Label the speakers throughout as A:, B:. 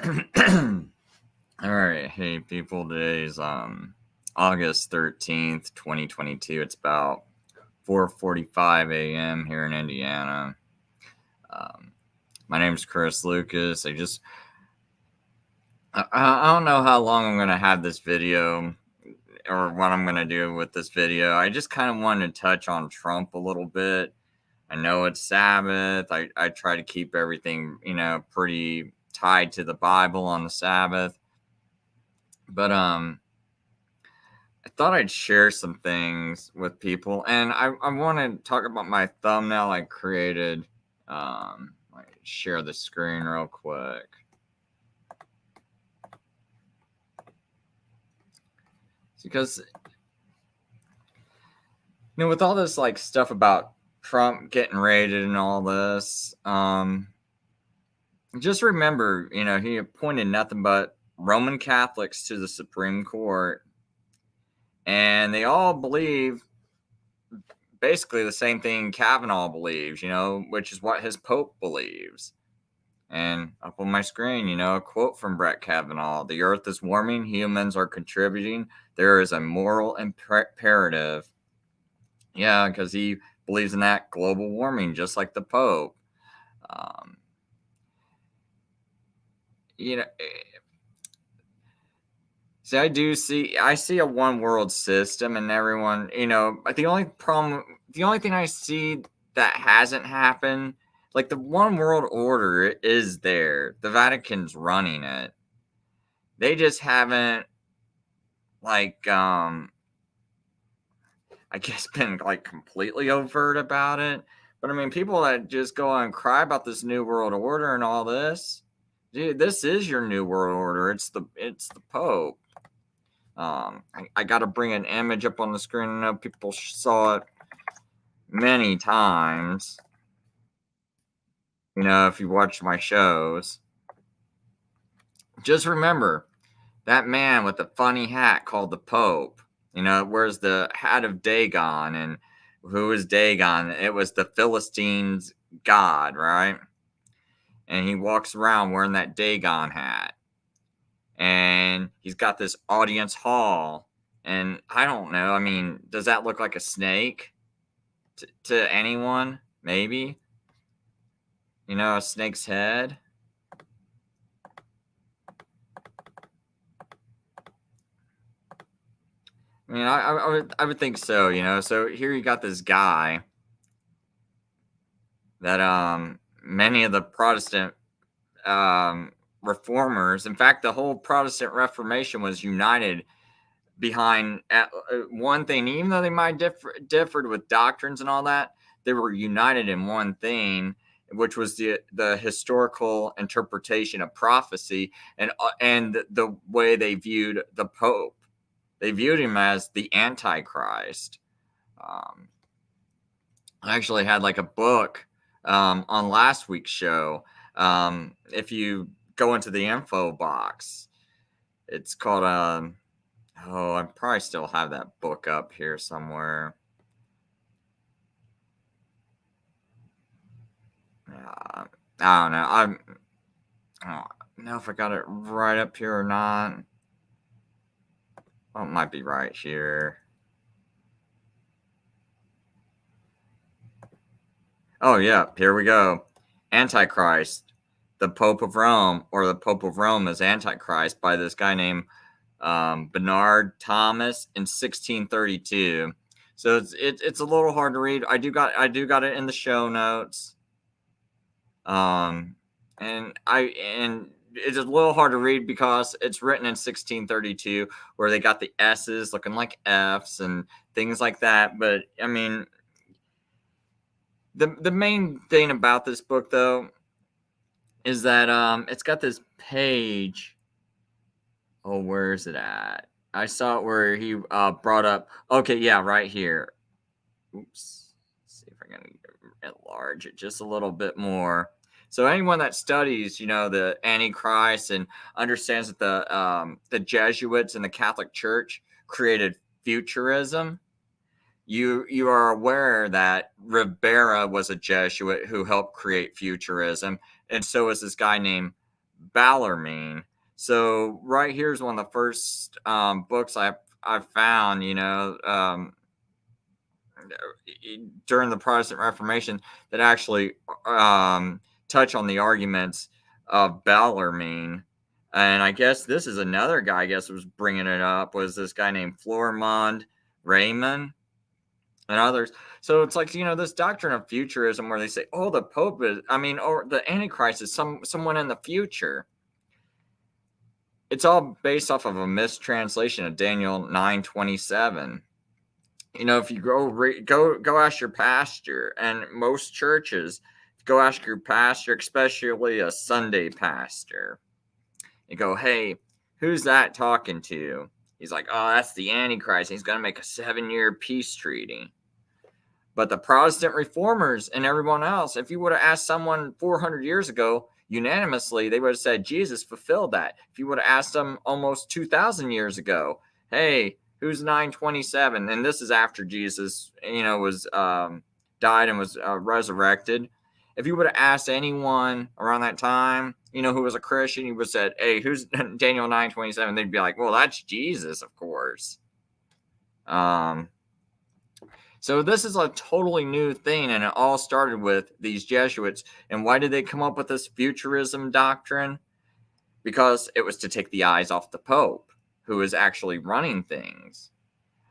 A: All right, hey people, today's August 13th, 2022. It's about 4:45 a.m. here in Indiana. My name's Chris Lucas. I don't know how long I'm going to have this video or what I'm going to do with this video. I just kind of wanted to touch on Trump a little bit. I know it's Sabbath. I try to keep everything, pretty tied to the Bible on the Sabbath. But I thought I'd share some things with people, and I want to talk about my thumbnail I created. Let me share the screen real quick. Because, with all this like stuff about Trump getting raided and all this, just remember, he appointed nothing but Roman Catholics to the Supreme Court, and they all believe basically the same thing Kavanaugh believes, which is what his Pope believes. And up on my screen, a quote from Brett Kavanaugh: "The earth is warming, humans are contributing. There is a moral imperative." Yeah, because he believes in that global warming, just like the Pope. See, I see a one world system, and everyone, the only thing I see that hasn't happened, like the one world order is there. The Vatican's running it. They just haven't, I guess, been like completely overt about it. But I mean, people that just go and cry about this new world order and all this, dude, this is your new world order. It's the Pope. I got to bring an image up on the screen. I know people saw it many times. If you watch my shows, just remember that man with the funny hat called the Pope. Wears the hat of Dagon. And who is Dagon? It was the Philistines' god, right? And he walks around wearing that Dagon hat. And he's got this audience hall. And I don't know. I mean, does that look like a snake to anyone? Maybe. A snake's head. I mean, I would think so, So here you got this guy that many of the Protestant reformers, in fact, the whole Protestant Reformation was united behind one thing. Even though they might differed with doctrines and all that, they were united in one thing, which was the historical interpretation of prophecy and the way they viewed the Pope. They viewed him as the Antichrist. I actually had like a book on last week's show. If you go into the info box, it's called I probably still have that book up here somewhere. I don't know. I don't know if I got it right up here or not. Well, it might be right here. Oh, yeah. Here we go. Antichrist, the Pope of Rome, or the Pope of Rome is Antichrist, by this guy named Bernard Thomas in 1632. So it's a little hard to read. I do got it in the show notes. And it's a little hard to read because it's written in 1632, where they got the S's looking like F's and things like that. But I mean, the main thing about this book, though, is that it's got this page. Oh, where is it at? I saw it where he brought up. Okay, yeah, right here. Oops. Let's see if I can enlarge it just a little bit more. So anyone that studies, the Antichrist and understands that the Jesuits and the Catholic Church created Futurism, you are aware that Ribera was a Jesuit who helped create Futurism, and so is this guy named valor mean? So right here's one of the first books I found, during the Protestant Reformation that actually touch on the arguments of Bellarmine. And I guess this is another guy, I guess, was bringing it up, was this guy named Florimond Raymond and others. So it's like, this doctrine of futurism where they say, oh, the Pope is, or the Antichrist is someone in the future. It's all based off of a mistranslation of Daniel 9:27. If you go ask your pastor, and most churches, go ask your pastor, especially a Sunday pastor, and go, hey, who's that talking to? He's like, oh, that's the Antichrist. He's going to make a 7-year peace treaty. But the Protestant reformers and everyone else, if you would have asked someone 400 years ago, unanimously, they would have said Jesus fulfilled that. If you would have asked them almost 2,000 years ago, hey, who's 927? And this is after Jesus, was died and was resurrected. If you would have asked anyone around that time, who was a Christian, you would have said, hey, who's Daniel 9:27? They'd be like, well, that's Jesus, of course. So this is a totally new thing, and it all started with these Jesuits. And why did they come up with this futurism doctrine? Because it was to take the eyes off the Pope, who is actually running things.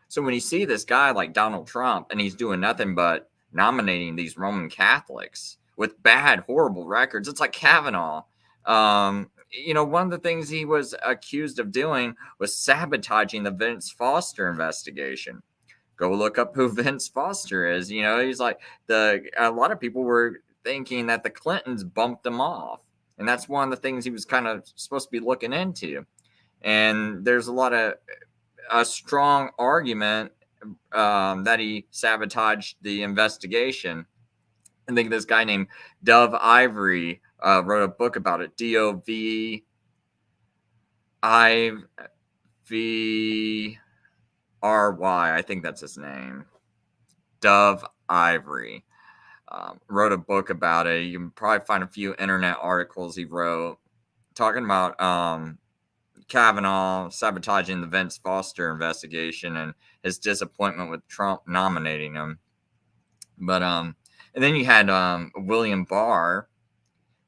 A: So when you see this guy like Donald Trump, and he's doing nothing but nominating these Roman Catholics with bad, horrible records, it's like Kavanaugh. One of the things he was accused of doing was sabotaging the Vince Foster investigation. Go look up who Vince Foster is. He's like a lot of people were thinking that the Clintons bumped him off. And that's one of the things he was kind of supposed to be looking into. And there's a strong argument that he sabotaged the investigation. I think this guy named Dove Ivory wrote a book about it. DOVIV RY, I think that's his name. Dove Ivory wrote a book about it. You can probably find a few internet articles he wrote talking about Kavanaugh sabotaging the Vince Foster investigation and his disappointment with Trump nominating him. But and then you had William Barr,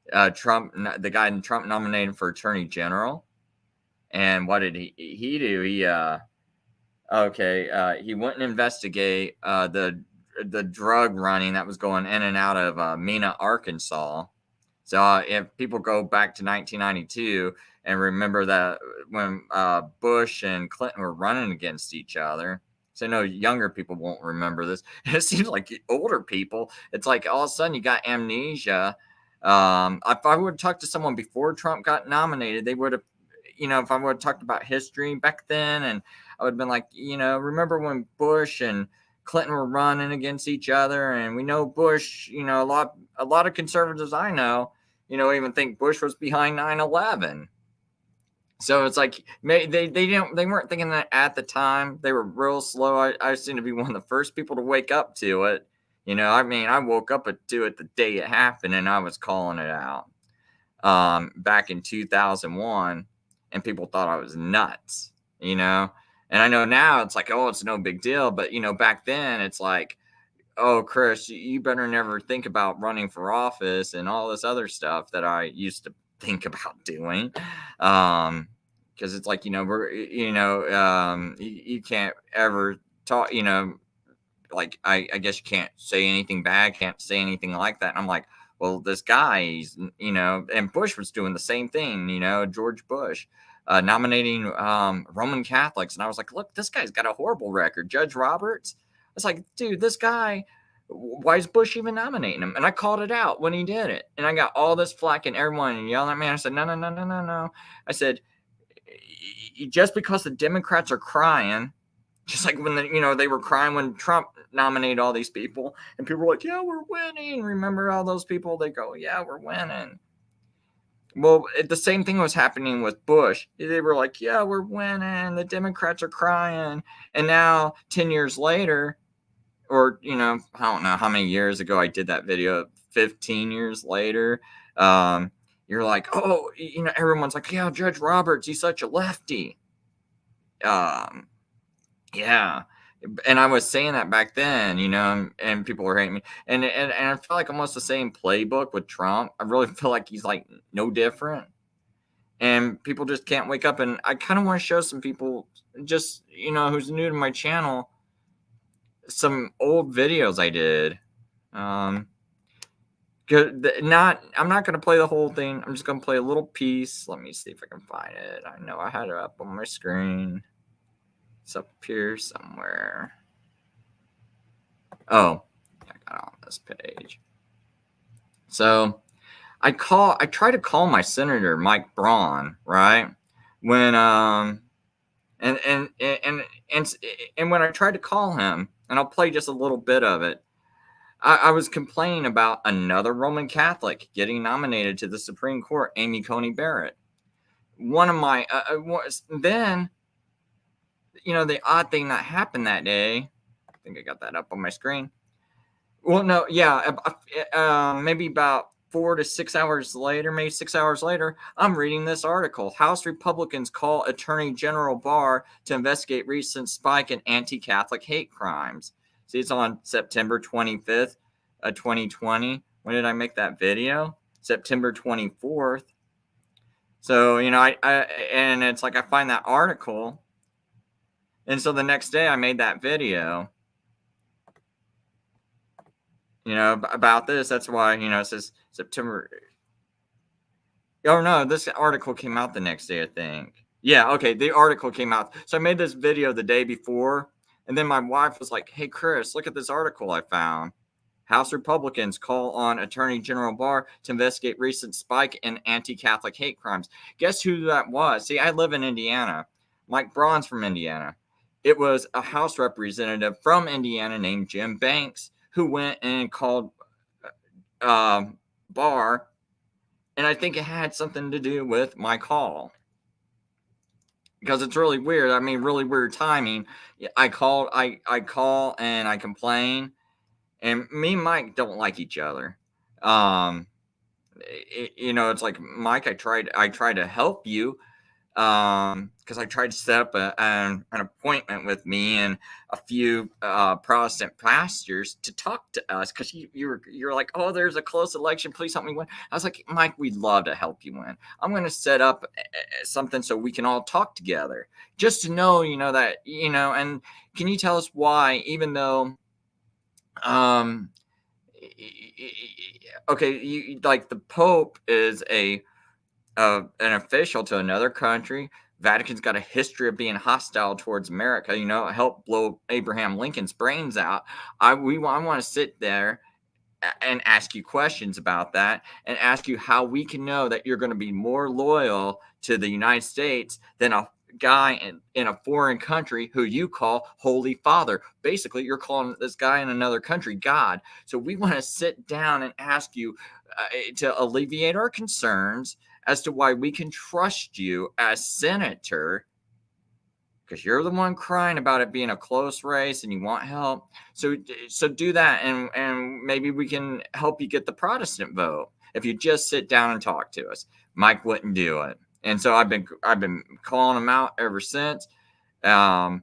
A: the guy Trump nominated for Attorney General. And what did he do? He went and investigate the drug running that was going in and out of Mena, Arkansas. So if people go back to 1992 and remember that when Bush and Clinton were running against each other, so I know younger people won't remember this. It seems like older people, it's like all of a sudden you got amnesia. If I would have talked to someone before Trump got nominated, they would have, if I would have talked about history back then, and I would have been like, remember when Bush and Clinton were running against each other, and we know Bush, a lot of conservatives I know, even think Bush was behind 9/11. So it's like they weren't thinking that at the time. They were real slow. I seem to be one of the first people to wake up to it. I woke up to it the day it happened, and I was calling it out back in 2001, and people thought I was nuts. And I know now it's like, oh, it's no big deal. But, back then it's like, oh, Chris, you better never think about running for office and all this other stuff that I used to think about doing. Because it's like, you can't ever talk, like, I guess you can't say anything bad, can't say anything like that. And I'm like, well, this guy, he's, and Bush was doing the same thing, George Bush. Nominating Roman Catholics. And I was like, look, this guy's got a horrible record. Judge Roberts. I was like, dude, this guy, why is Bush even nominating him? And I called it out when he did it. And I got all this flack and everyone yelling at me. I said, no. I said, just because the Democrats are crying, just like when they were crying when Trump nominated all these people, and people were like, yeah, we're winning. Remember all those people? They go, yeah, we're winning. Well, the same thing was happening with Bush. They were like, yeah, we're winning. The Democrats are crying. And now 10 years later, or, I don't know how many years ago I did that video, 15 years later, you're like, oh, everyone's like, yeah, Judge Roberts, he's such a lefty. Yeah. And I was saying that back then, and people were hating me. And I feel like almost the same playbook with Trump. I really feel like he's like no different. And people just can't wake up. And I kind of want to show some people just, who's new to my channel, some old videos I did. I'm not going to play the whole thing. I'm just going to play a little piece. Let me see if I can find it. I know I had it up on my screen. It's up here somewhere. Oh, I got it on this page. So I try to call my senator, Mike Braun, right? When and when I tried to call him, and I'll play just a little bit of it, I was complaining about another Roman Catholic getting nominated to the Supreme Court, Amy Coney Barrett. One of my then, the odd thing that happened that day. I think I got that up on my screen. Well, no, yeah, maybe about 4 to 6 hours later, maybe 6 hours later, I'm reading this article. House Republicans call Attorney General Barr to investigate recent spike in anti-Catholic hate crimes. See, it's on September 25th, 2020. When did I make that video? September 24th. So, and it's like I find that article. And so the next day I made that video. About this. That's why, it says September. Oh, no, this article came out the next day, I think. Yeah, okay, the article came out. So I made this video the day before, and then my wife was like, hey, Chris, look at this article I found. House Republicans call on Attorney General Barr to investigate recent spike in anti-Catholic hate crimes. Guess who that was? See, I live in Indiana. Mike Braun's from Indiana. It was a House representative from Indiana named Jim Banks who went and called Barr, and I think it had something to do with my call. Because it's really weird. I mean, really weird timing. I call and I complain, and me and Mike don't like each other. It's like, Mike, I tried to help you, because I tried to set up an appointment with me and a few Protestant pastors to talk to us, because you're like, oh, there's a close election, please help me win. I was like, Mike, we'd love to help you win. I'm going to set up something so we can all talk together, just to know, that, and can you tell us why, even though, okay, like the Pope is an official to another country. Vatican's got a history of being hostile towards America. Helped blow Abraham Lincoln's brains out. I want to sit there and ask you questions about that, and ask you how we can know that you're going to be more loyal to the United States than a guy in a foreign country who you call Holy Father. Basically, you're calling this guy in another country God. So we want to sit down and ask you to alleviate our concerns as to why we can trust you as senator, because you're the one crying about it being a close race and you want help. So do that, and maybe we can help you get the Protestant vote if you just sit down and talk to us. Mike wouldn't do it, and so I've been calling him out ever since, and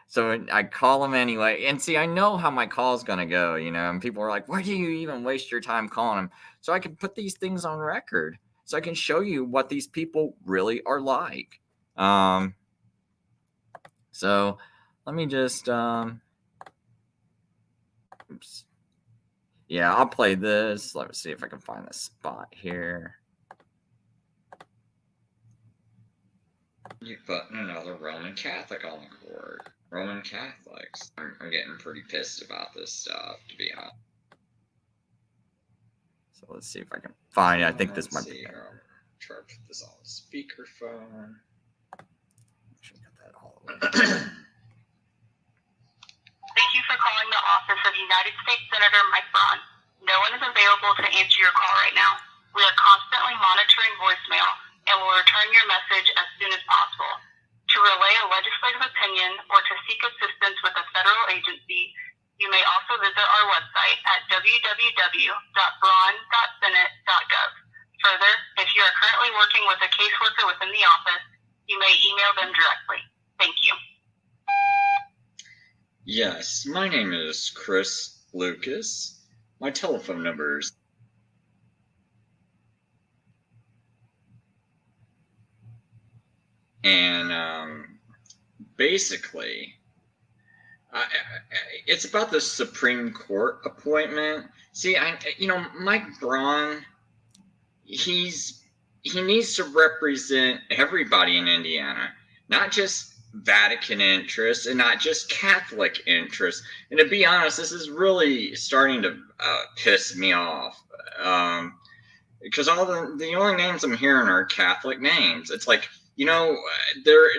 A: so I call him anyway. And see, I know how my call is going to go, and people are like, why do you even waste your time calling him? So I can put these things on record, so I can show you what these people really are like. So let me just, oops. Yeah, I'll play this. Let me see if I can find the spot here. You put another Roman Catholic on the court. Roman Catholics. I'm getting pretty pissed about this stuff, to be honest. So let's see if I can find it. I think this might be. Try to put this on the speakerphone. Actually, got that all the way.
B: Thank you for calling the office of United States Senator Mike Braun. No one is available to answer your call right now. We are constantly monitoring voicemail and will return your message as soon as possible. To relay a legislative opinion or to seek assistance with a federal agency, You may also visit our website at www.braun.senate.gov. Further, if you are currently working with a caseworker within the office, you may email them directly. Thank you.
A: Yes, my name is Chris Lucas. My telephone number is basically, it's about the Supreme Court appointment. See, Mike Braun, he needs to represent everybody in Indiana, not just Vatican interests and not just Catholic interests. And to be honest, this is really starting to piss me off. Because all the only names I'm hearing are Catholic names. It's like, they're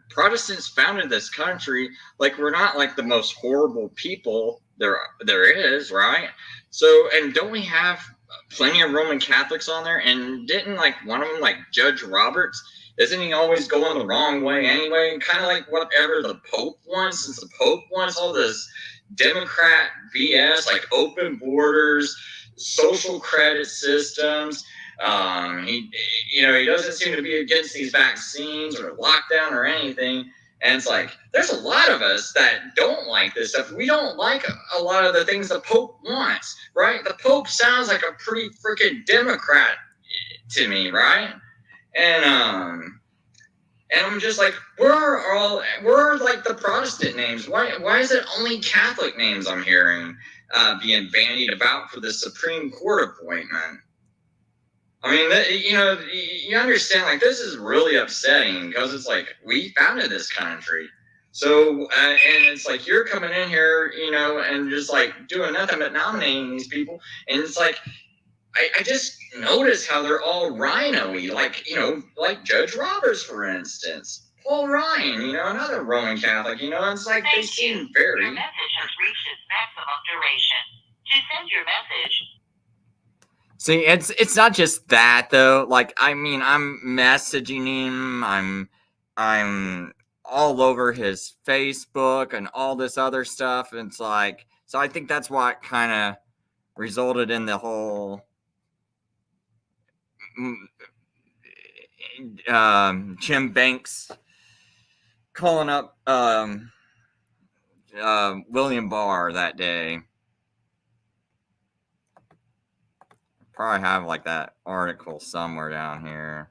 A: Protestants founded this country. Like, we're not like the most horrible people there is, right? So, and don't we have plenty of Roman Catholics on there? And didn't like one of them, like Judge Roberts, isn't he always going the wrong way anyway? Kind of like whatever the Pope wants, since the Pope wants all this Democrat BS, like open borders, social credit systems. He doesn't seem to be against these vaccines or lockdown or anything. And it's like, there's a lot of us that don't like this stuff. We don't like a lot of the things the Pope wants, right? The Pope sounds like a pretty freaking Democrat to me, right? And I'm just like, we're like the Protestant names. Why is it only Catholic names I'm hearing being bandied about for the Supreme Court appointment? I mean, you understand, like, this is really upsetting because it's like, we founded this country. So, and it's like, you're coming in here, and just like doing nothing but nominating these people. And it's like, I just notice how they're all rhino-y, like Judge Roberts, for instance. Paul Ryan, another Roman Catholic, it's like they seem very...
B: Your message has reached its maximum duration. To send your message...
A: See, it's not just that though. Like, I mean, I'm messaging him. I'm all over his Facebook and all this other stuff. And it's like, so I think that's what kind of resulted in the whole Jim Banks calling up William Barr that day. Probably have like that article somewhere down here.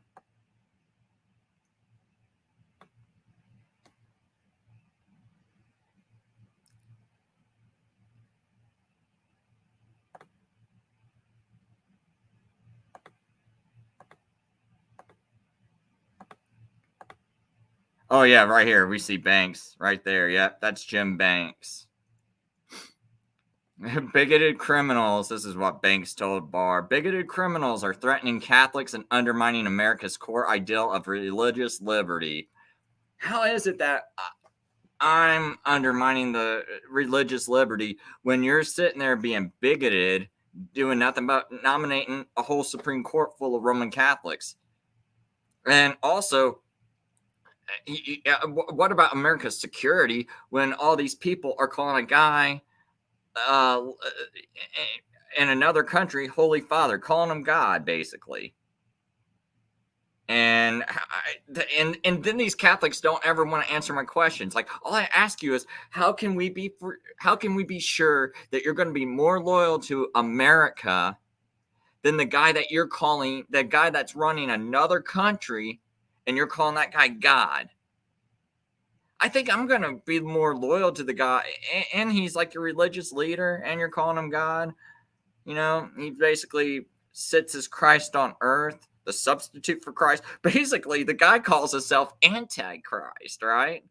A: Oh yeah, right here. We see Banks right there. Yep, that's Jim Banks. Bigoted criminals, this is what Banks told Barr. Bigoted criminals are threatening Catholics and undermining America's core ideal of religious liberty. How is it that I'm undermining the religious liberty when you're sitting there being bigoted, doing nothing but nominating a whole Supreme Court full of Roman Catholics? And also, what about America's security when all these people are calling a guy in another country Holy Father, calling him God, basically? And then these Catholics don't ever want to answer my questions. Like, all I ask you is, how can we be sure that you're going to be more loyal to America than the guy that you're calling, the guy that's running another country, and you're calling that guy God? I think I'm going to be more loyal to the guy, and he's like your religious leader, and you're calling him God. He basically sits as Christ on earth, the substitute for Christ. Basically, the guy calls himself Antichrist, right?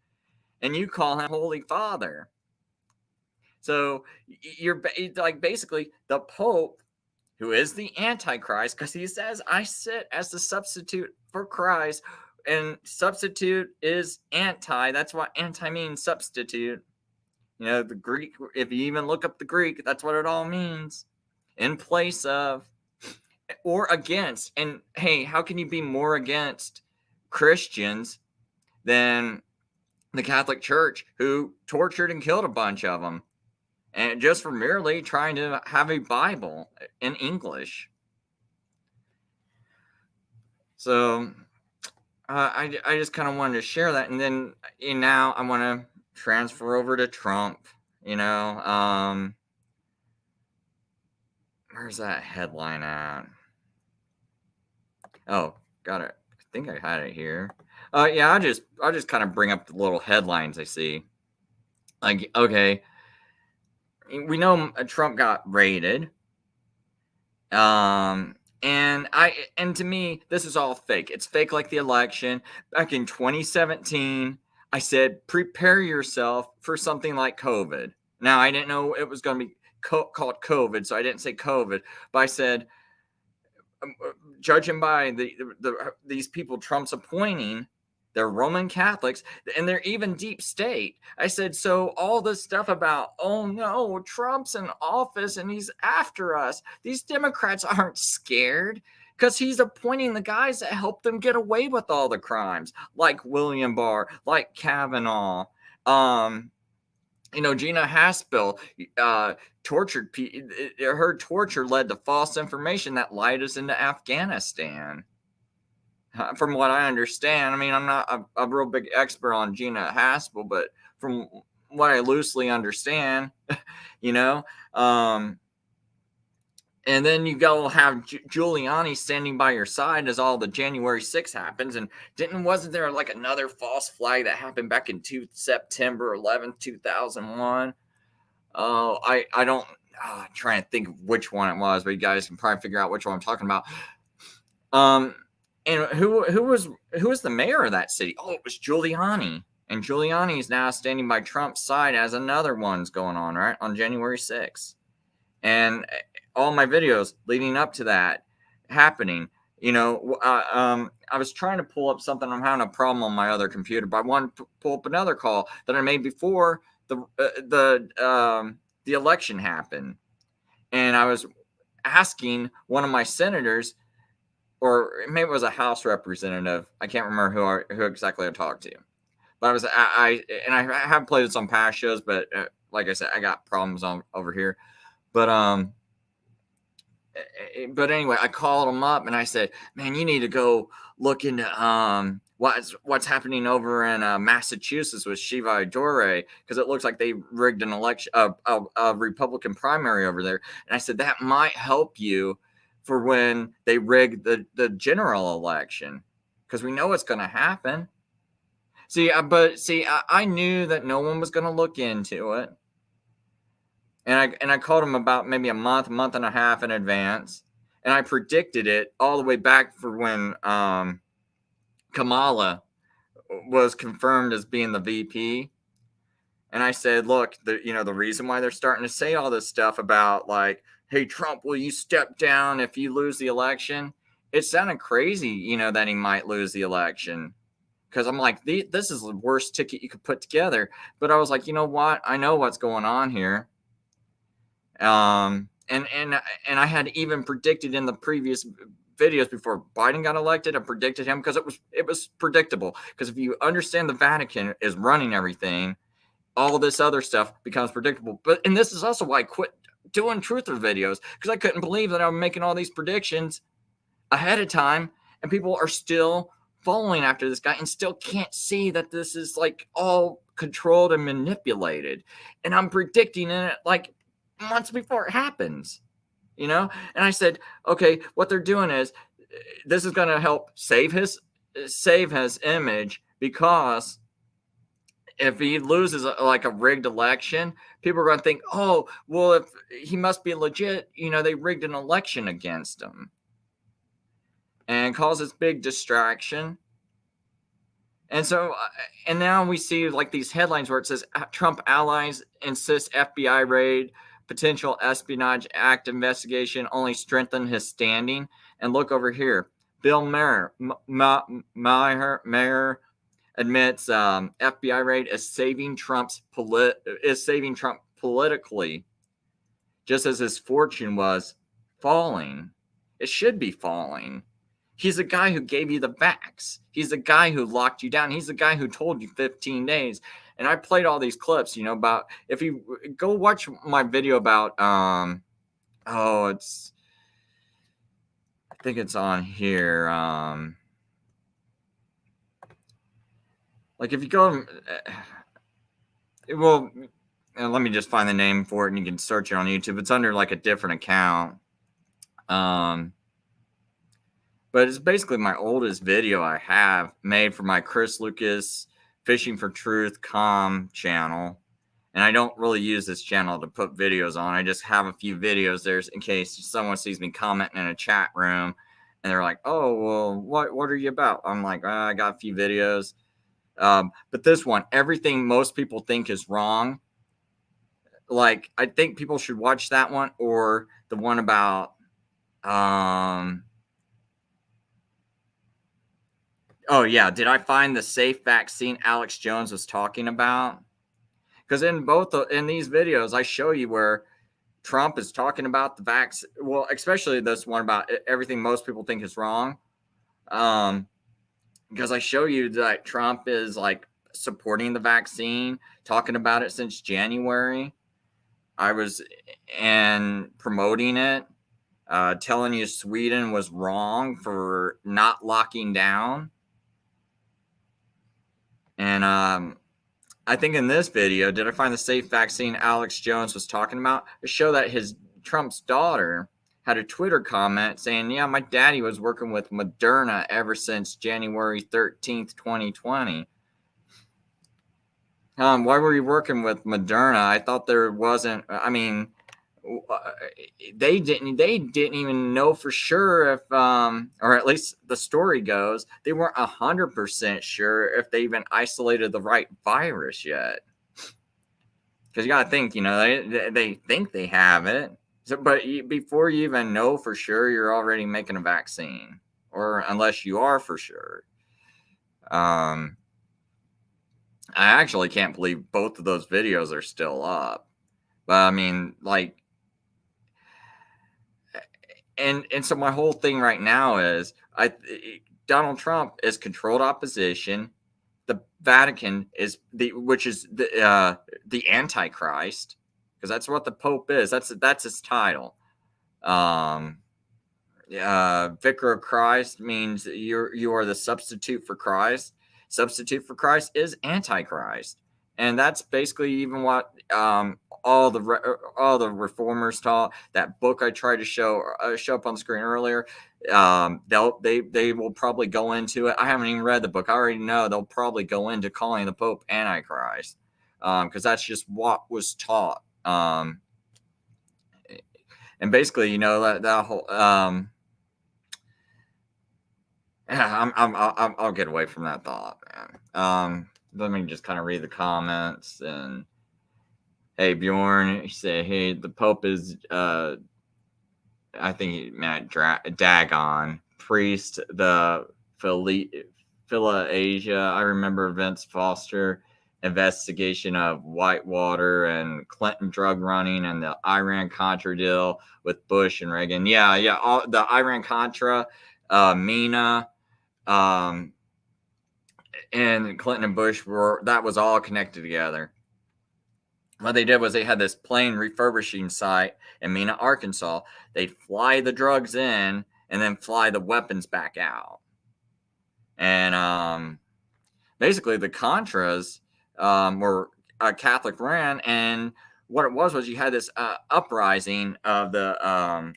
A: And you call him Holy Father. So you're like, basically, the Pope, who is the Antichrist, because he says, I sit as the substitute for Christ. And substitute is anti. That's what anti means, substitute. The Greek, if you even look up the Greek, that's what it all means. In place of or against. And hey, how can you be more against Christians than the Catholic Church, who tortured and killed a bunch of them? and just for merely trying to have a Bible in English. So I just kind of wanted to share that, and then now I want to transfer over to Trump. Where's that headline at? Oh, got it. I think I had it here. Yeah, I'll just kind of bring up the little headlines I see. Like, okay, we know Trump got raided. And to me, this is all fake. It's fake like the election. Back in 2017, I said, prepare yourself for something like COVID. Now, I didn't know it was going to be called COVID, so I didn't say COVID, but I said, judging by these people Trump's appointing, they're Roman Catholics, and they're even deep state. I said, so all this stuff about, oh no, Trump's in office and he's after us. These Democrats aren't scared because he's appointing the guys that help them get away with all the crimes, like William Barr, like Kavanaugh. Gina Haspel tortured people. Her torture led to false information that lied us into Afghanistan. From what I understand, I mean, I'm not a real big expert on Gina Haspel, but from what I loosely understand, and then you go have Giuliani standing by your side as all the January 6th happens. And wasn't there like another false flag that happened back in September 11th, 2001? Oh, I don't, I'm trying to think of which one it was, but you guys can probably figure out which one I'm talking about. And who was the mayor of that city? Oh, it was Giuliani. And Giuliani is now standing by Trump's side as another one's going on, right, on January 6th. And all my videos leading up to that happening, I was trying to pull up something. I'm having a problem on my other computer, but I wanted to pull up another call that I made before the election happened. And I was asking one of my senators, or maybe it was a House representative. I can't remember who exactly I talked to. But I have played this on past shows, but like I said, I got problems over here. But anyway, I called him up and I said, "Man, you need to go look into what's happening over in Massachusetts with Shiva Dore, because it looks like they rigged an election, a Republican primary over there." And I said that might help you for when they rig the general election, because we know what's going to happen. I knew that no one was going to look into it. And I called him about maybe a month and a half in advance. And I predicted it all the way back for when Kamala was confirmed as being the VP. And I said, look, the reason why they're starting to say all this stuff about like, hey, Trump, will you step down if you lose the election? It sounded crazy, that he might lose the election. Because I'm like, this is the worst ticket you could put together. But I was like, you know what? I know what's going on here. And I had even predicted in the previous videos before Biden got elected, I predicted him because it was predictable. Because if you understand the Vatican is running everything, all this other stuff becomes predictable. And this is also why I quit doing truther videos, because I couldn't believe that I'm making all these predictions ahead of time, and people are still following after this guy and still can't see that this is like all controlled and manipulated. And I'm predicting it like months before it happens, And I said, okay, what they're doing is this is going to help save his image, because if he loses like a rigged election, people are going to think, oh, well, if he must be legit, they rigged an election against him, and causes big distraction. And so, and now we see like these headlines where it says Trump allies insist FBI raid, potential espionage act investigation only strengthen his standing. And look over here, Bill Maher admits FBI raid is saving Trump politically, just as his fortune was falling. It should be falling. He's the guy who gave you the vax. He's the guy who locked you down. He's the guy who told you 15 days. And I played all these clips, about, if you go watch my video about, I think it's on here. Like if you go, well, let me just find the name for it, and you can search it on YouTube. It's under like a different account. But it's basically my oldest video I have made for my Chris Lucas Fishing for Truth channel. And I don't really use this channel to put videos on. I just have a few videos there in case someone sees me commenting in a chat room and they're like, oh, well, what are you about? I'm like, I got a few videos. But this one, everything most people think is wrong. Like, I think people should watch that one, or the one about, oh yeah, did I find the safe vaccine Alex Jones was talking about? Because in these videos, I show you where Trump is talking about the vaccine. Well, especially this one about everything most people think is wrong. Because I show you that Trump is like supporting the vaccine, talking about it since January. And promoting it, telling you Sweden was wrong for not locking down. And I think in this video, did I find the safe vaccine Alex Jones was talking about? I show that Trump's daughter had a Twitter comment saying, yeah, my daddy was working with Moderna ever since January 13th, 2020. Why were you working with Moderna? I thought there wasn't, I mean, they didn't even know for sure if, or at least the story goes, they weren't 100% sure if they even isolated the right virus yet. Because you got to think, they think they have it. So, but before you even know for sure, you're already making a vaccine, or unless you are for sure. I actually can't believe both of those videos are still up. But I mean, like, and so my whole thing right now is Donald Trump is controlled opposition. The Vatican is which is the Antichrist, because that's what the Pope is. That's his title. Vicar of Christ means you are the substitute for Christ. Substitute for Christ is Antichrist, and that's basically even what all the reformers taught. That book I tried to show up on the screen earlier. They will probably go into it. I haven't even read the book. I already know they'll probably go into calling the Pope Antichrist, because that's just what was taught. And basically, that whole. I'll get away from that thought, man. Let me just kind of read the comments. And hey, Bjorn, he said, hey, the Pope is, I think he meant Dagon, priest, the Philasia. I remember Vince Foster investigation of Whitewater and Clinton drug running and the Iran-Contra deal with Bush and Reagan. Yeah, all the Iran-Contra, MENA, and Clinton and Bush that was all connected together. What they did was they had this plane refurbishing site in Mena, Arkansas. They'd fly the drugs in and then fly the weapons back out. And basically the Contras were Catholic ran, and what it was you had this uprising of the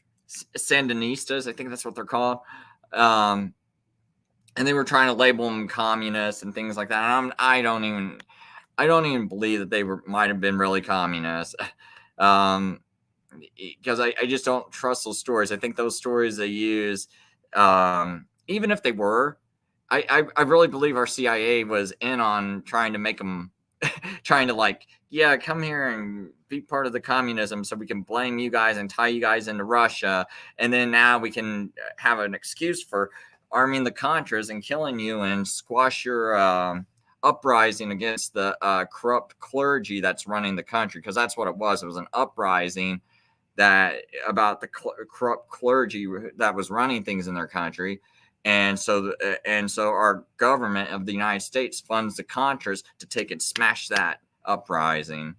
A: Sandinistas, I think that's what they're called. And they were trying to label them communists and things like that. And I don't even believe that they might have been really communists, because I just don't trust those stories. I think those stories they use, even if they were, I really believe our CIA was in on trying to make them, trying to like, yeah, come here and be part of the communism so we can blame you guys and tie you guys into Russia. And then now we can have an excuse for arming the Contras and killing you and squash your uprising against the corrupt clergy that's running the country, because that's what it was. It was an uprising about the corrupt clergy that was running things in their country. and so our government of the United States funds the Contras to take and smash that uprising.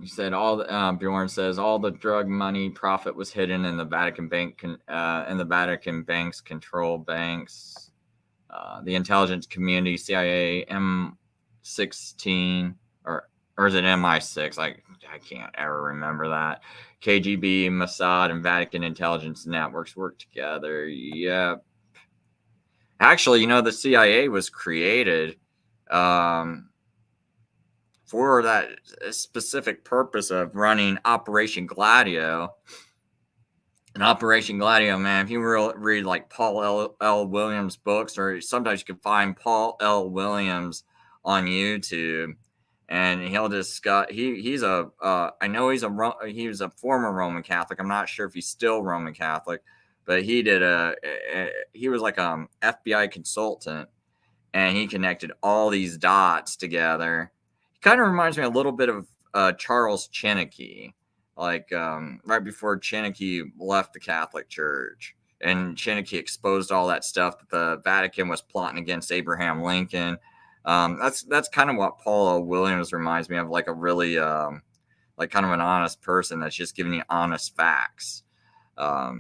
A: He said Bjorn says all the drug money profit was hidden in the Vatican Bank and the Vatican Bank's control banks. The intelligence community, CIA, M16 or is it MI6? I can't ever remember that. KGB, Mossad, and Vatican intelligence networks work together. Yep. Actually, the CIA was created for that specific purpose of running Operation Gladio. And Operation Gladio, man, if you read like Paul L. Williams books, or sometimes you can find Paul L. Williams on YouTube, and he'll discuss. He's a I know he was a former Roman Catholic. I'm not sure if he's still Roman Catholic, but he was like a FBI consultant, and he connected all these dots together. Kind of reminds me a little bit of Charles Chinnicky, like right before Chinnicky left the Catholic Church, and Chinnicky exposed all that stuff that the Vatican was plotting against Abraham Lincoln. That's kind of what Paul O. Williams reminds me of, like a really like kind of an honest person that's just giving you honest facts. But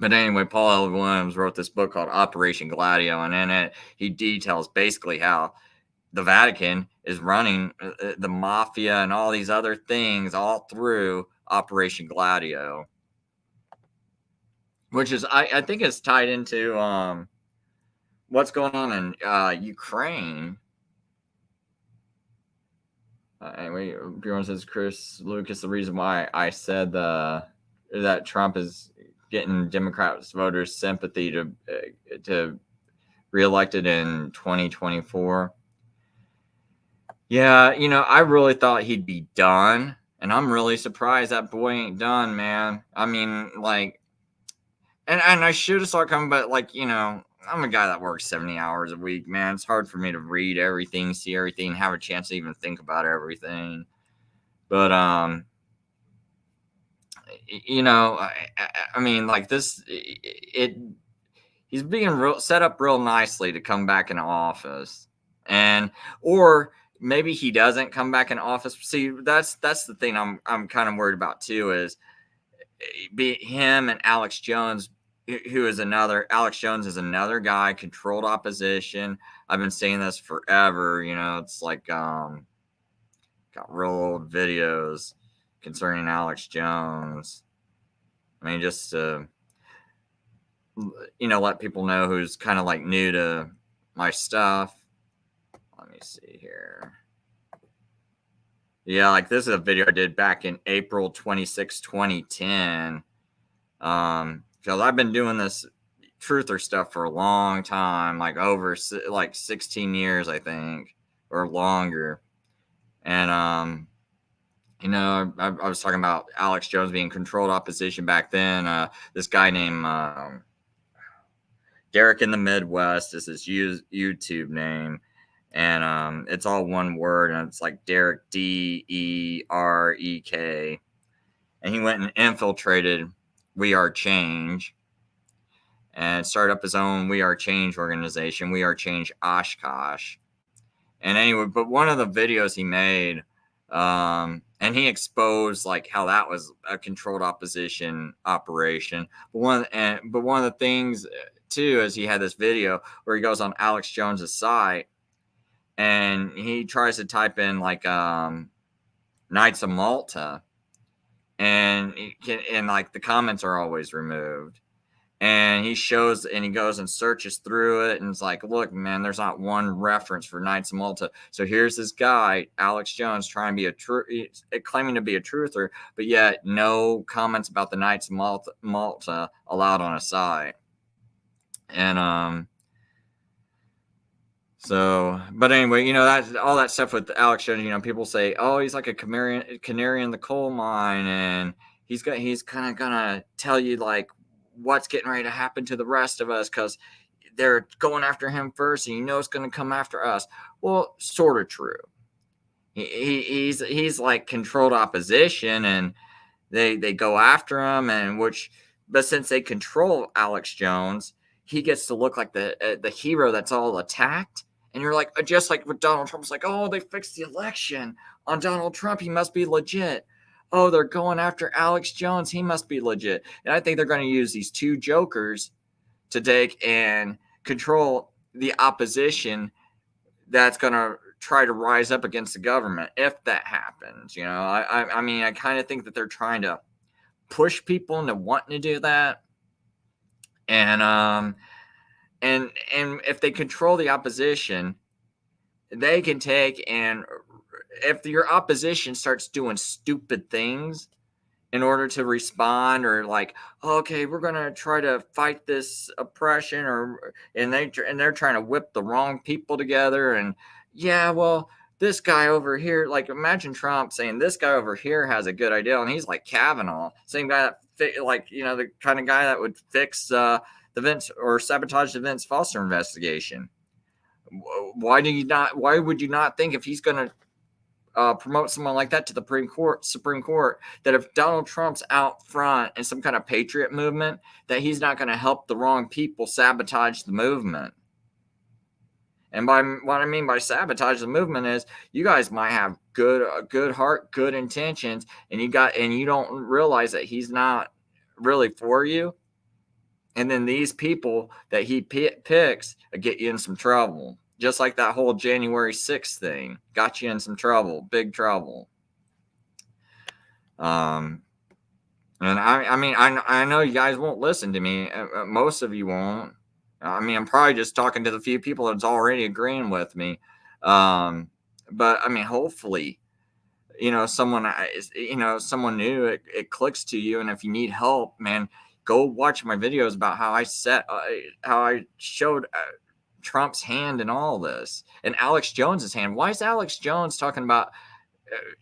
A: anyway, Paul L. Williams wrote this book called Operation Gladio, and in it he details basically how the Vatican is running the mafia and all these other things all through Operation Gladio, which is, I think it's tied into what's going on in Ukraine. Anyway, Bjorn says, Chris Lucas, the reason why I said that Trump is getting Democrats voters' sympathy to reelected in 2024. Yeah, I really thought he'd be done, and I'm really surprised that boy ain't done, man. I mean, like, and I should have saw it coming, but like, I'm a guy that works 70 hours a week, man. It's hard for me to read everything, see everything, have a chance to even think about everything. But I mean, like this, he's being set up real nicely to come back in office, or maybe he doesn't come back in office. See, that's the thing I'm kind of worried about too, is be him and Alex Jones, Alex Jones is another guy, controlled opposition. I've been saying this forever. It's like got real old videos concerning Alex Jones. I mean, just to let people know who's kind of like new to my stuff. Let me see here. Yeah, like this is a video I did back in April 26, 2010. Because I've been doing this truther stuff for a long time, like over like 16 years, I think, or longer. And I was talking about Alex Jones being controlled opposition back then. This guy named Derek in the Midwest is his YouTube name. And it's all one word, and it's like Derek, Derek. And he went and infiltrated We Are Change and started up his own We Are Change organization, We Are Change Oshkosh. And anyway, but one of the videos he made, and he exposed like how that was a controlled opposition operation. But one of the things too is he had this video where he goes on Alex Jones's site, and he tries to type in like Knights of Malta, and like the comments are always removed. And he goes and searches through it, and it's like, look, man, there's not one reference for Knights of Malta. So here's this guy, Alex Jones, trying to be claiming to be a truther, but yet no comments about the Knights of Malta allowed on a site. And so, but anyway, that's all that stuff with Alex Jones. People say, oh, he's like a canary in the coal mine, and he's kind of gonna tell you like what's getting ready to happen to the rest of us because they're going after him first, and it's going to come after us. Well, sort of true. He's like controlled opposition, and they go after him, but since they control Alex Jones, he gets to look like the hero that's all attacked. And you're like, just like with Donald Trump, it's like, oh, they fixed the election on Donald Trump. He must be legit. Oh, they're going after Alex Jones. He must be legit. And I think they're going to use these two jokers to take and control the opposition that's going to try to rise up against the government if that happens. I mean, I kind of think that they're trying to push people into wanting to do that. And if they control the opposition, they can take, and if your opposition starts doing stupid things in order to respond, or like, okay, we're going to try to fight this oppression, and they're trying to whip the wrong people together. And yeah, well, this guy over here, like, imagine Trump saying this guy over here has a good idea, and he's like Kavanaugh, same guy that, like, the kind of guy that would fix the Vince or sabotage the Vince Foster investigation. Why would you not think, if he's going to promote someone like that to the Supreme Court, that if Donald Trump's out front in some kind of patriot movement, that he's not going to help the wrong people sabotage the movement? And what I mean by sabotage the movement is, you guys might have good heart, good intentions, and you don't realize that he's not really for you. And then these people that he picks get you in some trouble. Just like that whole January 6th thing got you in some trouble, big trouble. And I mean, I know you guys won't listen to me. Most of you won't. I mean, I'm probably just talking to the few people that's already agreeing with me. But I mean, hopefully, someone new, it clicks to you. And if you need help, man, go watch my videos about how I showed Trump's hand in all this, and Alex Jones's hand. Why is Alex Jones talking about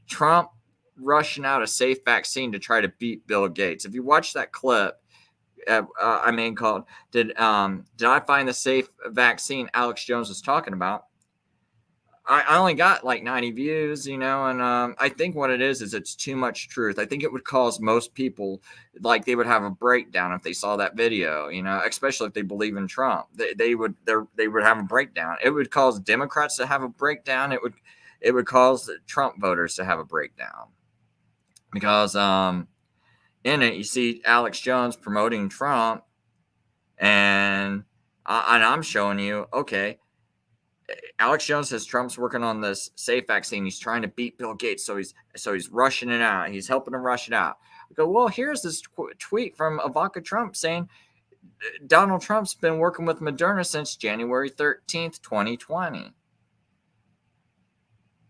A: Trump rushing out a safe vaccine to try to beat Bill Gates? If you watch that clip, called "Did I find the safe vaccine?" Alex Jones was talking about. I only got like 90 views, and I think what it is it's too much truth. I think it would cause most people, like, they would have a breakdown if they saw that video, especially if they believe in Trump. They would have a breakdown. It would cause Democrats to have a breakdown. It would cause Trump voters to have a breakdown, because in it you see Alex Jones promoting Trump, and I'm showing you, okay, Alex Jones says Trump's working on this safe vaccine. He's trying to beat Bill Gates, so he's rushing it out. He's helping him rush it out. I go, well, here's this tweet from Ivanka Trump saying Donald Trump's been working with Moderna since January 13th, 2020.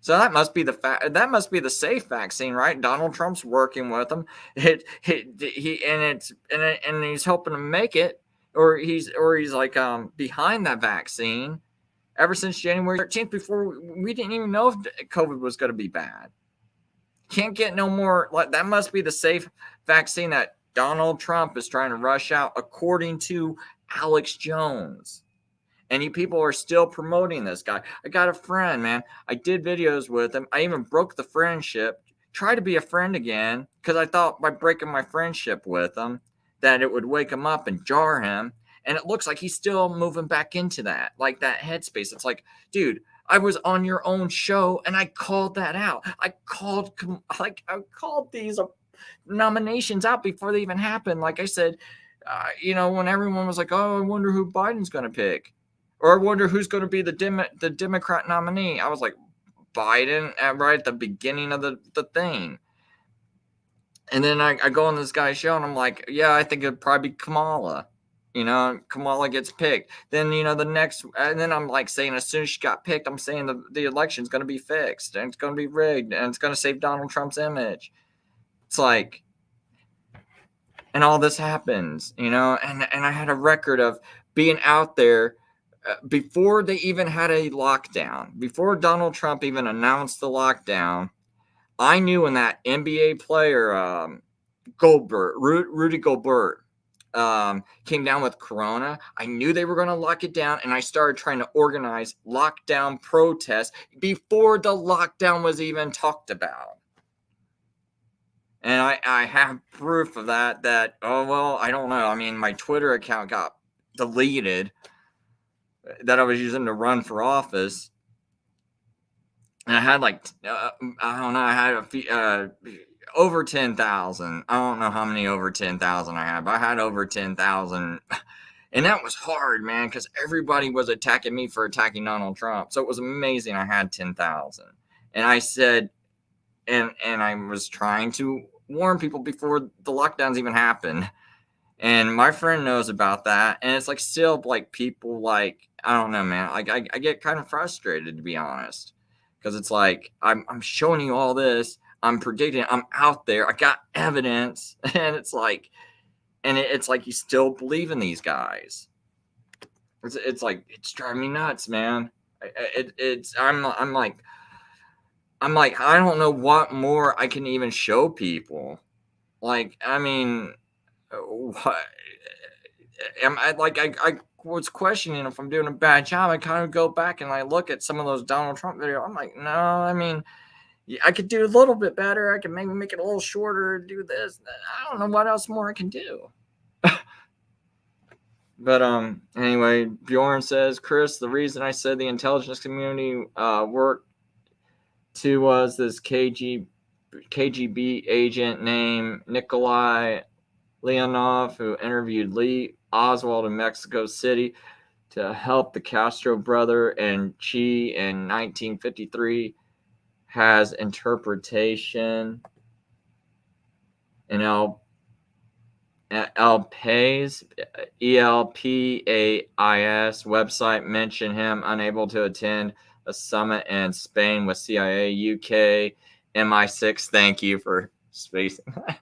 A: So that must be the safe vaccine, right? Donald Trump's working with them. And he's helping him make it, or he's like behind that vaccine ever since January 13th, before we didn't even know if COVID was going to be bad. Can't get no more. That must be the safe vaccine that Donald Trump is trying to rush out, according to Alex Jones. And you people are still promoting this guy. I got a friend, man. I did videos with him. I even broke the friendship. Try to be a friend again, because I thought by breaking my friendship with him that it would wake him up and jar him. And it looks like he's still moving back into that, like that headspace. It's like, dude, I was on your own show and I called that out. I called these nominations out before they even happened. Like I said, when everyone was like, oh, I wonder who Biden's going to pick, or I wonder who's going to be the Democrat nominee. I was like, Biden, right at the beginning of the thing. And then I go on this guy's show and I'm like, yeah, I think it'd probably be Kamala. Kamala gets picked. Then, the next, and then I'm like saying, as soon as she got picked, I'm saying the election's going to be fixed, and it's going to be rigged, and it's going to save Donald Trump's image. It's like, and all this happens, and I had a record of being out there before they even had a lockdown, before Donald Trump even announced the lockdown. I knew when that NBA player, Rudy Gobert, came down with Corona, I knew they were going to lock it down, and I started trying to organize lockdown protests before the lockdown was even talked about. And I have proof of that, oh, well, I don't know. I mean, my Twitter account got deleted that I was using to run for office. And I had like, I don't know, I had over 10,000. I don't know how many over 10,000 I had, but I had over 10,000. And that was hard, man, because everybody was attacking me for attacking Donald Trump. So it was amazing I had 10,000. And I said, and I was trying to warn people before the lockdowns even happened. And my friend knows about that. And it's like still like people like, I don't know, man. Like I get kind of frustrated, to be honest. Because it's like I'm showing you all this. I'm predicting, I'm out there. I got evidence. And it's like, it's like you still believe in these guys. It's like it's driving me nuts, man. I'm like I don't know what more I can even show people. Like, I mean, what am I like? I was questioning if I'm doing a bad job. I kind of go back and I look at some of those Donald Trump videos. I'm like, no, I mean, I could do a little bit better. I could maybe make it a little shorter. Do this. I don't know what else more I can do. But anyway, Bjorn says, Chris, the reason I said the intelligence community worked to was this KGB agent named Nikolai Leonov, who interviewed Lee Oswald in Mexico City to help the Castro brother and Che in 1953, has interpretation. And Elpais, ELPAIS website mentioned him unable to attend a summit in Spain with CIA, UK, MI6. Thank you for spacing that.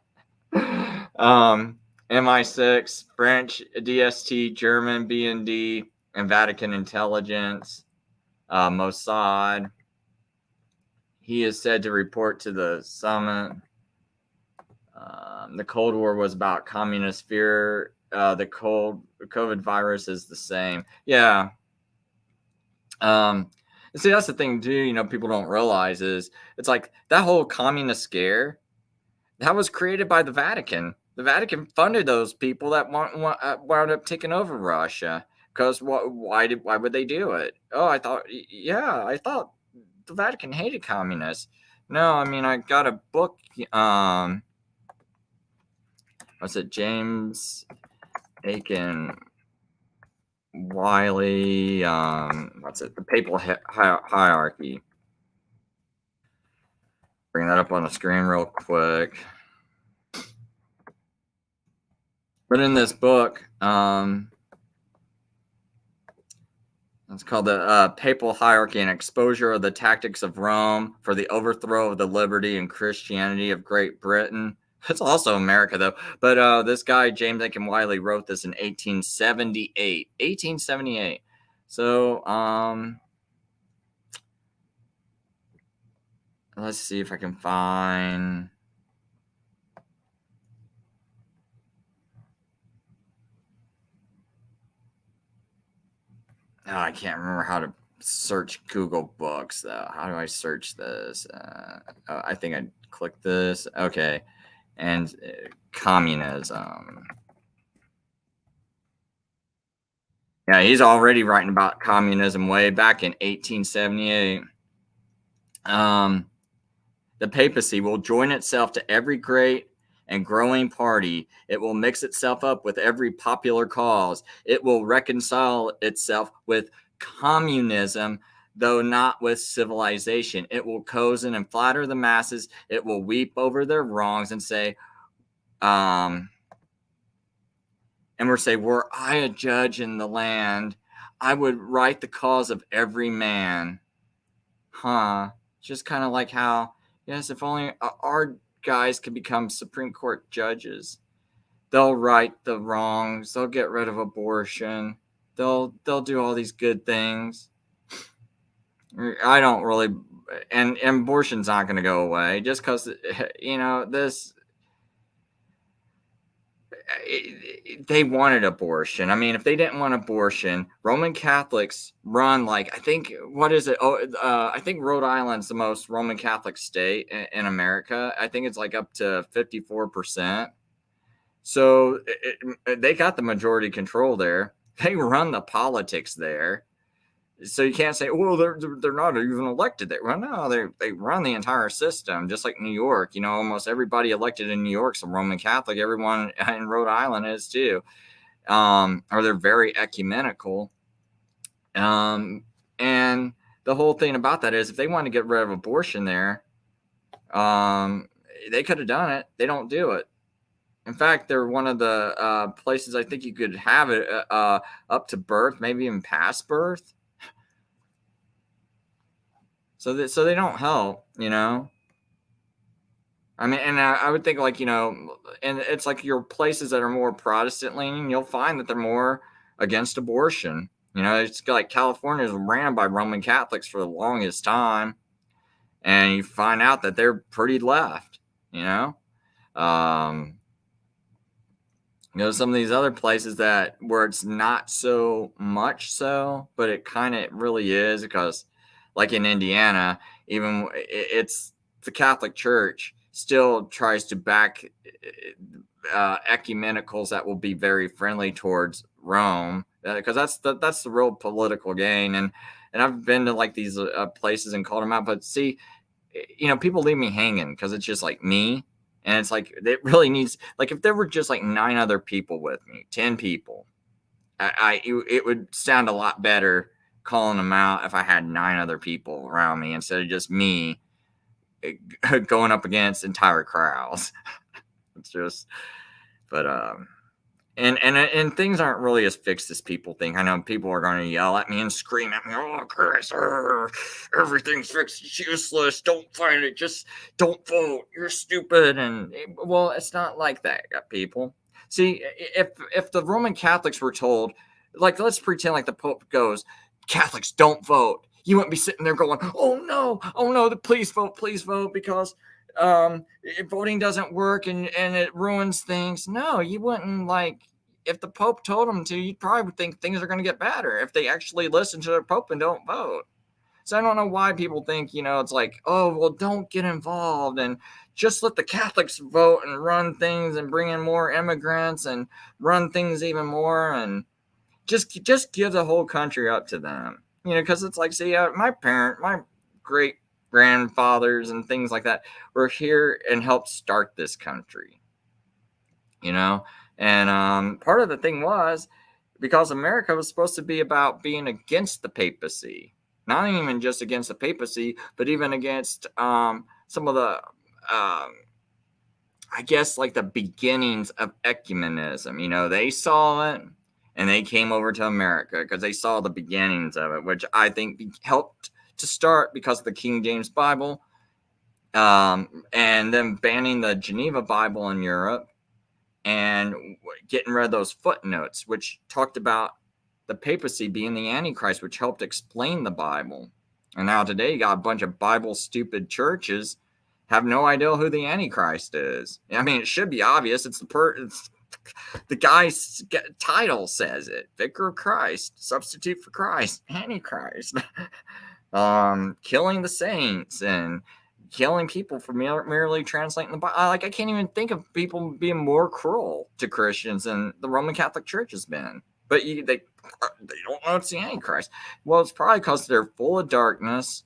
A: MI6, French, DST, German, BND, and Vatican intelligence, Mossad. He is said to report to the summit. The Cold War was about communist fear. The COVID virus is the same. Yeah. See, that's the thing too. You know, people don't realize is it's like that whole communist scare that was created by the Vatican. The Vatican funded those people that wound up taking over Russia. Because why would they do it? Oh, I thought the Vatican hated communists. No, I mean I got a book. What's it? James Aiken Wiley. What's it? The Papal Hierarchy. Bring that up on the screen real quick. But in this book, it's called the Papal Hierarchy and Exposure of the Tactics of Rome for the Overthrow of the Liberty and Christianity of Great Britain. It's also America, though. But this guy, James Aiken Wiley, wrote this in 1878. 1878. So, let's see if I can find... Oh, I can't remember how to search Google Books, though. How do I search this? I think I click this. Okay. And communism. Yeah, he's already writing about communism way back in 1878. The papacy will join itself to every great and growing party. It will mix itself up with every popular cause. It will reconcile itself with communism, though not with civilization. It will cozen and flatter the masses. It will weep over their wrongs and say, and we'll say, were I a judge in the land, I would right the cause of every man. Just kind of like how, yes, if only our guys could become Supreme Court judges, they'll right the wrongs. They'll get rid of abortion. They'll do all these good things. I don't really, and abortion's not going to go away just because, you know, this. they wanted abortion. I mean, if they didn't want abortion, Roman Catholics run like, I think, what is it? I think Rhode Island's the most Roman Catholic state in America. I think it's like up to 54%. So they got the majority control there. They run the politics there. So you can't say, well, they're not even elected there. Well, no, they run the entire system, just like New York. Almost everybody elected in New York's a Roman Catholic. Everyone in Rhode Island is too. Or they're very ecumenical. And the whole thing about that is, if they want to get rid of abortion there, they could have done it. They don't do it. In fact, they're one of the places I think you could have it up to birth, maybe even past birth. So they don't help, I mean, and I would think, like, and it's like your places that are more Protestant leaning, you'll find that they're more against abortion. It's like California is ran by Roman Catholics for the longest time, and you find out that they're pretty left. Some of these other places where it's not so much so, but it kind of really is, because like in Indiana, even it's the Catholic Church still tries to back ecumenicals that will be very friendly towards Rome, because that's the real political gain. And I've been to like these places and called them out, but see, people leave me hanging because it's just like me. And it's like, it really needs, like, if there were just like 9 other people with me, 10 people, it would sound a lot better calling them out if I had 9 other people around me instead of just me going up against entire crowds. It's just, but and things aren't really as fixed as people think. I know people are going to yell at me and scream at me, "Oh, Chris, everything's fixed, it's useless, don't find it, just don't vote, you're stupid." And well, it's not like that, people. See, if the Roman Catholics were told, like, let's pretend like the Pope goes, "Catholics, don't vote," you wouldn't be sitting there going, oh no, please vote, because voting doesn't work and it ruins things. No, you wouldn't. Like, if the Pope told them to, you'd probably think things are going to get better if they actually listen to their Pope and don't vote. So I don't know why people think, it's like, oh, well, don't get involved and just let the Catholics vote and run things and bring in more immigrants and run things even more, and just give the whole country up to them. Because it's like, see, my great grandfathers and things like that were here and helped start this country. And part of the thing was because America was supposed to be about being against the papacy, not even just against the papacy, but even against some of the I guess, like, the beginnings of ecumenism. They saw it and they came over to America because they saw the beginnings of it, which I think helped to start because of the King James Bible, and then banning the Geneva Bible in Europe and getting rid of those footnotes, which talked about the papacy being the Antichrist, which helped explain the Bible. And now today you got a bunch of Bible stupid churches have no idea who the Antichrist is. I mean, it should be obvious. It's the guy's title says it. Vicar of Christ, substitute for Christ, Antichrist. Killing the saints and killing people for merely translating the Bible. Like, I can't even think of people being more cruel to Christians than the Roman Catholic Church has been. But they don't know it's the Antichrist. Well, it's probably because they're full of darkness.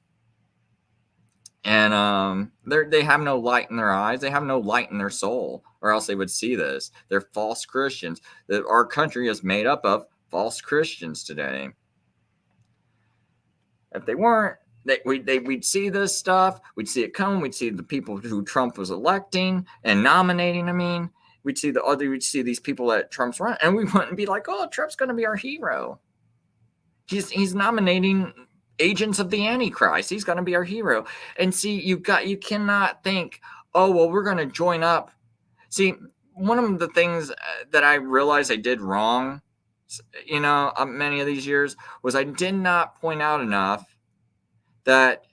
A: And they have no light in their eyes. They have no light in their soul, or else they would see this. They're false Christians. Our country is made up of false Christians today. If they weren't, we'd see this stuff. We'd see it coming. We'd see the people who Trump was electing and nominating. I mean, we'd see these people that Trump's running, and we wouldn't be like, oh, Trump's going to be our hero. He's nominating agents of the Antichrist. He's going to be our hero. And see, you cannot think, oh, well, we're going to join up. See, one of the things that I realized I did wrong, many of these years, was I did not point out enough that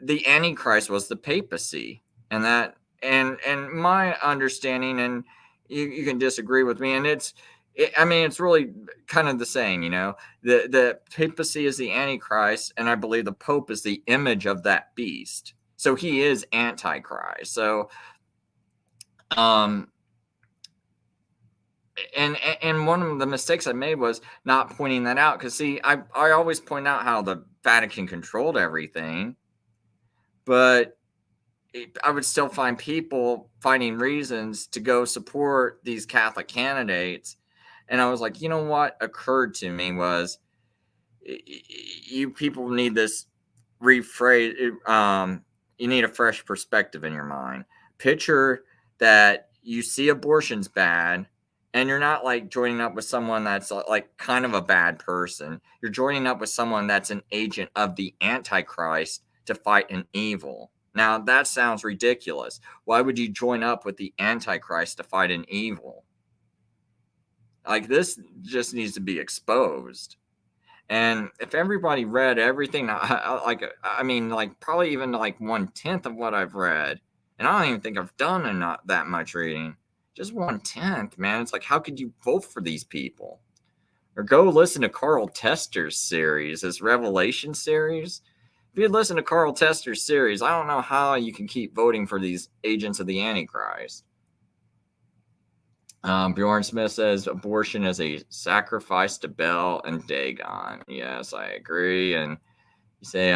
A: the Antichrist was the papacy, and that, and my understanding, and you can disagree with me, and it's really kind of the same, the papacy is the Antichrist, and I believe the Pope is the image of that beast, so he is Antichrist. So and one of the mistakes I made was not pointing that out, because see, I always point out how the Vatican controlled everything, but I would still find people finding reasons to go support these Catholic candidates. And I was like, what occurred to me was, you people need this rephrase. You need a fresh perspective in your mind. Picture that you see abortion's bad, and you're not like joining up with someone that's like kind of a bad person. You're joining up with someone that's an agent of the Antichrist to fight an evil. Now, that sounds ridiculous. Why would you join up with the Antichrist to fight an evil? Like, this just needs to be exposed. And if everybody read everything, probably even like 1/10 of what I've read, and I don't even think I've done not that much reading, just 1/10, man. It's like, how could you vote for these people? Or go listen to Karl Tester's series, his Revelation series. If you listen to Karl Tester's series, I don't know how you can keep voting for these agents of the Antichrist. Bjorn Smith says abortion is a sacrifice to Bel and Dagon. Yes, I agree. And you say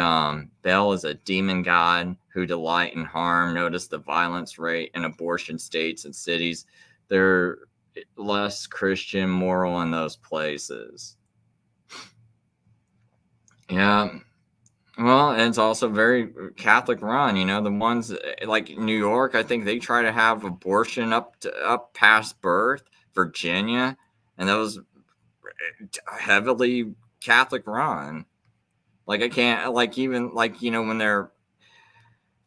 A: Bel is a demon god who delight in harm. Notice the violence rate in abortion states and cities. They're less Christian, moral in those places. Yeah. Well, and it's also very Catholic run, the ones like New York, I think they try to have abortion up past birth, Virginia, and those heavily Catholic run. Like, I can't, like, even like, when they're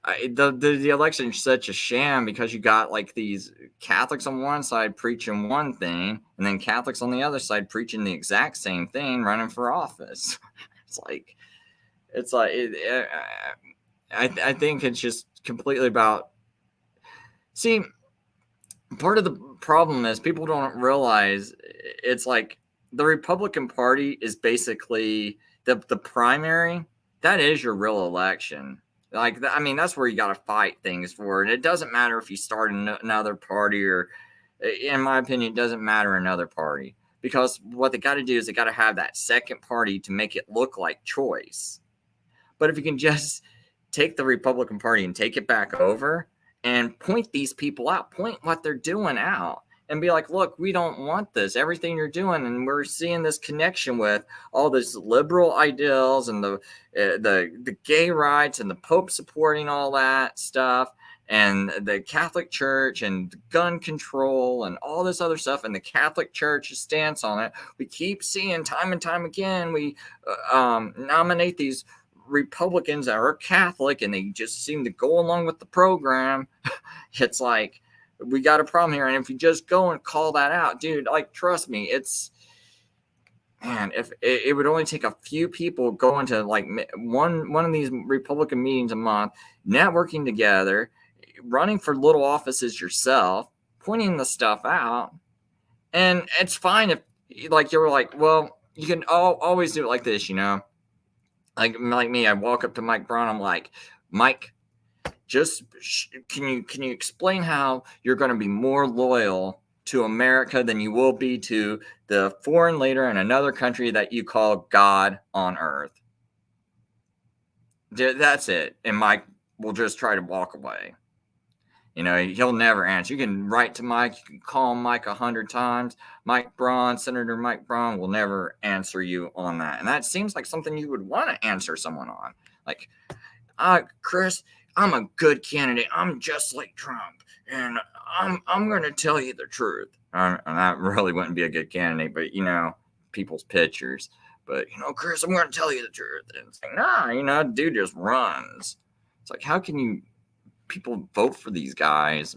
A: the election is such a sham, because you got like these Catholics on one side preaching one thing, and then Catholics on the other side preaching the exact same thing, running for office. I think it's just completely about. See, part of the problem is people don't realize it's like the Republican Party is basically the primary. That is your real election. Like, that's where you got to fight things for. And it doesn't matter if you start another party, or, in my opinion, it doesn't matter another party. Because what they got to do is they got to have that second party to make it look like choice. But if you can just take the Republican Party and take it back over and point these people out, point what they're doing out, and be like, look, we don't want this. Everything you're doing, and we're seeing this connection with all this liberal ideals and the gay rights and the Pope supporting all that stuff, and the Catholic Church and gun control and all this other stuff, and the Catholic Church's stance on it. We keep seeing time and time again, we nominate these Republicans that are Catholic, and they just seem to go along with the program. It's like, we got a problem here. And if you just go and call that out, dude, like, trust me, it's, man, if it would only take a few people going to like one of these Republican meetings a month, networking together, running for little offices yourself, pointing the stuff out. And it's fine if, like, you're like, well, you can always do it like this, Like me, I walk up to Mike Braun. I'm like, Mike, just can you explain how you're going to be more loyal to America than you will be to the foreign leader in another country that you call God on earth? That's it. And Mike will just try to walk away. He'll never answer. You can write to Mike. You can call Mike 100 times. Mike Braun, Senator Mike Braun, will never answer you on that. And that seems like something you would want to answer someone on. Like, Chris, I'm a good candidate. I'm just like Trump, and I'm going to tell you the truth. And that really wouldn't be a good candidate, but people's pictures. But Chris, I'm going to tell you the truth. And it's like, nah, dude just runs. It's like, how can people vote for these guys?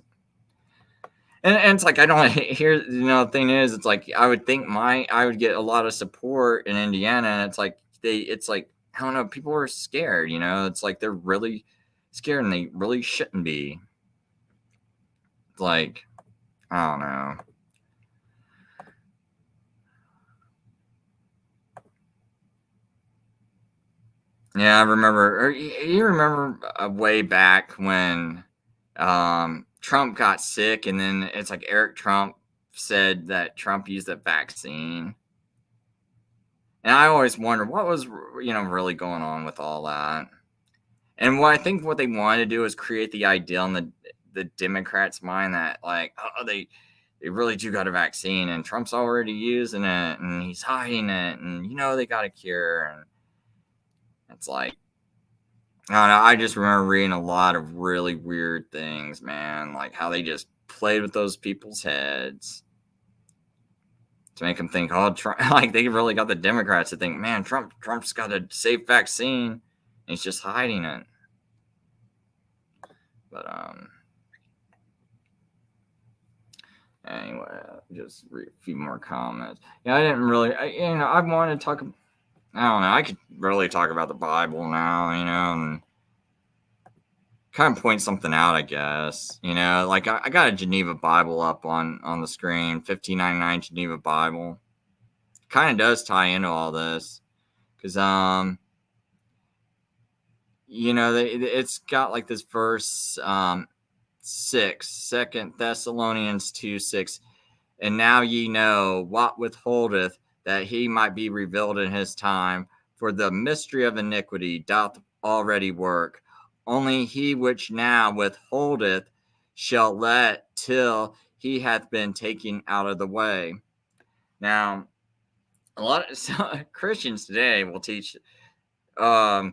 A: And it's like, I don't hear, the thing is, it's like, I would think I would get a lot of support in Indiana, and it's like, I don't know, people are scared, it's like, they're really scared, and they really shouldn't be. Like, I don't know. Yeah, I remember. Or you remember way back when Trump got sick, and then it's like Eric Trump said that Trump used a vaccine. And I always wonder what was really going on with all that. And what I think what they wanted to do is create the idea in the Democrats' mind that like, oh, they really do got a vaccine, and Trump's already using it, and he's hiding it, and they got a cure, and it's like, I don't know. I just remember reading a lot of really weird things, man, like how they just played with those people's heads to make them think, oh, Trump, like they really got the Democrats to think, man, Trump's got a safe vaccine, and he's just hiding it. But anyway, just read a few more comments. Yeah, I didn't really, I wanted to talk. I don't know. I could really talk about the Bible now, and kind of point something out, I guess. Like I got a Geneva Bible up on the screen, 1599 Geneva Bible. Kind of does tie into all this, because it's got like this verse 6, 2 Thessalonians 2:6, and now ye know what withholdeth that he might be revealed in his time, for the mystery of iniquity doth already work. Only he which now withholdeth shall let till he hath been taken out of the way. Now, a lot of Christians today will teach the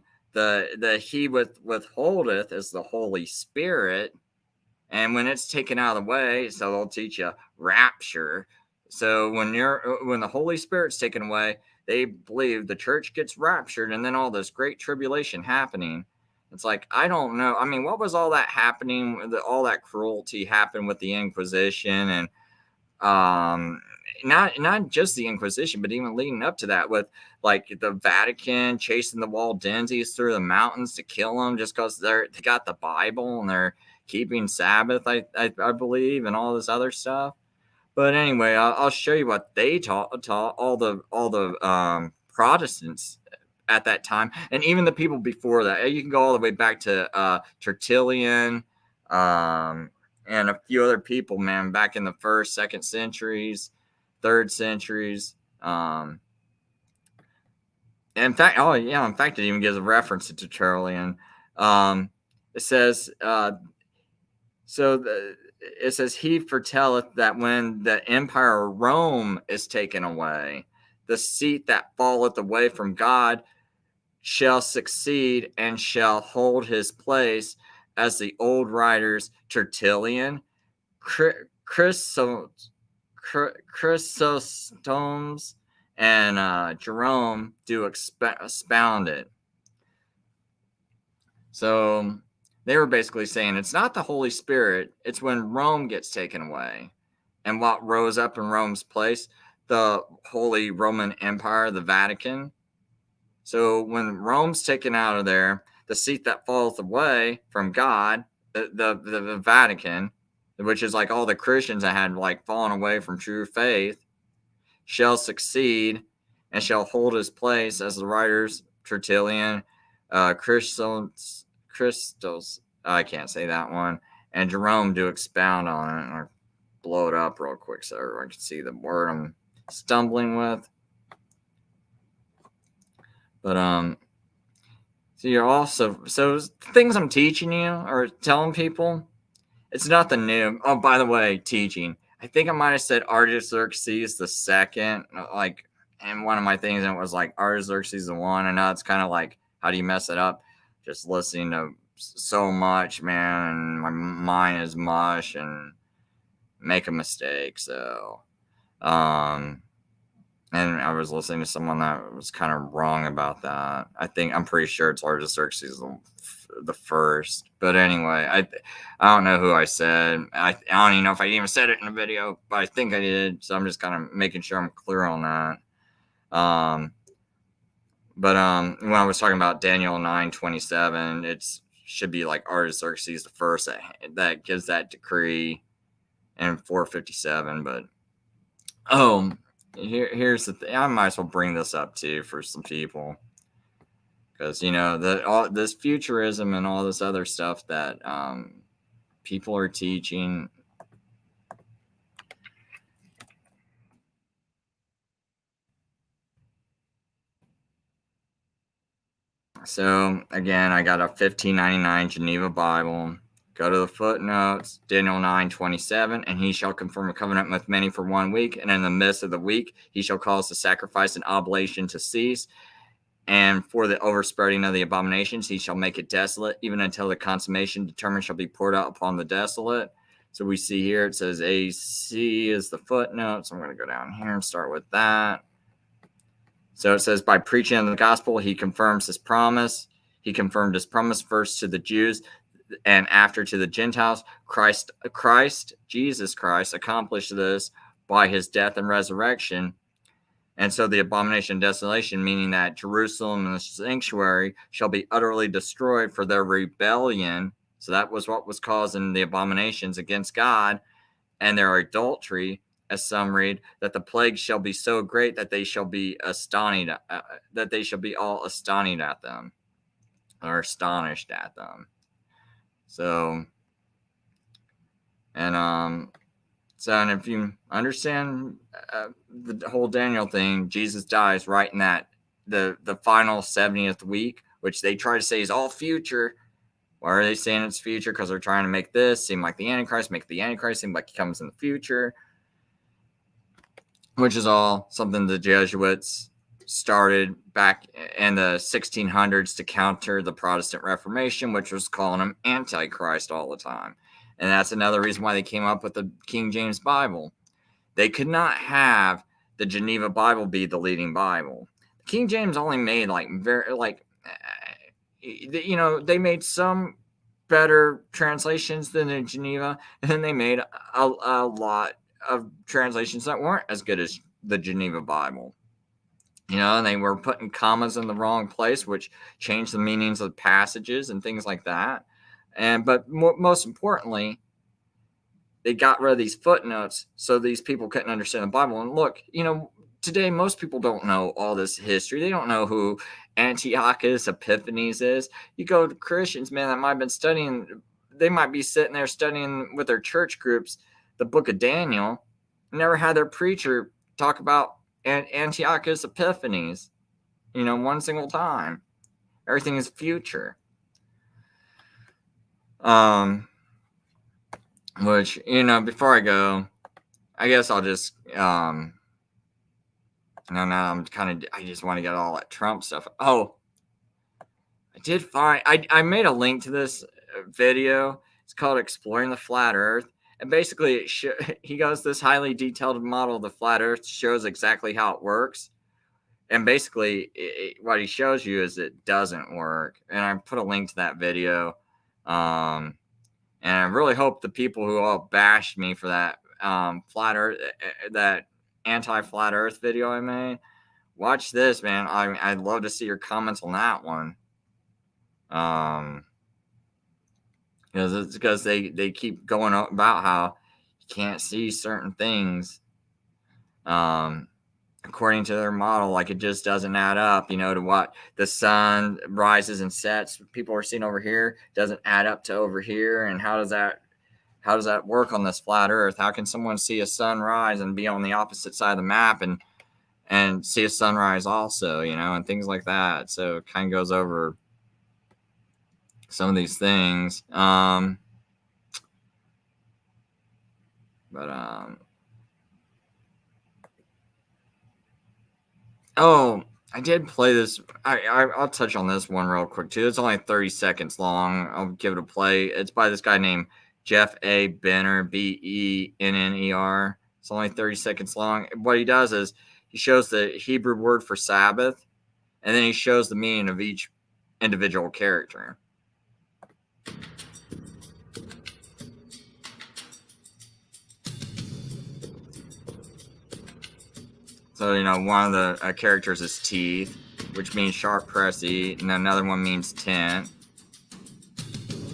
A: he withholdeth is the Holy Spirit, and when it's taken out of the way, so they'll teach you rapture. So when the Holy Spirit's taken away, they believe the church gets raptured, and then all this great tribulation happening. It's like, I don't know. I mean, what was all that happening? All that cruelty happened with the Inquisition, and not just the Inquisition, but even leading up to that, with like the Vatican chasing the Waldenses through the mountains to kill them just because they got the Bible and they're keeping Sabbath, I believe, and all this other stuff. But anyway, I'll show you what they taught all the Protestants at that time, and even the people before that. You can go all the way back to Tertullian, and a few other people, man, back in the 1st, 2nd centuries, 3rd centuries. In fact, it even gives a reference to Tertullian. It says, it says, he foretelleth that when the empire of Rome is taken away, the seat that falleth away from God shall succeed and shall hold his place, as the old writers Tertullian, Chrysostomus, and Jerome do expound it. So they were basically saying it's not the Holy Spirit, it's when Rome gets taken away. And what rose up in Rome's place? The Holy Roman Empire, the Vatican. So when Rome's taken out of there, the seat that falls away from God, the Vatican, which is like all the Christians that had like fallen away from true faith, shall succeed and shall hold his place, as the writers Tertullian, Christos, I can't say that one, and Jerome do expound on it, or blow it up real quick so everyone can see the word I'm stumbling with. But so you're also, so things I'm teaching you or telling people, it's nothing new. Oh, by the way, teaching. I think I might have said Artaxerxes the second, like, and one of my things, and it was like Artaxerxes the one. And now it's kind of like, how do you mess it up? Just listening to so much, man, and my mind is mush and make a mistake. So, and I was listening to someone that was kind of wrong about that. I'm pretty sure it's Artaxerxes the first. But anyway, I don't know who I said. I don't even know if I even said it in the video, but I think I did. So I'm just kind of making sure I'm clear on that. But when I was talking about Daniel 9:27, it should be like Artaxerxes the first that gives that decree. and 457. But here's the thing. I might as well bring this up too for some people, because this futurism and all this other stuff that people are teaching. So again, I got a 1599 Geneva Bible. Go to the footnotes, Daniel 9:27, and he shall confirm a covenant with many for 1 week, and in the midst of the week he shall cause the sacrifice and oblation to cease, and for the overspreading of the abominations he shall make it desolate, even until the consummation determined shall be poured out upon the desolate. So we see here it says AC is the footnote, so I'm going to go down here and start with that. So it says, by preaching of the gospel, he confirms his promise. He confirmed his promise first to the Jews and after to the Gentiles. Jesus Christ, accomplished this by his death and resurrection. And so the abomination and desolation, meaning that Jerusalem and the sanctuary shall be utterly destroyed for their rebellion. So that was what was causing the abominations against God and their adultery. As some read, that the plague shall be so great that they shall be astonished, that they shall be all astonished at them, or astonished at them. So, and if you understand the whole Daniel thing, Jesus dies right in that the final 70th week, which they try to say is all future. Why are they saying it's future? Because they're trying to make this seem like the Antichrist, make the Antichrist seem like he comes in the future. Which is all something the Jesuits started back in the 1600s to counter the Protestant Reformation, which was calling him Antichrist all the time. And that's another reason why they came up with the King James Bible. They could not have the Geneva Bible be the leading Bible. The King James only made they made some better translations than the Geneva, and then they made a lot of translations that weren't as good as the Geneva Bible. And they were putting commas in the wrong place, which changed the meanings of passages and things like that. But most importantly, they got rid of these footnotes so these people couldn't understand the Bible. And look, today most people don't know all this history. They don't know who Antiochus Epiphanes is. You go to Christians, man, that might have been studying, they might be sitting there studying with their church groups the book of Daniel, never had their preacher talk about Antiochus Epiphanes, one single time. Everything is future. Which, before I go, I guess I'll just, now I just want to get all that Trump stuff. Oh, I did find, I made a link to this video. It's called Exploring the Flat Earth. And basically, he goes this highly detailed model of the flat Earth, shows exactly how it works. And basically, what he shows you is it doesn't work. And I put a link to that video. And I really hope the people who all bashed me for that flat Earth, that anti-flat Earth video I made, watch this, man. I'd love to see your comments on that one. Because they keep going about how you can't see certain things according to their model, like it just doesn't add up, to what the sun rises and sets. People are seeing over here doesn't add up to over here. And how does that work on this flat Earth? How can someone see a sunrise and be on the opposite side of the map and see a sunrise also, and things like that? So it kind of goes over some of these things. I did play this. I'll touch on this one real quick too. It's only 30 seconds long. I'll give it a play. It's by this guy named Jeff A. Benner, Benner. It's only 30 seconds long. What he does is he shows the Hebrew word for Sabbath, and then he shows the meaning of each individual character. So, one of the characters is teeth, which means sharp press eat, and another one means tent.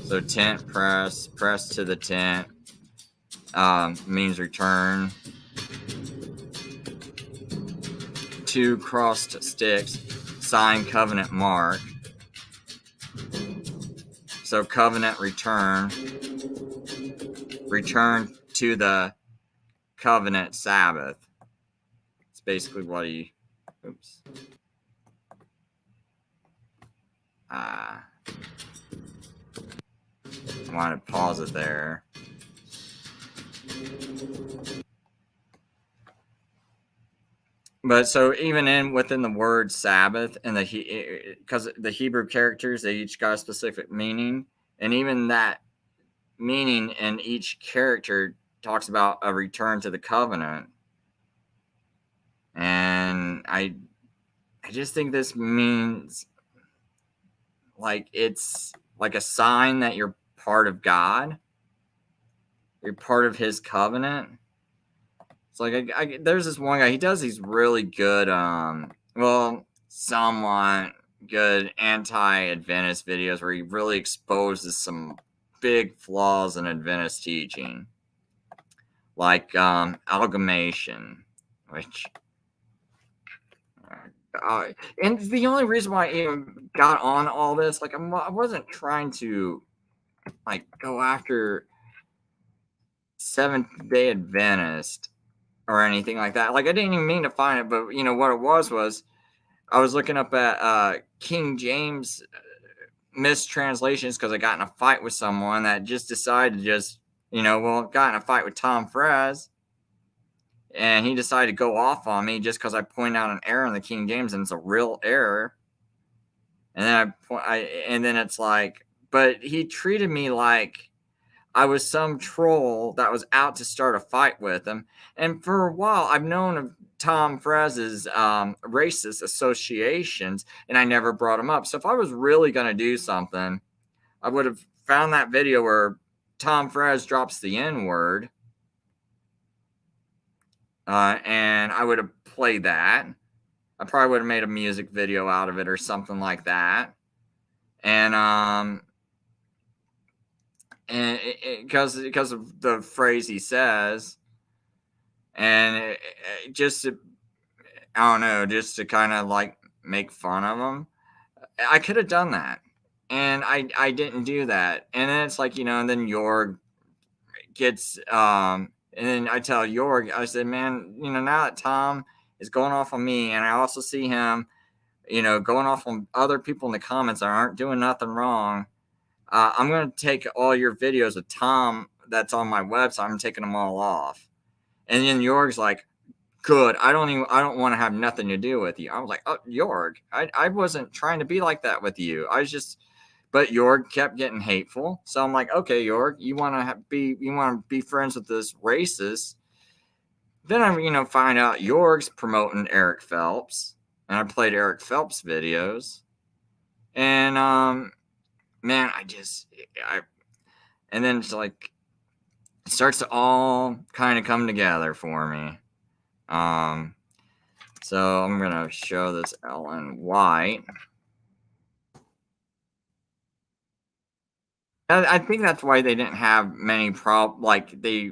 A: So tent press to the tent. means return. 2 crossed sticks, sign covenant mark. So covenant return to the covenant Sabbath. It's basically what he. Oops. I want to pause it there. But so even within the word Sabbath and because the Hebrew characters, they each got a specific meaning, and even that meaning in each character talks about a return to the covenant. And I just think this means like it's like a sign that you're part of God. You're part of His covenant. It's like there's this one guy. He does these really good, somewhat good anti-Adventist videos where he really exposes some big flaws in Adventist teaching, like amalgamation, which. And the only reason why I even got on all this, like I wasn't trying to, like, go after Seventh-day Adventist or anything like that. Like I didn't even mean to find it, but you know what it was I was looking up at King James mistranslations because I got in a fight with someone that just decided to got in a fight with Tom Fraz. And he decided to go off on me just because I pointed out an error in the King James, and it's a real error. And then it's like, but he treated me like I was some troll that was out to start a fight with him. And for a while, I've known of Tom Fraz's racist associations, and I never brought him up. So if I was really going to do something, I would have found that video where Tom Fraz drops the N-word. And I would have played that. I probably would have made a music video out of it or something like that. And because of the phrase he says, and just to, I don't know, just to kind of like make fun of him, I could have done that, and I didn't do that. And then it's like, and then Jorg gets and then I tell Jorg, I said, man, now that Tom is going off on me, and I also see him, going off on other people in the comments that aren't doing nothing wrong, I'm going to take all your videos of Tom that's on my website. I'm taking them all off. And then Jorg's like, good. I don't want to have nothing to do with you. I was like, oh, Jorg, I wasn't trying to be like that with you. But Jorg kept getting hateful. So I'm like, okay, Jorg, you want to be friends with this racist. Then I, find out Jorg's promoting Eric Phelps, and I played Eric Phelps videos. And, man, and then it's like, it starts to all kind of come together for me. So I'm going to show this Ellen White. I think that's why they didn't have many problems. Like they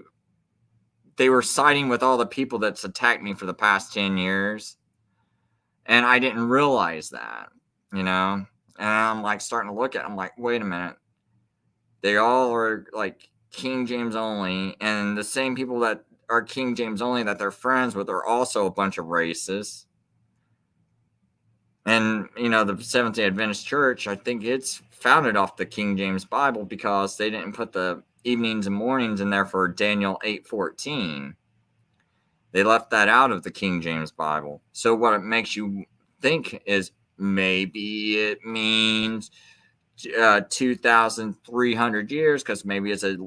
A: were siding with all the people that's attacked me for the past 10 years. And I didn't realize that, And I'm like starting to look at it. I'm like, wait a minute. They all are like King James only. And the same people that are King James only that they're friends with are also a bunch of racists. And, the Seventh-day Adventist Church, I think it's founded off the King James Bible because they didn't put the evenings and mornings in there for Daniel 8:14. They left that out of the King James Bible. So what it makes you think is maybe it means 2,300 years because maybe it's a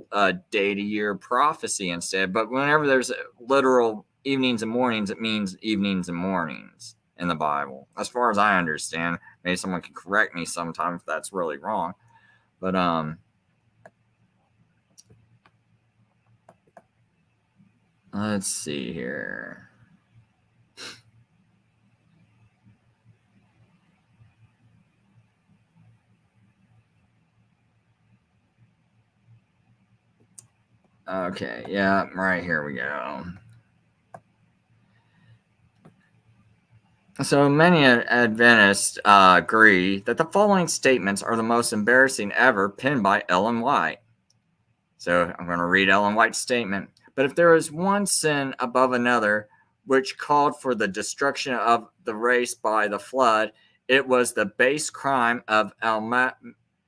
A: day-to-year prophecy instead. But whenever there's literal evenings and mornings, it means evenings and mornings in the Bible, as far as I understand. Maybe someone can correct me sometime if that's really wrong. But let's see here. Okay, yeah, right, here we go. So many Adventists agree that the following statements are the most embarrassing ever penned by Ellen White. So I'm going to read Ellen White's statement. But if there is one sin above another which called for the destruction of the race by the flood, it was the base crime of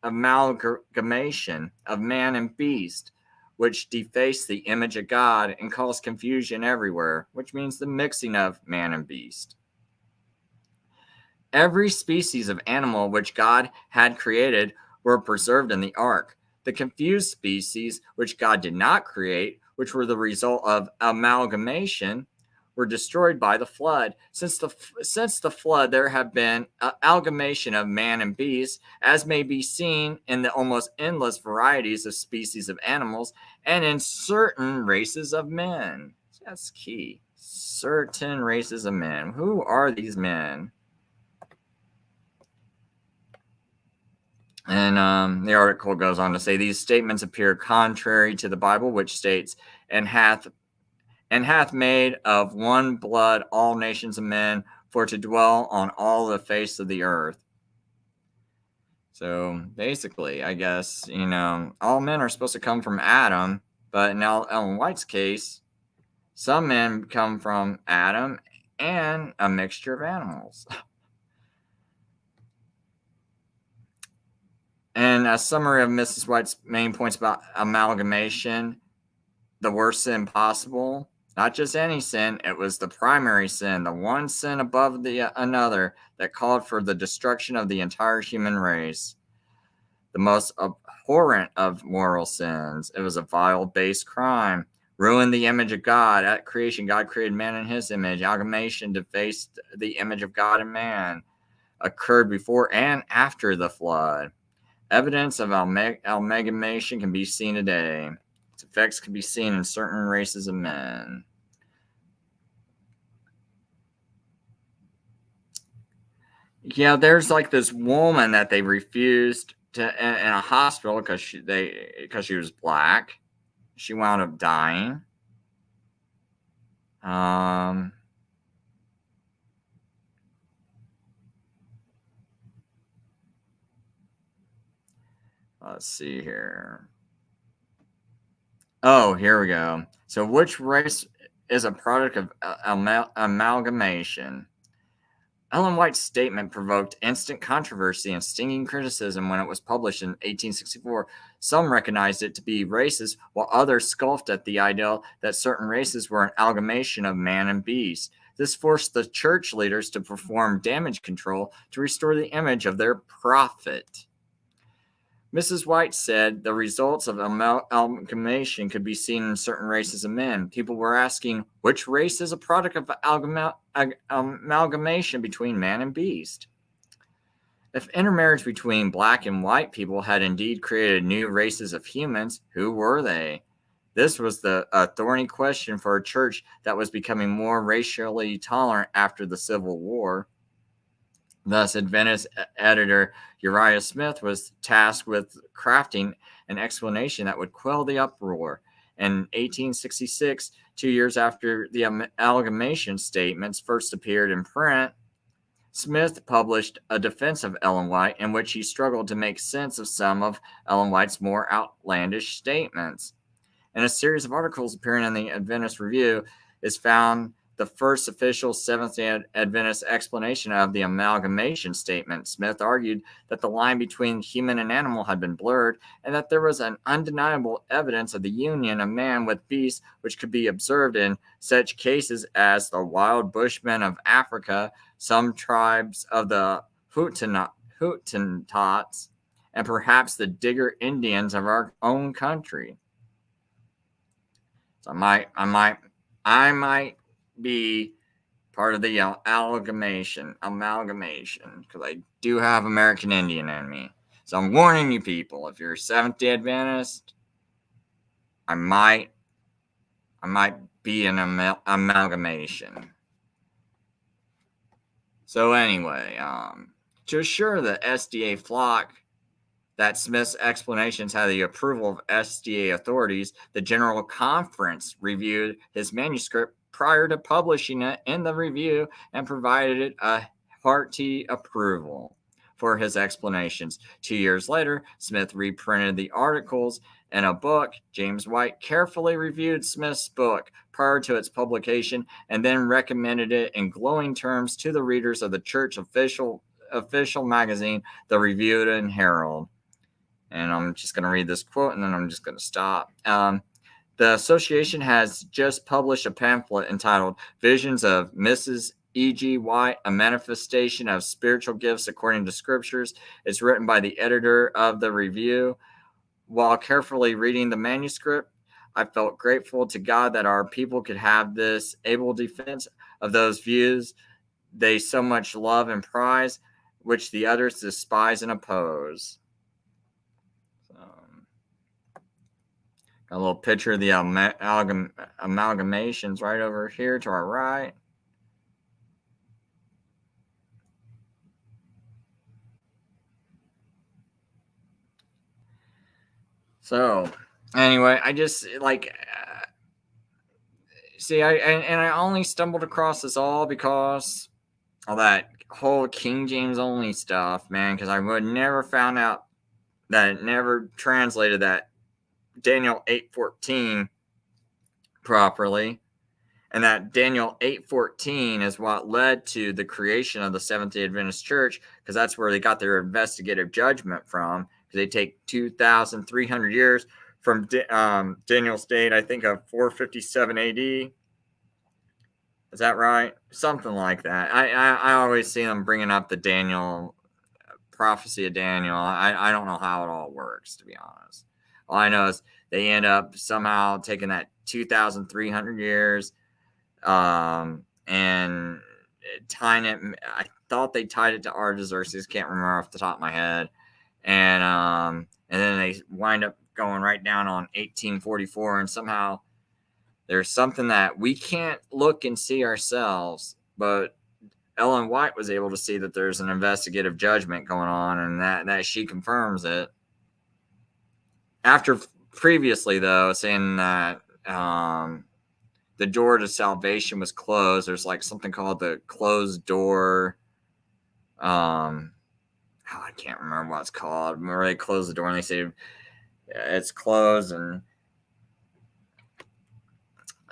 A: amalgamation of man and beast, which defaced the image of God and caused confusion everywhere, which means the mixing of man and beast. Every species of animal which God had created were preserved in the ark. The confused species which God did not create, which were the result of amalgamation, were destroyed by the flood. Since the flood, there have been amalgamation of man and beast, as may be seen in the almost endless varieties of species of animals and in certain races of men. That's key. Certain races of men. Who are these men? And the article goes on to say these statements appear contrary to the Bible, which states, "And hath made of one blood all nations of men, for to dwell on all the face of the earth." So basically, I guess all men are supposed to come from Adam, but in Ellen White's case, some men come from Adam and a mixture of animals. And a summary of Mrs. White's main points about amalgamation: the worst sin possible, not just any sin, it was the primary sin, the one sin above the another that called for the destruction of the entire human race. The most abhorrent of moral sins. It was a vile, base crime. Ruined the image of God. At creation, God created man in his image. Amalgamation defaced the image of God and man. Occurred before and after the flood. Evidence of amalgamation can be seen today. Its effects can be seen in certain races of men. Yeah, there's like this woman that they refused to in a hospital because she was black. She wound up dying. Let's see here. Oh, here we go. So, which race is a product of amalgamation? Ellen White's statement provoked instant controversy and stinging criticism when it was published in 1864. Some recognized it to be racist, while others scoffed at the idea that certain races were an amalgamation of man and beast. This forced the church leaders to perform damage control to restore the image of their prophet. Mrs. White said the results of amalgamation could be seen in certain races of men. People were asking, which race is a product of amalgamation between man and beast? If intermarriage between black and white people had indeed created new races of humans, who were they? This was the thorny question for a church that was becoming more racially tolerant after the Civil War. Thus, Adventist editor Uriah Smith was tasked with crafting an explanation that would quell the uproar. In 1866, 2 years after the amalgamation statements first appeared in print, Smith published a defense of Ellen White in which he struggled to make sense of some of Ellen White's more outlandish statements. In a series of articles appearing in the Adventist Review is found the first official Seventh-day Adventist explanation of the amalgamation statement. Smith argued that the line between human and animal had been blurred, and that there was an undeniable evidence of the union of man with beast, which could be observed in such cases as the wild bushmen of Africa, some tribes of the Hottentots, and perhaps the Digger Indians of our own country. So I might be part of the amalgamation, because I do have American Indian in me. So I'm warning you people, if you're a Seventh-day Adventist, I might be an amalgamation. So anyway, to assure the SDA flock that Smith's explanations had the approval of SDA authorities, the General Conference reviewed his manuscript prior to publishing it in the review and provided it a hearty approval for his explanations. 2 years later, Smith reprinted the articles in a book. James White carefully reviewed Smith's book prior to its publication and then recommended it in glowing terms to the readers of the church official magazine, the Review and Herald. And I'm just going to read this quote, and then I'm just going to stop. The association has just published a pamphlet entitled Visions of Mrs. E.G. White, a manifestation of spiritual gifts according to scriptures. It's written by the editor of the review. While carefully reading the manuscript, I felt grateful to God that our people could have this able defense of those views they so much love and prize, which the others despise and oppose. Got a little picture of the amalgamations right over here to our right. So, anyway, I just see, I only stumbled across this all because of that whole King James only stuff, man, because I would never found out that it never translated that Daniel 8:14 properly, and that Daniel 8:14 is what led to the creation of the Seventh-day Adventist Church, because that's where they got their investigative judgment from, because they take 2,300 years from Daniel's date, I think, of 457 AD. Is that right? Something like that. I always see them bringing up the Daniel prophecy of Daniel. I don't know how it all works, to be honest. All I know is they end up somehow taking that 2,300 years and tying it. I thought they tied it to Artaxerxes. Can't remember off the top of my head. And then they wind up going right down on 1844, and somehow there's something that we can't look and see ourselves, but Ellen White was able to see that there's an investigative judgment going on, and that she confirms it. After previously, though, saying that the door to salvation was closed, there's like something called the closed door. I can't remember what it's called. Where they close the door and they say it's closed, and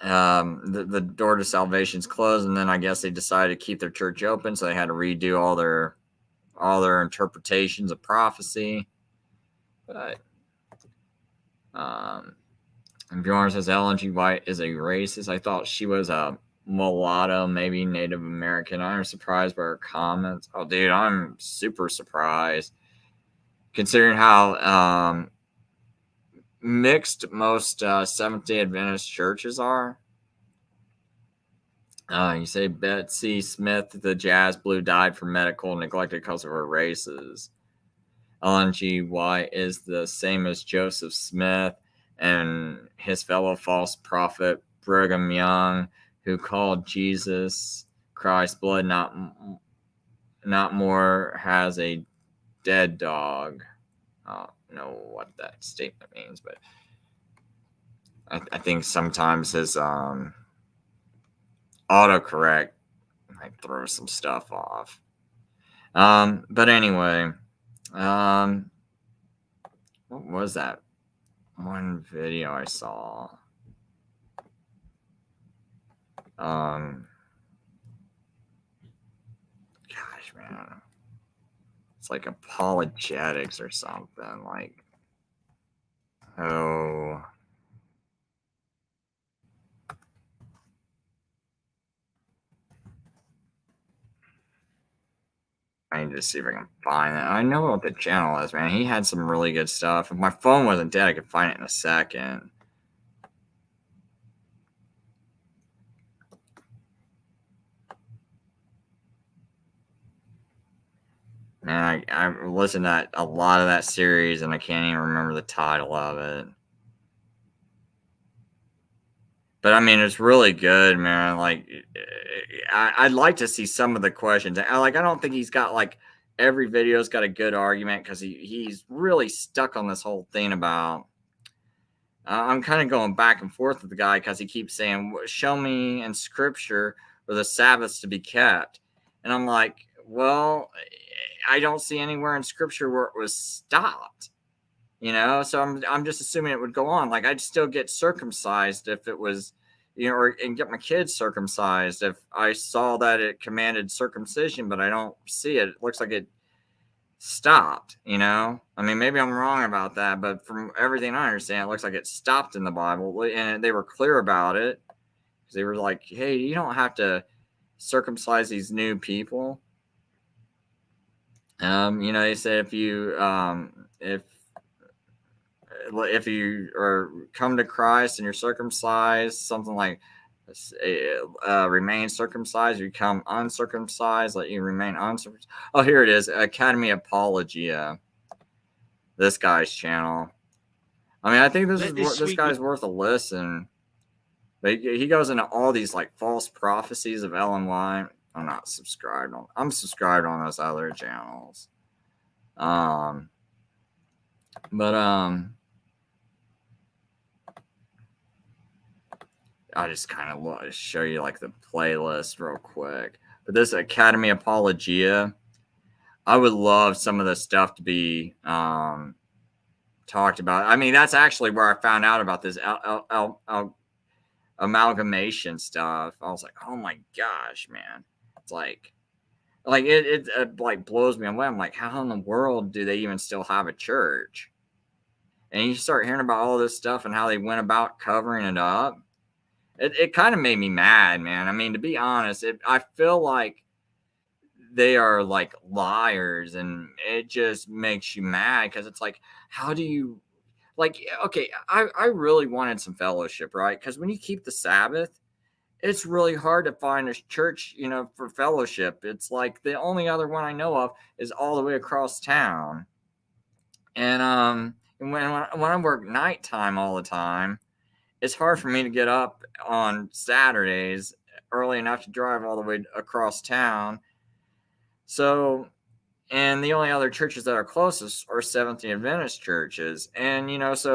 A: the door to salvation is closed, and then I guess they decided to keep their church open, so they had to redo all their interpretations of prophecy. But and Bjorn says Ellen G. White is a racist. I thought she was a mulatto, maybe Native American. I'm surprised by her comments. Oh, dude, I'm super surprised, considering how mixed most Seventh-day Adventist churches are. You say Betsy Smith, the Jazz Blue, died from medical neglected because of her races. Ellen G. White is the same as Joseph Smith and his fellow false prophet Brigham Young, who called Jesus Christ's blood not more, has a dead dog. I don't know what that statement means, but I think sometimes his autocorrect might throw some stuff off. But anyway, what was that one video I saw? Gosh, man, it's like apologetics or something. Like, oh, I need to see if I can find it. I know what the channel is, man. He had some really good stuff. If my phone wasn't dead, I could find it in a second. Man, I listened to a lot of that series, and I can't even remember the title of it. But I mean, it's really good, man. Like, I'd like to see some of the questions. I don't think he's got like every video's got a good argument because he's really stuck on this whole thing about. I'm kind of going back and forth with the guy because he keeps saying, "Show me in Scripture where the Sabbath's to be kept," and I'm like, "Well, I don't see anywhere in Scripture where it was stopped." So I'm just assuming it would go on. Like I'd still get circumcised if it was, and get my kids circumcised if I saw that it commanded circumcision, but I don't see it. It looks like it stopped. I mean, maybe I'm wrong about that, but from everything I understand, it looks like it stopped in the Bible, and they were clear about it because they were like, "Hey, you don't have to circumcise these new people." They said if you are come to Christ and you're circumcised, something like remain circumcised, you become uncircumcised, let you remain uncircumcised. Oh, here it is, Academy Apologia. This guy's channel. I mean, I think this guy's worth a listen. But he goes into all these like false prophecies of Ellen White. I'm not subscribed on. I'm subscribed on those other channels. I just kind of want to show you like the playlist real quick. But this Academy Apologia, I would love some of the stuff to be talked about. I mean, that's actually where I found out about this amalgamation stuff. I was like, oh my gosh, man. It's like it like blows me away. I'm like, how in the world do they even still have a church? And you start hearing about all this stuff and how they went about covering it up. It kind of made me mad, man. I mean, to be honest, I feel like they are like liars, and it just makes you mad because it's like, how do you, like, okay, I really wanted some fellowship, right? Because when you keep the Sabbath, it's really hard to find a church, for fellowship. It's like the only other one I know of is all the way across town. And when I work nighttime all the time, it's hard for me to get up on Saturdays early enough to drive all the way across town. So, and the only other churches that are closest are Seventh-day Adventist churches. And, years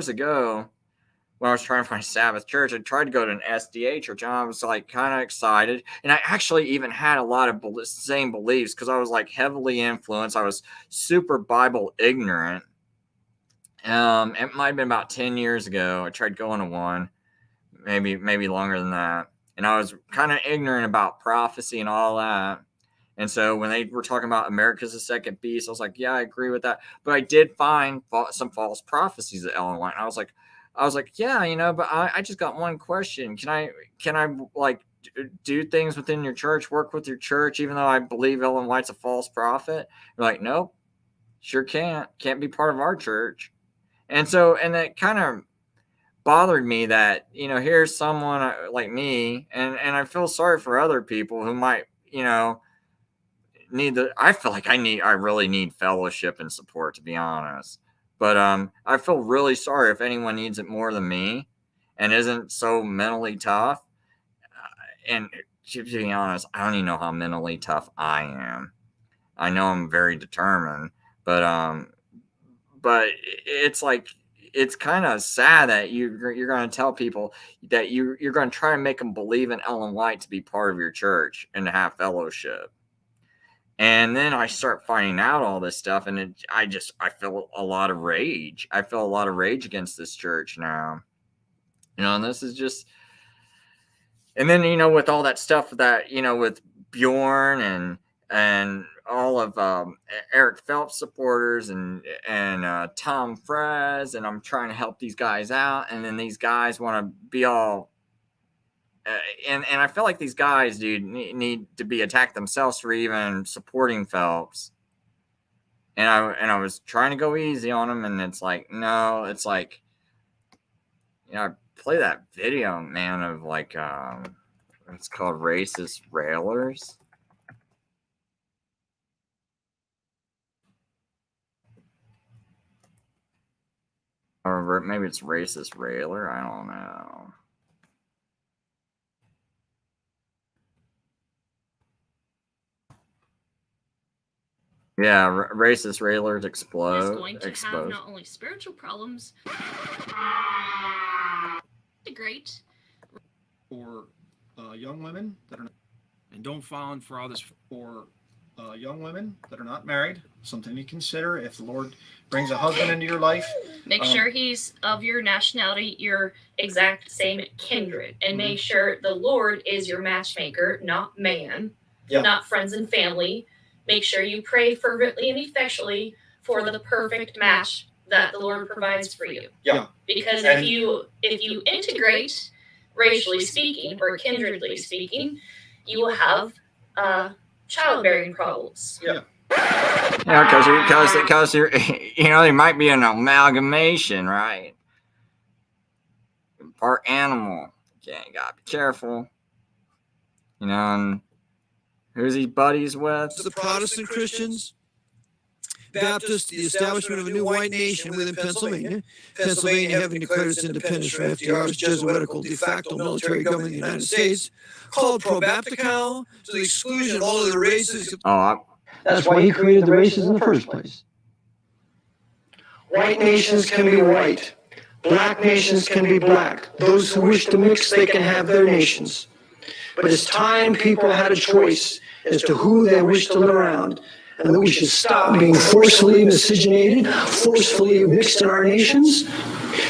A: ago, when I was trying to find a Sabbath church, I tried to go to an SDA church, and I was like kind of excited. And I actually even had a lot of same beliefs because I was like heavily influenced. I was super Bible ignorant. It might have been about 10 years ago. I tried going to one, maybe longer than that. And I was kind of ignorant about prophecy and all that. And so when they were talking about America's the second beast, I was like, yeah, I agree with that. But I did find some false prophecies at Ellen White. And I was like, yeah, but I just got one question. Can I like do things within your church, work with your church, even though I believe Ellen White's a false prophet? You're like, nope, sure can't be part of our church. And so, and that kind of bothered me that, here's someone like me, and I feel sorry for other people who might, I feel like I really need fellowship and support, to be honest. But I feel really sorry if anyone needs it more than me and isn't so mentally tough. And to be honest, I don't even know how mentally tough I am. I know I'm very determined, but it's like, it's kind of sad that you're going to tell people that you're going to try and make them believe in Ellen White to be part of your church and to have fellowship. And then I start finding out all this stuff, and I feel a lot of rage. I feel a lot of rage against this church now. And this is just, and then, with all that stuff that, with Bjorn and all of Eric Phelps supporters and Tom Frez, and I'm trying to help these guys out, and then these guys want to be all and I feel like these guys, dude, need to be attacked themselves for even supporting Phelps. And I was trying to go easy on them, and it's like, no, it's like, I play that video, man, of like it's called Racist Railers. Or maybe it's Racist Railer, I don't know. Yeah, racist railers explode.
C: Is going to have not only spiritual problems, great,
D: or young women that are, and don't fall in for all this, or young women that are not married, something to consider if the Lord brings a husband into your life.
C: Make sure he's of your nationality, your exact same kindred, and make sure the Lord is your matchmaker, not man, not friends and family. Make sure you pray fervently and effectually for the perfect match that the Lord provides for you.
D: Yeah.
C: Because if you integrate, racially speaking or kindredly speaking, you will have childbearing problems.
D: Yeah.
A: Yeah, because you're there might be an amalgamation, right? Part animal. Yeah, you gotta be careful. And who's he buddies with?
E: The Protestant Christians, Baptists, the establishment of a new white nation within Pennsylvania. Pennsylvania having declared its independence from FDR's Jesuitical de facto military government of the United States, called pro-Baptical to the exclusion of all of the races.
F: That's why he created the races in the first place. White nations can be white. Black nations can be black. Those who wish to mix, they can have their nations. But it's time people had a choice as to who they wish to live around, and that we should stop being forcefully miscegenated, forcefully mixed in our nations,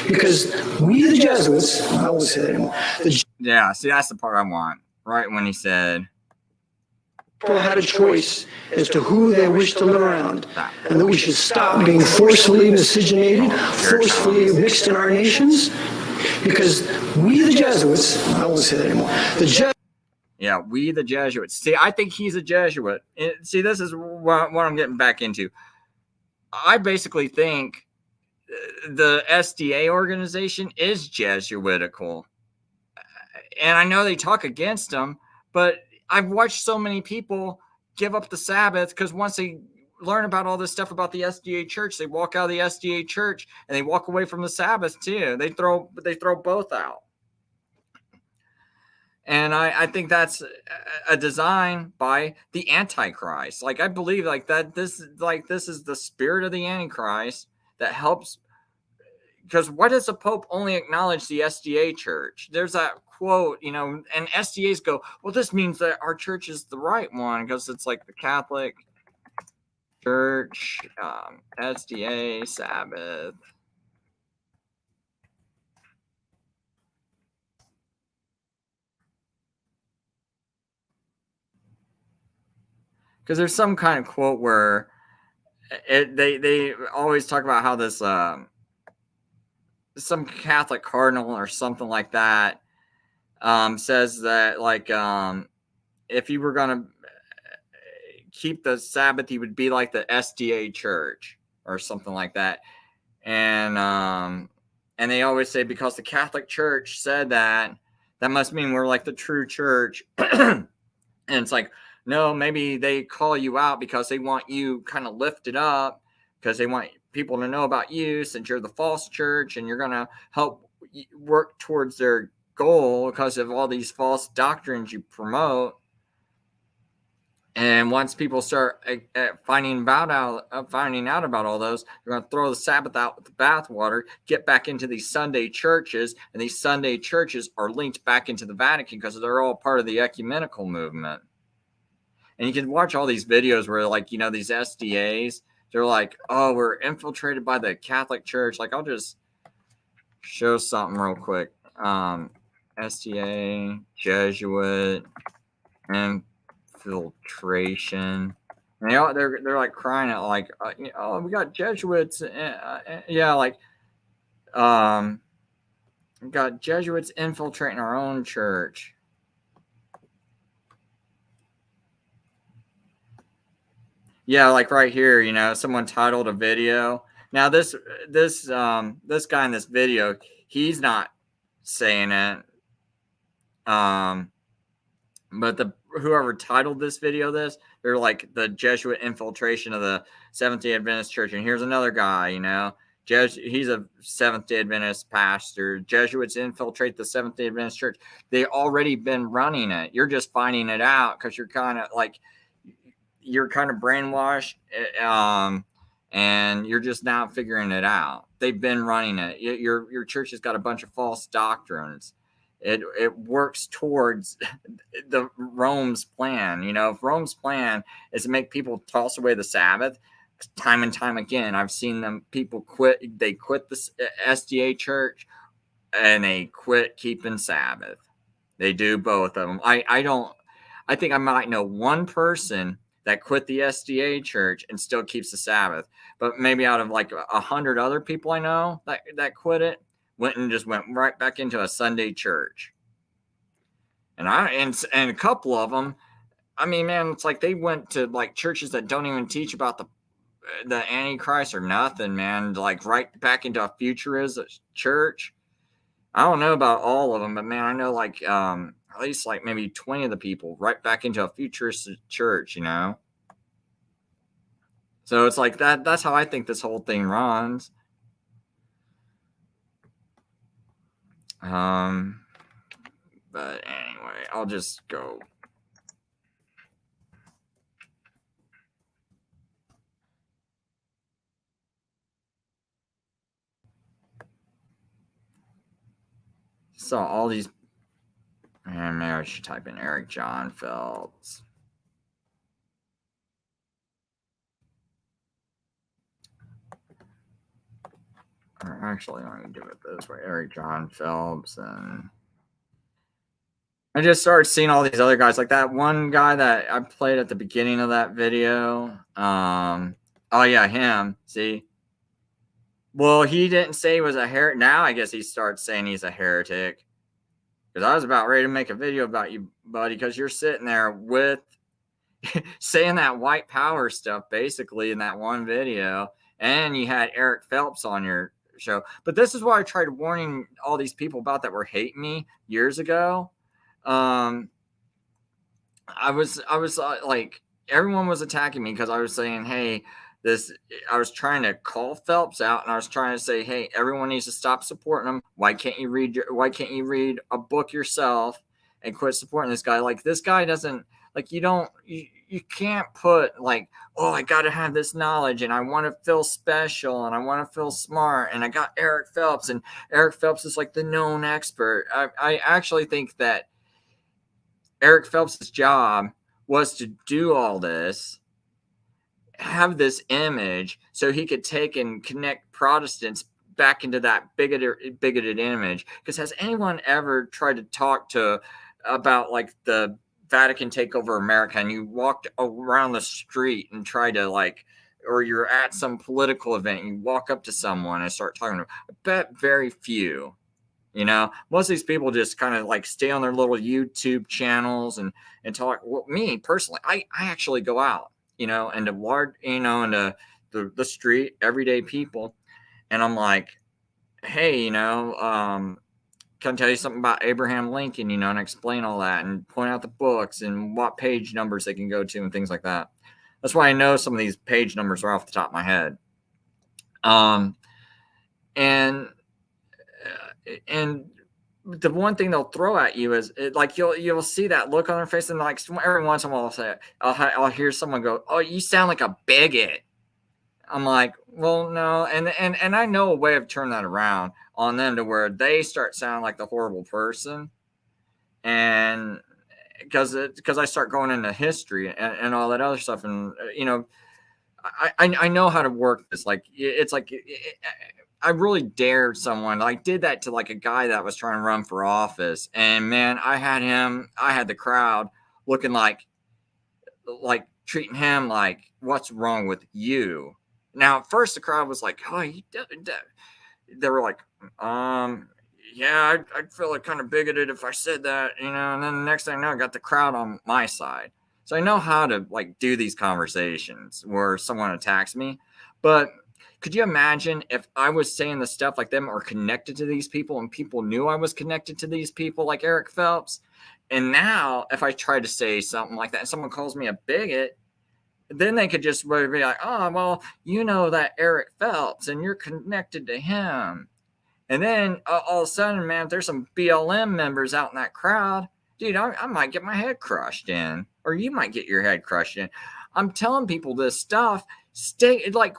F: because we, the Jesuits, I won't say that anymore.
A: Yeah, see, that's the part I want. Right when he said,
F: people had a choice as to who they wish to live around, and that we should stop being forcefully miscegenated, forcefully mixed in our nations, because we, the Jesuits, I won't say that anymore.
A: Yeah, we the Jesuits. See, I think he's a Jesuit. See, this is what I'm getting back into. I basically think the SDA organization is Jesuitical. And I know they talk against them, but I've watched so many people give up the Sabbath because once they learn about all this stuff about the SDA church, they walk out of the SDA church and they walk away from the Sabbath too. They throw both out. And I think that's a design by the Antichrist. Like, I believe this is the spirit of the Antichrist that helps. Because why does the Pope only acknowledge the SDA church? There's that quote, and SDAs go, well, this means that our church is the right one because it's like the Catholic Church, SDA, Sabbath. Because there's some kind of quote where they always talk about how this some Catholic cardinal or something like that says that if you were gonna keep the Sabbath, you would be like the SDA church or something like that, and they always say because the Catholic Church said that must mean we're like the true church, and it's like, no, maybe they call you out because they want you kind of lifted up because they want people to know about you since you're the false church and you're going to help work towards their goal because of all these false doctrines you promote. And once people start finding out about all those, they're going to throw the Sabbath out with the bathwater, get back into these Sunday churches, and these Sunday churches are linked back into the Vatican because they're all part of the ecumenical movement. And you can watch all these videos where, these SDAs, they're like, oh, we're infiltrated by the Catholic Church. Like, I'll just show something real quick. SDA, Jesuit, infiltration. And they're like crying out, like, oh, we got Jesuits. We got Jesuits infiltrating our own church. Yeah, like right here, someone titled a video. Now this guy in this video, he's not saying it. But whoever titled this video, they're like the Jesuit infiltration of the Seventh-day Adventist Church. And here's another guy, he's a Seventh-day Adventist pastor. Jesuits infiltrate the Seventh-day Adventist Church. They already been running it. You're just finding it out because you're kind of like, you're kind of brainwashed, and you're just now figuring it out. They've been running it. Your church has got a bunch of false doctrines. It works towards the Rome's plan. If Rome's plan is to make people toss away the Sabbath, time and time again, I've seen people quit. They quit the SDA church and they quit keeping Sabbath. They do both of them. I think I might know one person that quit the SDA church and still keeps the Sabbath, but maybe out of like 100 other people I know that quit it, went right back into a Sunday church. And a couple of them, I mean, man, it's like they went to like churches that don't even teach about the Antichrist or nothing, man. Like right back into a futurist church. I don't know about all of them, but man, I know like at least like maybe 20 of the people right back into a futurist church, So it's like that's how I think this whole thing runs. But anyway, I'll just go. So all these, and maybe I should type in Eric John Phelps. Or actually, I'm going to do it this way. Eric John Phelps. And I just started seeing all these other guys. Like that one guy that I played at the beginning of that video. Oh, yeah, him. See? Well, he didn't say he was a heretic. Now I guess he starts saying he's a heretic. Because I was about ready to make a video about you, buddy, because you're sitting there with saying that white power stuff, basically, in that one video. And you had Eric Phelps on your show. But this is what I tried warning all these people about that were hating me years ago. I was like, everyone was attacking me because I was saying, hey, I was trying to call Phelps out, and I was trying to say, hey, everyone needs to stop supporting him. Why can't you read a book yourself and quit supporting this guy? Like, this guy doesn't, like, you can't put like, oh, I got to have this knowledge and I want to feel special and I want to feel smart. And I got Eric Phelps, and Eric Phelps is like the known expert. I actually think that Eric Phelps' job was to do all this, have this image so he could take and connect Protestants back into that bigoted image. Because has anyone ever tried to talk about like the Vatican takeover America, and you walked around the street and tried to like, or you're at some political event and you walk up to someone and start talking to them? I bet very few. Most of these people just kind of like stay on their little YouTube channels and talk. Well, me personally, I actually go out, into large, into the street, everyday people. And I'm like, hey, can I tell you something about Abraham Lincoln, and explain all that and point out the books and what page numbers they can go to and things like that. That's why I know some of these page numbers are off the top of my head. And the one thing they'll throw at you is like you'll see that look on their face, and like every once in a while I'll hear someone go, "Oh, you sound like a bigot." I'm like, well, no, and I know a way of turning that around on them to where they start sounding like the horrible person, and because I start going into history and all that other stuff, and I know how to work this. Like it's like. I really dared someone. I did that to like a guy that was trying to run for office, and man, I had the crowd looking like treating him like, what's wrong with you? Now, at first the crowd was like, oh, they were like, yeah, I'd feel like kind of bigoted if I said that, and then the next thing I know, I got the crowd on my side. So I know how to like do these conversations where someone attacks me. But could you imagine if I was saying the stuff like them or connected to these people, and people knew I was connected to these people like Eric Phelps? And now if I try to say something like that and someone calls me a bigot, then they could just be like, oh, well, that Eric Phelps and you're connected to him. And then all of a sudden, man, if there's some BLM members out in that crowd, dude, I might get my head crushed in, or you might get your head crushed in. I'm telling people this stuff. Stay, like,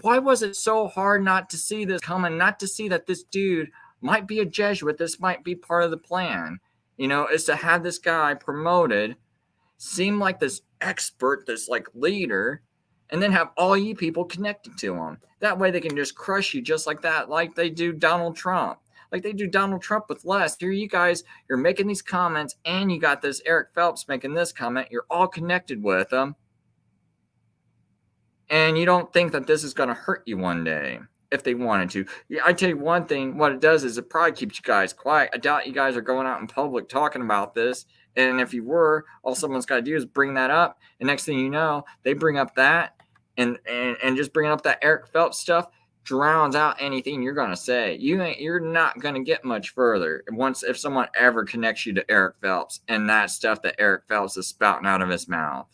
A: why was it so hard not to see this coming, not to see that this dude might be a Jesuit? This might be part of the plan, is to have this guy promoted, seem like this expert, this like leader, and then have all you people connected to him. That way they can just crush you just like that, like they do Donald Trump. Like they do Donald Trump with less. Here you guys, you're making these comments, and you got this Eric Phelps making this comment. You're all connected with them. And you don't think that this is going to hurt you one day if they wanted to. I tell you one thing, what it does is it probably keeps you guys quiet. I doubt you guys are going out in public talking about this. And if you were, all someone's got to do is bring that up. And next thing you know, they bring up that and just bringing up that Eric Phelps stuff drowns out anything you're going to say. You're not going to get much further if someone ever connects you to Eric Phelps and that stuff that Eric Phelps is spouting out of his mouth.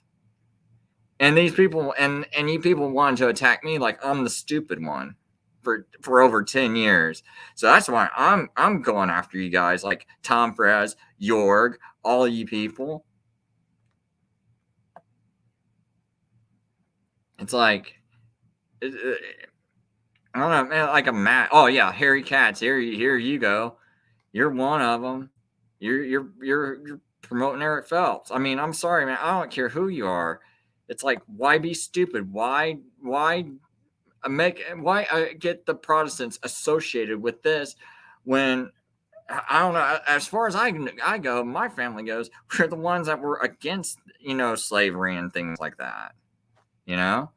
A: And these people and you people wanted to attack me like I'm the stupid one for over 10 years. So that's why I'm going after you guys, like Tom Perez, Jorg, all you people. It's like I don't know, man, like a mat. Oh yeah, Harry Katz. Here you go. You're one of them. You're promoting Eric Phelps. I mean, I'm sorry, man. I don't care who you are. It's like, why be stupid? Why get the Protestants associated with this when I don't know? As far as I go, my family goes, we're the ones that were against, slavery and things like that. I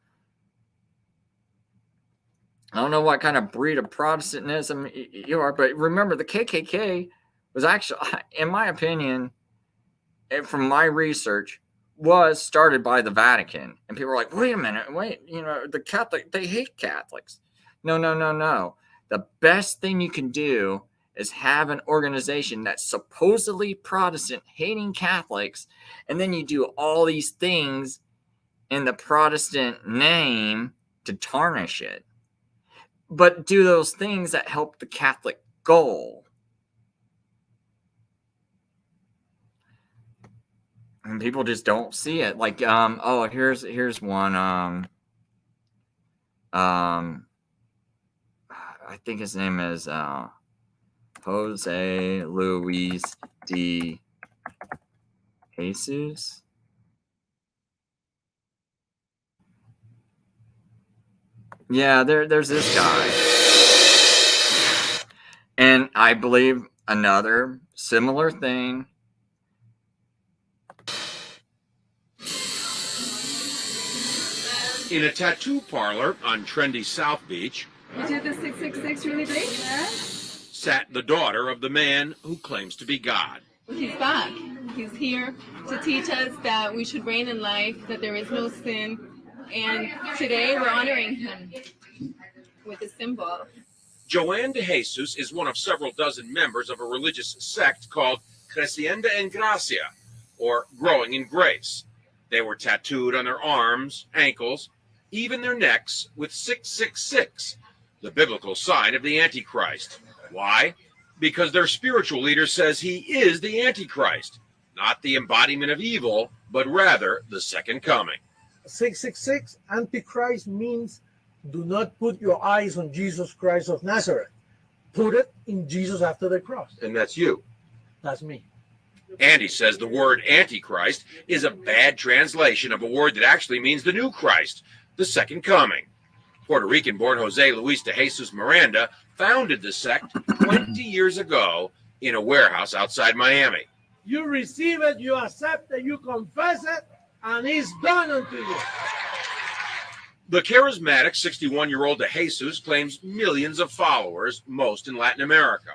A: don't know what kind of breed of Protestantism you are, but remember the KKK was actually, in my opinion, and from my research, was started by the Vatican. And people are like, wait a minute, the Catholic, they hate Catholics. No. The best thing you can do is have an organization that's supposedly Protestant, hating Catholics, and then you do all these things in the Protestant name to tarnish it. But do those things that help the Catholic goal. And people just don't see it. Like, here's one. I think his name is Jose Luis de Jesus. Yeah, there's this guy. And I believe another similar thing.
G: In a tattoo parlor on trendy South Beach,
H: You did the 666 really big? Yeah.
G: sat the daughter of the man who claims to be God.
H: He's back. He's here to teach us that we should reign in life, that there is no sin. And today we're honoring him with a symbol.
G: Joanne de Jesus is one of several dozen members of a religious sect called Creciendo en Gracia, or Growing in Grace. They were tattooed on their arms, ankles, even their necks with 666, the biblical sign of the Antichrist. Why? Because their spiritual leader says he is the Antichrist, not the embodiment of evil, but rather the second coming.
I: 666, Antichrist means do not put your eyes on Jesus Christ of Nazareth. Put it in Jesus after the cross.
G: And that's you.
I: That's me.
G: Andy says the word Antichrist is a bad translation of a word that actually means the new Christ, the second coming. Puerto Rican-born Jose Luis de Jesus Miranda founded the sect 20 years ago in a warehouse outside Miami.
I: You receive it, you accept it, you confess it, and it's done unto you.
G: The charismatic 61-year-old de Jesus claims millions of followers, most in Latin America.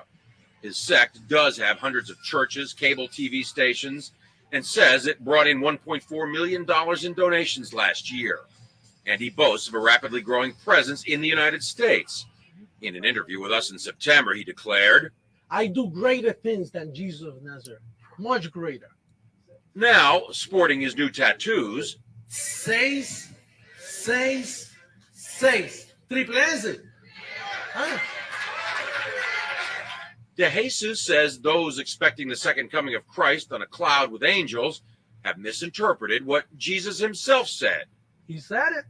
G: His sect does have hundreds of churches, cable TV stations, and says it brought in $1.4 million in donations last year. And he boasts of a rapidly growing presence in the United States. In an interview with us in September, he declared,
I: I do greater things than Jesus of Nazareth. Much greater.
G: Now, sporting his new tattoos,
I: 666. Triple S. Huh?
G: de Jesus says those expecting the second coming of Christ on a cloud with angels have misinterpreted what Jesus himself said.
I: He said it.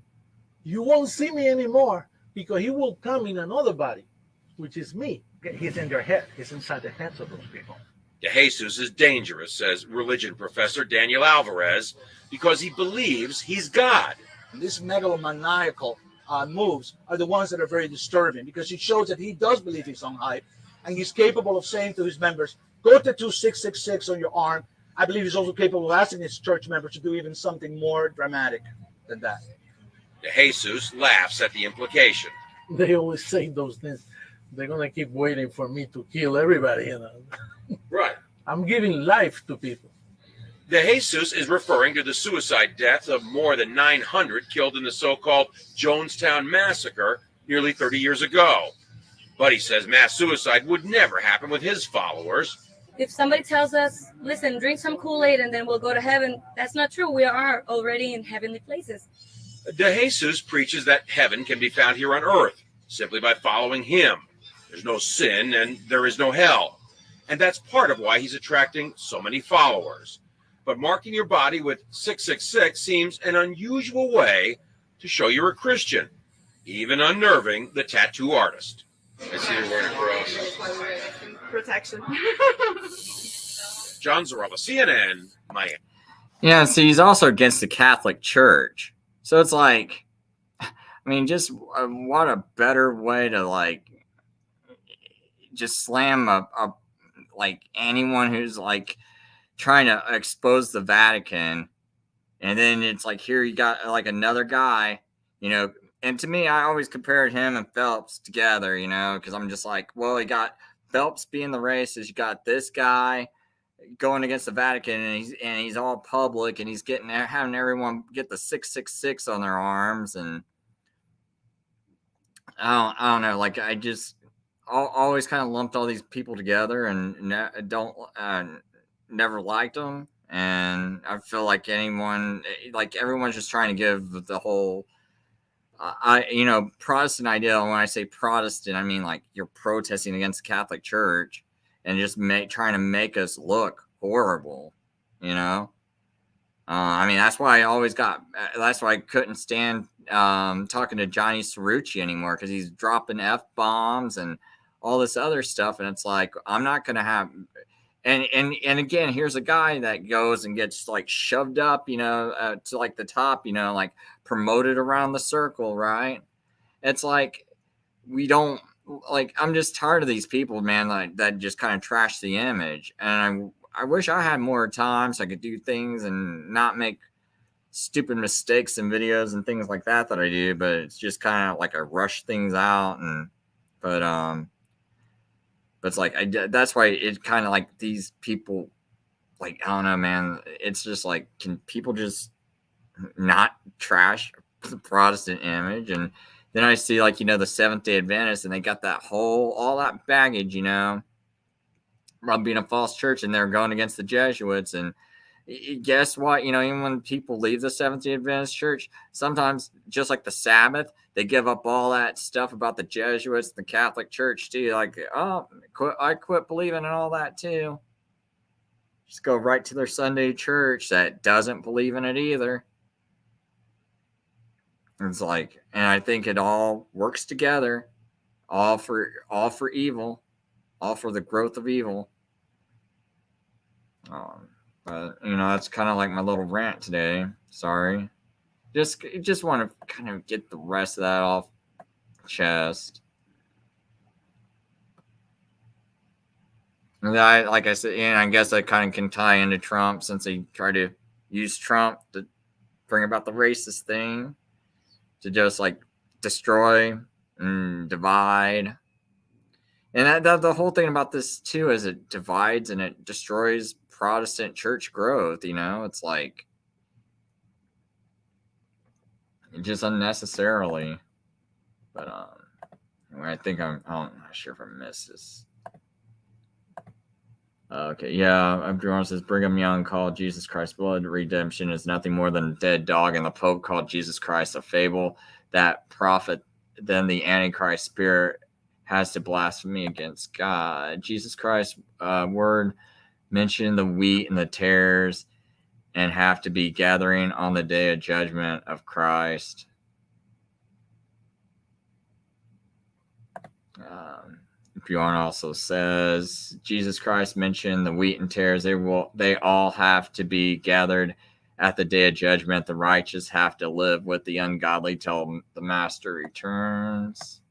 I: You won't see me anymore because he will come in another body, which is me. He's in their head. He's inside the heads of those people.
G: De Jesus is dangerous, says religion professor Daniel Alvarez, because he believes he's God.
J: These megalomaniacal moves are the ones that are very disturbing because it shows that he does believe he's on hype, and he's capable of saying to his members, go to 2666 on your arm. I believe he's also capable of asking his church members to do even something more dramatic than that.
G: De Jesus laughs at the implication.
I: They always say those things. They're going to keep waiting for me to kill everybody, you know.
G: Right.
I: I'm giving life to people.
G: De Jesus is referring to the suicide deaths of more than 900 killed in the so-called Jonestown Massacre nearly 30 years ago. But he says mass suicide would never happen with his followers.
K: If somebody tells us, listen, drink some Kool-Aid and then we'll go to heaven, that's not true. We are already in heavenly places.
G: De Jesus preaches that heaven can be found here on earth simply by following him. There's no sin and there is no hell. And that's part of why he's attracting so many followers. But marking your body with 666 seems an unusual way to show you're a Christian, even unnerving the tattoo artist. I see you're wearing a cross.
H: Protection.
G: John Zarella, CNN, Miami.
A: Yeah, so he's also against the Catholic Church. So it's like, I mean, just what a better way to like just slam a like anyone who's like trying to expose the Vatican. And then it's like, here you got like another guy, you know, and to me, I always compared him and Phelps together, you know, because I'm just like, well, you got Phelps being the racist, you got this guy going against the Vatican, and he's all public, and he's having everyone get the 666 on their arms, and I don't know, like I just always kind of lumped all these people together, and never liked them, and I feel like everyone's just trying to give the whole Protestant idea. When I say Protestant, I mean like you're protesting against the Catholic Church and just trying to make us look horrible, you know. I mean, that's why I couldn't stand talking to Johnny Cerrucci anymore, because he's dropping F-bombs and all this other stuff, and it's like, I'm not gonna have. And again, here's a guy that goes and gets like shoved up, you know, to like the top, you know, like promoted around the circle, right? It's like, we don't like. I'm just tired of these people, man, like that just kind of trash the image. And I wish I had more time so I could do things and not make stupid mistakes in videos and things like that I do. But it's just kind of like I rush things out, but it's like that's why it kind of like these people, like, I don't know, man. It's just like, can people just not trash the Protestant image? And then I see, like, you know, the Seventh-day Adventists, and they got all that baggage, you know, about being a false church, and they're going against the Jesuits. And guess what? You know, even when people leave the Seventh-day Adventist church, sometimes, just like the Sabbath, they give up all that stuff about the Jesuits, the Catholic Church too. Like, oh, I quit believing in all that too. Just go right to their Sunday church that doesn't believe in it either. It's like, and I think it all works together, all for evil, all for the growth of evil. But you know, that's kind of like my little rant today. Sorry. Just want to kind of get the rest of that off chest. And like I said, and I guess I kind of can tie into Trump, since they try to use Trump to bring about the racist thing, to just like destroy and divide. And the whole thing about this too is it divides and it destroys Protestant church growth. You know, it's like, just unnecessarily. But I think I'm not sure if I missed this. Okay, yeah, Abdurrahman says Brigham Young called Jesus Christ's blood redemption is nothing more than a dead dog, and the Pope called Jesus Christ a fable that prophet then the Antichrist spirit has to blaspheme against God. Jesus Christ's word mentioned the wheat and the tares, and have to be gathering on the day of judgment of Christ. Bjorn also says Jesus Christ mentioned the wheat and tares. They all have to be gathered at the day of judgment. The righteous have to live with the ungodly till the master returns.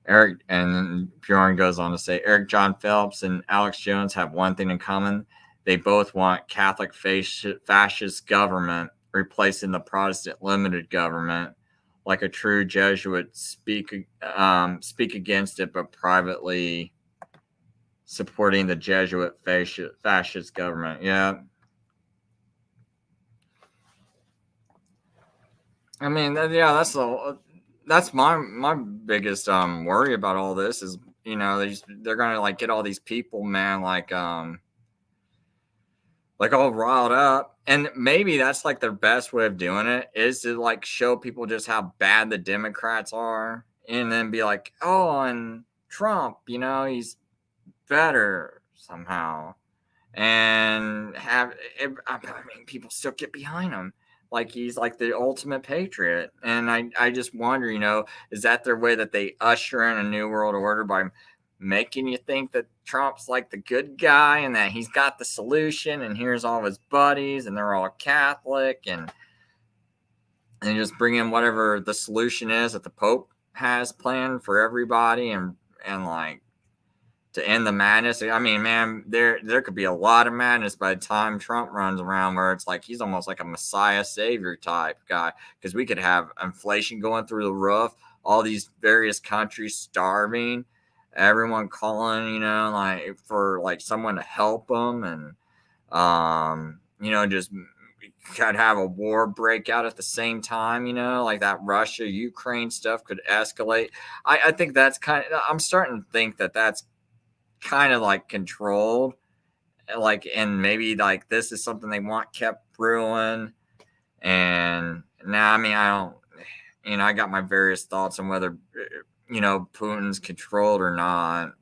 A: Eric and Bjorn goes on to say Eric John Phelps and Alex Jones have one thing in common. They both want Catholic fascist government replacing the Protestant limited government. Like a true Jesuit, speak against it, but privately supporting the Jesuit fascist government. Yeah. I mean, that's my biggest worry about all this is, you know, they're gonna like get all these people, man, like all riled up. And maybe that's like their best way of doing it is to like show people just how bad the Democrats are and then be like, oh, and Trump, you know, he's better somehow. And I mean, people still get behind him. Like he's like the ultimate patriot. And I just wonder, you know, is that their way that they usher in a new world order by making you think that Trump's like the good guy and that he's got the solution and here's all of his buddies and they're all Catholic and just bring in whatever the solution is that the Pope has planned for everybody and like to end the madness. I mean, man, there could be a lot of madness by the time Trump runs around where it's like he's almost like a Messiah savior type guy because we could have inflation going through the roof, all these various countries starving, everyone calling, you know, like for like someone to help them and you know, just could have a war break out at the same time, you know, like that Russia-Ukraine stuff could escalate. I think that's I'm starting to think that that's kind of like controlled, like, and maybe like this is something they want kept brewing. And now, I mean, I don't, you know, I got my various thoughts on whether, you know, Putin's controlled or not.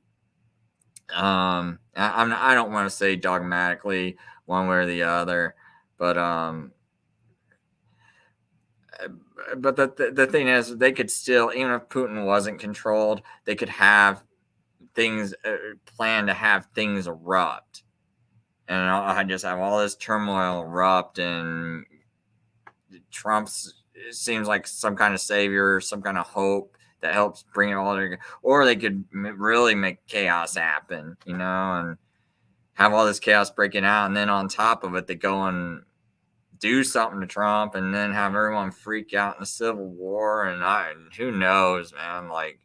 A: I don't want to say dogmatically one way or the other, but the thing is, they could still, even if Putin wasn't controlled, they could have things plan to have things erupt, and I just have all this turmoil erupt, and Trump's seems like some kind of savior, some kind of hope that helps bring it all together. Or they could really make chaos happen, you know, and have all this chaos breaking out, and then on top of it, they go and do something to Trump, and then have everyone freak out in a civil war, and who knows, man, like.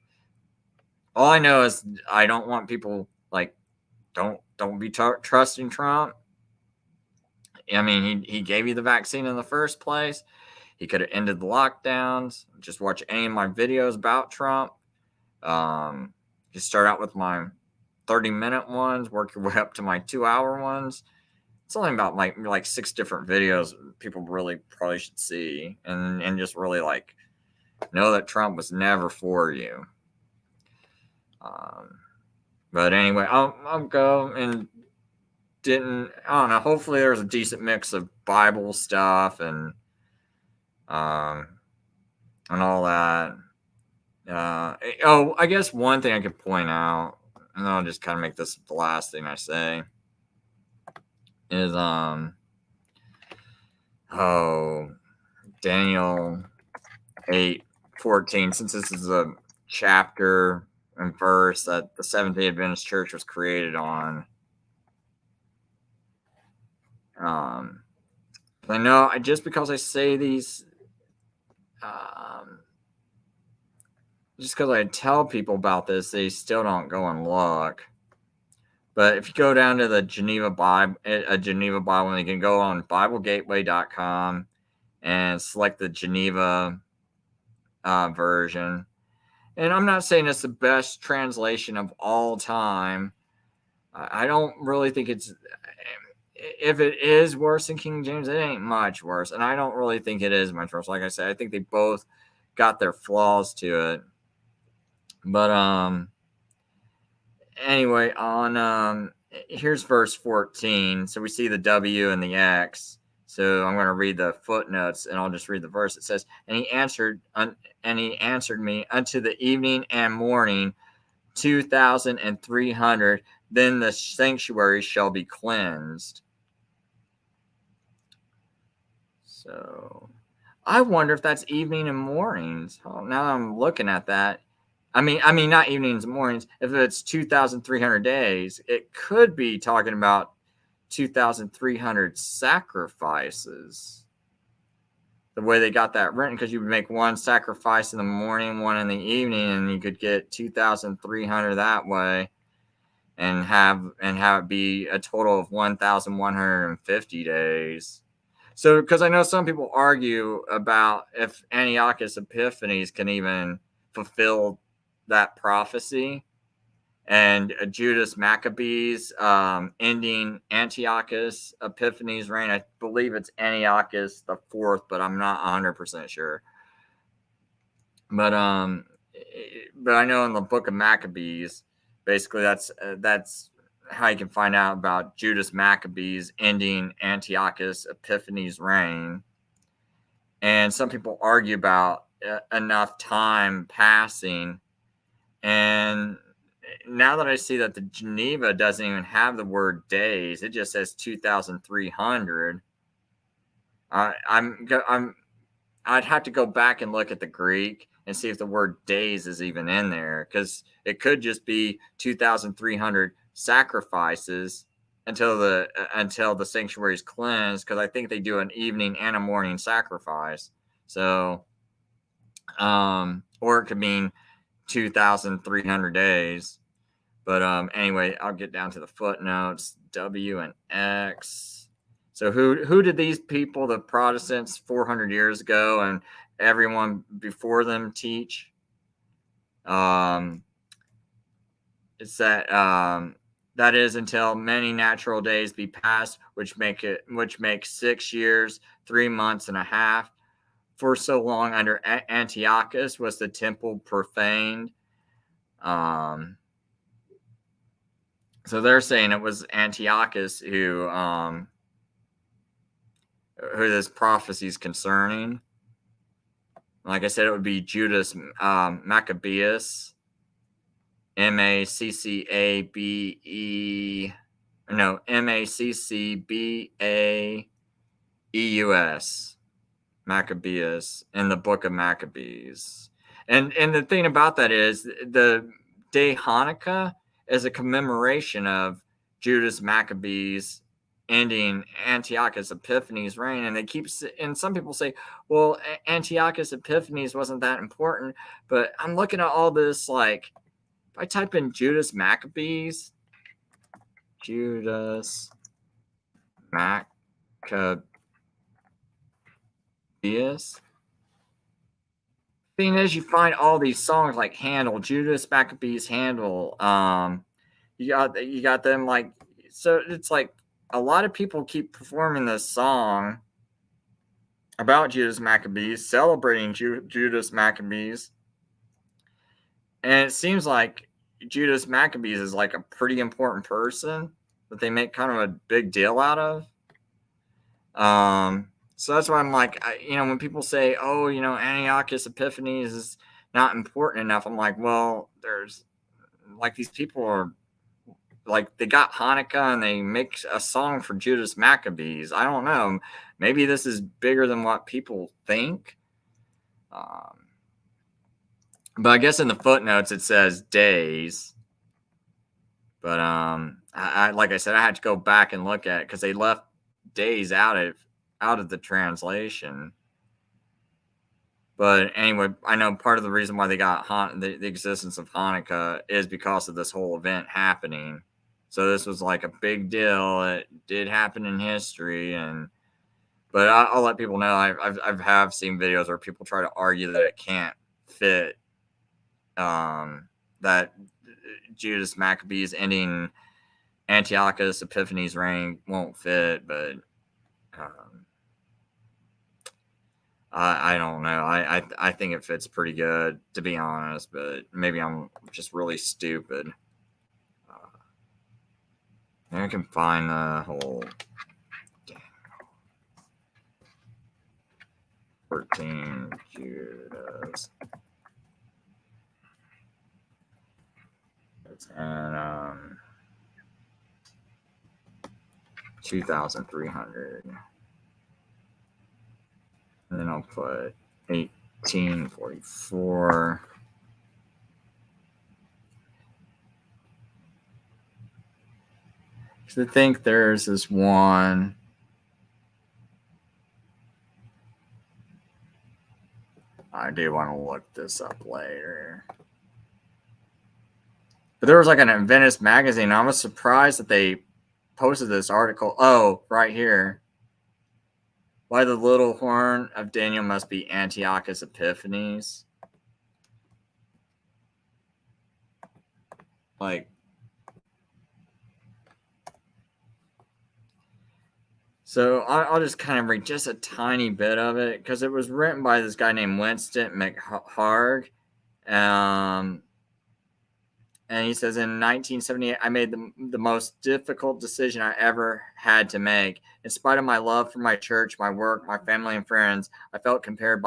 A: All I know is I don't want people like don't be trusting Trump. I mean, he gave you the vaccine in the first place. He could have ended the lockdowns. Just watch any of my videos about Trump. Just start out with my 30-minute ones, work your way up to my 2-hour ones. It's only about like 6 different videos people really probably should see and just really like know that Trump was never for you. But anyway, I'll go and I don't know. Hopefully, there's a decent mix of Bible stuff and all that. I guess one thing I could point out, and I'll just kind of make this the last thing I say, is Daniel 8:14. Since this is a chapter and verse that the Seventh-day Adventist Church was created on. I know just because I say these, just because I tell people about this, they still don't go and look. But if you go down to the Geneva Bible, you can go on BibleGateway.com and select the Geneva version. And I'm not saying it's the best translation of all time. I don't really think it's, if it is worse than King James, it ain't much worse. And I don't really think it is much worse. Like I said, I think they both got their flaws to it. But anyway, on here's verse 14. So we see the W and the X. So I'm going to read the footnotes, and I'll just read the verse. It says, and he answered me unto the evening and morning, 2,300. Then the sanctuary shall be cleansed. So I wonder if that's evening and mornings. Oh, now that I'm looking at that. I mean, not evenings and mornings. If it's 2,300 days, it could be talking about 2,300 sacrifices. The way they got that written, because you would make one sacrifice in the morning, one in the evening, and you could get 2,300 that way, and have it be a total of 1,150 days. So, because I know some people argue about if Antiochus Epiphanes can even fulfill that prophecy, and Judas Maccabees ending Antiochus Epiphanes' reign. I believe it's Antiochus the fourth, but I'm not 100% sure. But I know in the book of Maccabees, basically that's how you can find out about Judas Maccabees ending Antiochus Epiphanes' reign. And some people argue about enough time passing. And now that I see that the Geneva doesn't even have the word days, it just says 2,300. I'd have to go back and look at the Greek and see if the word days is even in there, because it could just be 2,300 sacrifices until the sanctuary is cleansed, because I think they do an evening and a morning sacrifice. So, or it could mean 2,300 days. But anyway, I'll get down to the footnotes. W and X. So who did these people, the Protestants 400 years ago and everyone before them, teach? It's that that is until many natural days be passed, which makes 6 years, 3 months and a half. For so long under Antiochus was the temple profaned. So they're saying it was Antiochus who this prophecy is concerning. Like I said, it would be Judas Maccabeus, Maccabeus, Maccabeus, in the book of Maccabees. And the thing about that is the day Hanukkah is a commemoration of Judas Maccabees ending Antiochus Epiphanes' reign. And some people say, well, Antiochus Epiphanes wasn't that important. But I'm looking at all this, like, if I type in Judas Maccabees, Judas Maccabeus, thing is, you find all these songs like Handel, Judas Maccabees Handel. You got them, like, so it's like a lot of people keep performing this song about Judas Maccabees, celebrating Judas Maccabees, and it seems like Judas Maccabees is like a pretty important person that they make kind of a big deal out of. So that's why I'm like, when people say, oh, Antiochus Epiphanes is not important enough, I'm like, well, there's, like, these people are, like, they got Hanukkah and they make a song for Judas Maccabees. I don't know. Maybe this is bigger than what people think. But I guess in the footnotes it says days. But I like I said, I had to go back and look at it because they left days out of the translation. But anyway, I know part of the reason why they got the existence of Hanukkah is because of this whole event happening. So this was like a big deal. It did happen in history, but I'll let people know. I've seen videos where people try to argue that it can't fit. That Judas Maccabees ending Antiochus Epiphanes' reign won't fit, but I don't know. I think it fits pretty good, to be honest, but maybe I'm just really stupid. can find the whole 14 Judas. And 2,300. And then I'll put 1844. So I think there's this one. I do want to look this up later. But there was like an Adventist magazine. I was surprised that they posted this article. Oh, right here. Why the little horn of Daniel must be Antiochus Epiphanes. Like, so I'll just kind of read just a tiny bit of it because it was written by this guy named Winston McHarg. And he says, in 1978, I made the most difficult decision I ever had to make. In spite of my love for my church, my work, my family, and friends, I felt compelled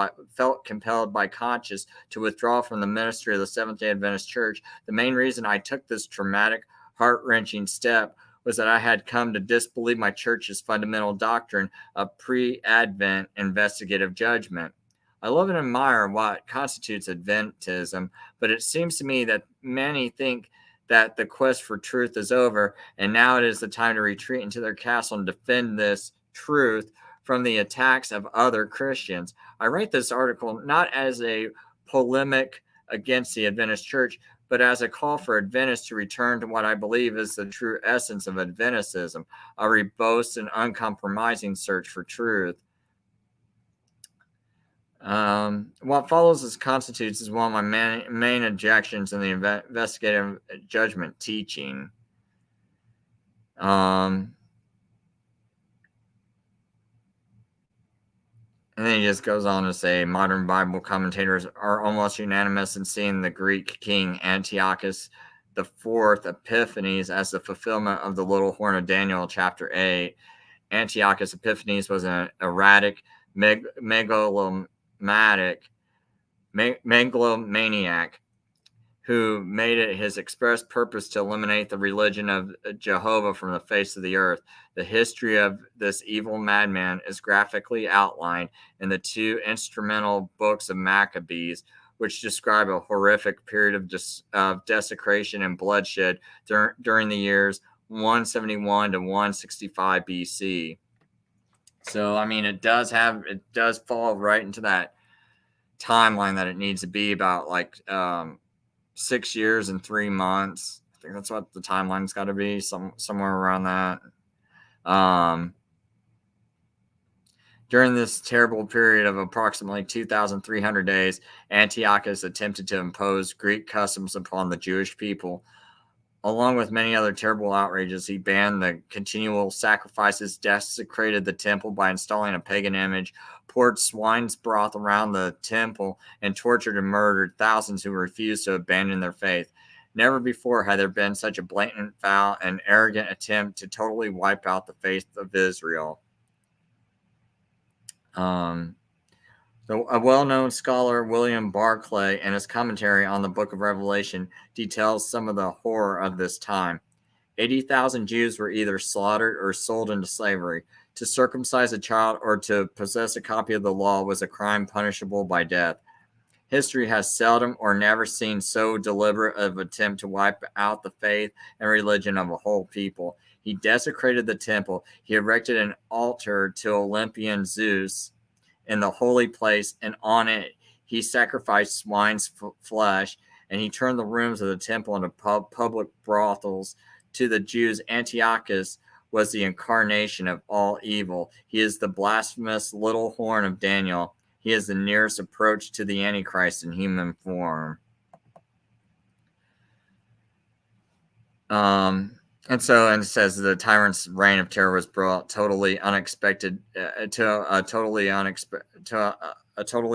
A: by conscience to withdraw from the ministry of the Seventh-day Adventist Church. The main reason I took this traumatic, heart-wrenching step was that I had come to disbelieve my church's fundamental doctrine of pre-Advent investigative judgment. I love and admire what constitutes Adventism, but it seems to me that many think that the quest for truth is over, and now it is the time to retreat into their castle and defend this truth from the attacks of other Christians. I write this article not as a polemic against the Adventist Church, but as a call for Adventists to return to what I believe is the true essence of Adventism, a robust and uncompromising search for truth. What follows as constitutes is one of my main objections in the investigative judgment teaching. And then he just goes on to say, modern Bible commentators are almost unanimous in seeing the Greek king Antiochus IV Epiphanes as the fulfillment of the little horn of Daniel, chapter 8. Antiochus Epiphanes was an erratic, megalomaniac who made it his express purpose to eliminate the religion of Jehovah from the face of the earth. The history of this evil madman is graphically outlined in the two instrumental books of Maccabees, which describe a horrific period of desecration and bloodshed during the years 171 to 165 BC. So, I mean, it does fall right into that timeline that it needs to be, about like 6 years and 3 months. I think that's what the timeline's got to be, somewhere around that. During this terrible period of approximately 2,300 days, Antiochus attempted to impose Greek customs upon the Jewish people. Along with many other terrible outrages, he banned the continual sacrifices, desecrated the temple by installing a pagan image, poured swine's broth around the temple, and tortured and murdered thousands who refused to abandon their faith. Never before had there been such a blatant, foul, and arrogant attempt to totally wipe out the faith of Israel. A well-known scholar, William Barclay, in his commentary on the Book of Revelation, details some of the horror of this time. 80,000 Jews were either slaughtered or sold into slavery. To circumcise a child or to possess a copy of the law was a crime punishable by death. History has seldom or never seen so deliberate an attempt to wipe out the faith and religion of a whole people. He desecrated the temple. He erected an altar to Olympian Zeus in the holy place, and on it he sacrificed swine's flesh, and he turned the rooms of the temple into public brothels. To the Jews, Antiochus was the incarnation of all evil. He is the blasphemous little horn of Daniel. He is the nearest approach to the Antichrist in human form. And it says the tyrant's reign of terror was brought totally unexpected to a totally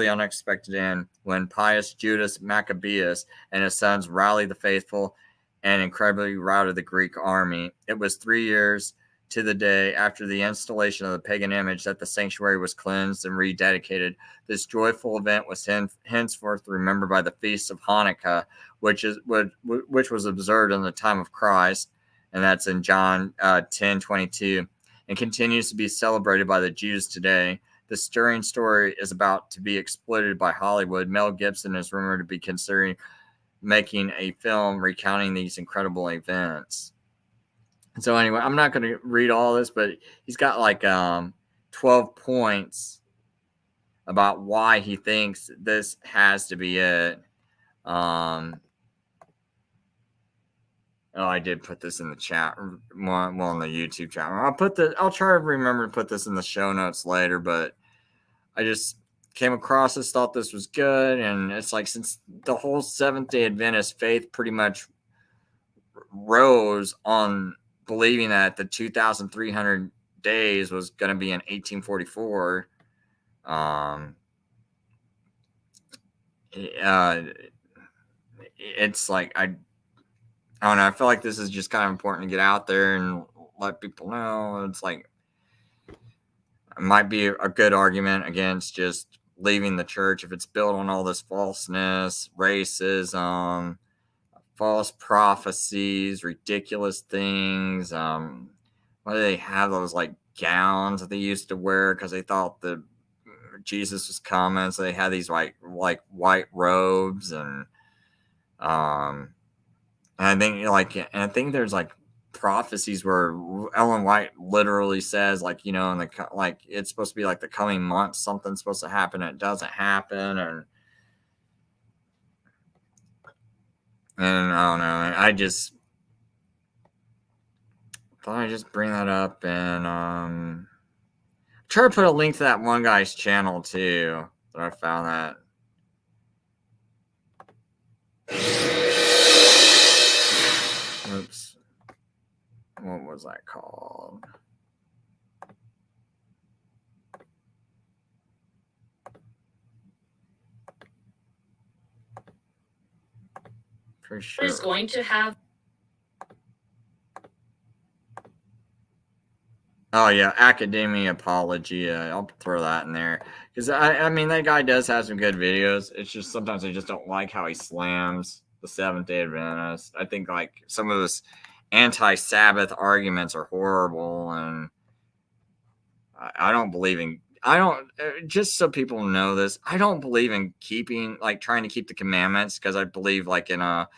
A: unexpected end when pious Judas Maccabeus and his sons rallied the faithful and incredibly routed the Greek army. It was 3 years to the day after the installation of the pagan image that the sanctuary was cleansed and rededicated. This joyful event was henceforth remembered by the Feast of Hanukkah, which was observed in the time of Christ, and that's in John 10:22, and continues to be celebrated by the Jews today. The stirring story is about to be exploited by Hollywood. Mel Gibson is rumored to be considering making a film recounting these incredible events. So anyway, I'm not going to read all this, but he's got like 12 points about why he thinks this has to be it. Oh, I did put this in the chat, well, in the YouTube chat. I'll try to remember to put this in the show notes later, but I just came across this, thought this was good, and it's like, since the whole Seventh-day Adventist faith pretty much rose on believing that the 2,300 days was going to be in 1844, it's like, I don't know, I feel like this is just kind of important to get out there and let people know. It's like, it might be a good argument against just leaving the church if it's built on all this falseness, racism, false prophecies, ridiculous things. Why do they have those like gowns that they used to wear because they thought that Jesus was coming? So they had these like white robes, and I think there's like prophecies where Ellen White literally says, like, you know, like it's supposed to be like the coming months, something's supposed to happen, and it doesn't happen, and I don't know. I just thought I'd just bring that up and try to put a link to that one guy's channel too. That I found that. Oops. What was that called? For sure.
C: Is going to have.
A: Oh yeah, Academia Apologia. I'll throw that in there because I mean, that guy does have some good videos. It's just sometimes I just don't like how he slams the Seventh-day Adventist. I think like some of his anti-Sabbath arguments are horrible, and I don't believe in. Just so people know this, I don't believe in trying to keep the commandments, because I believe like in a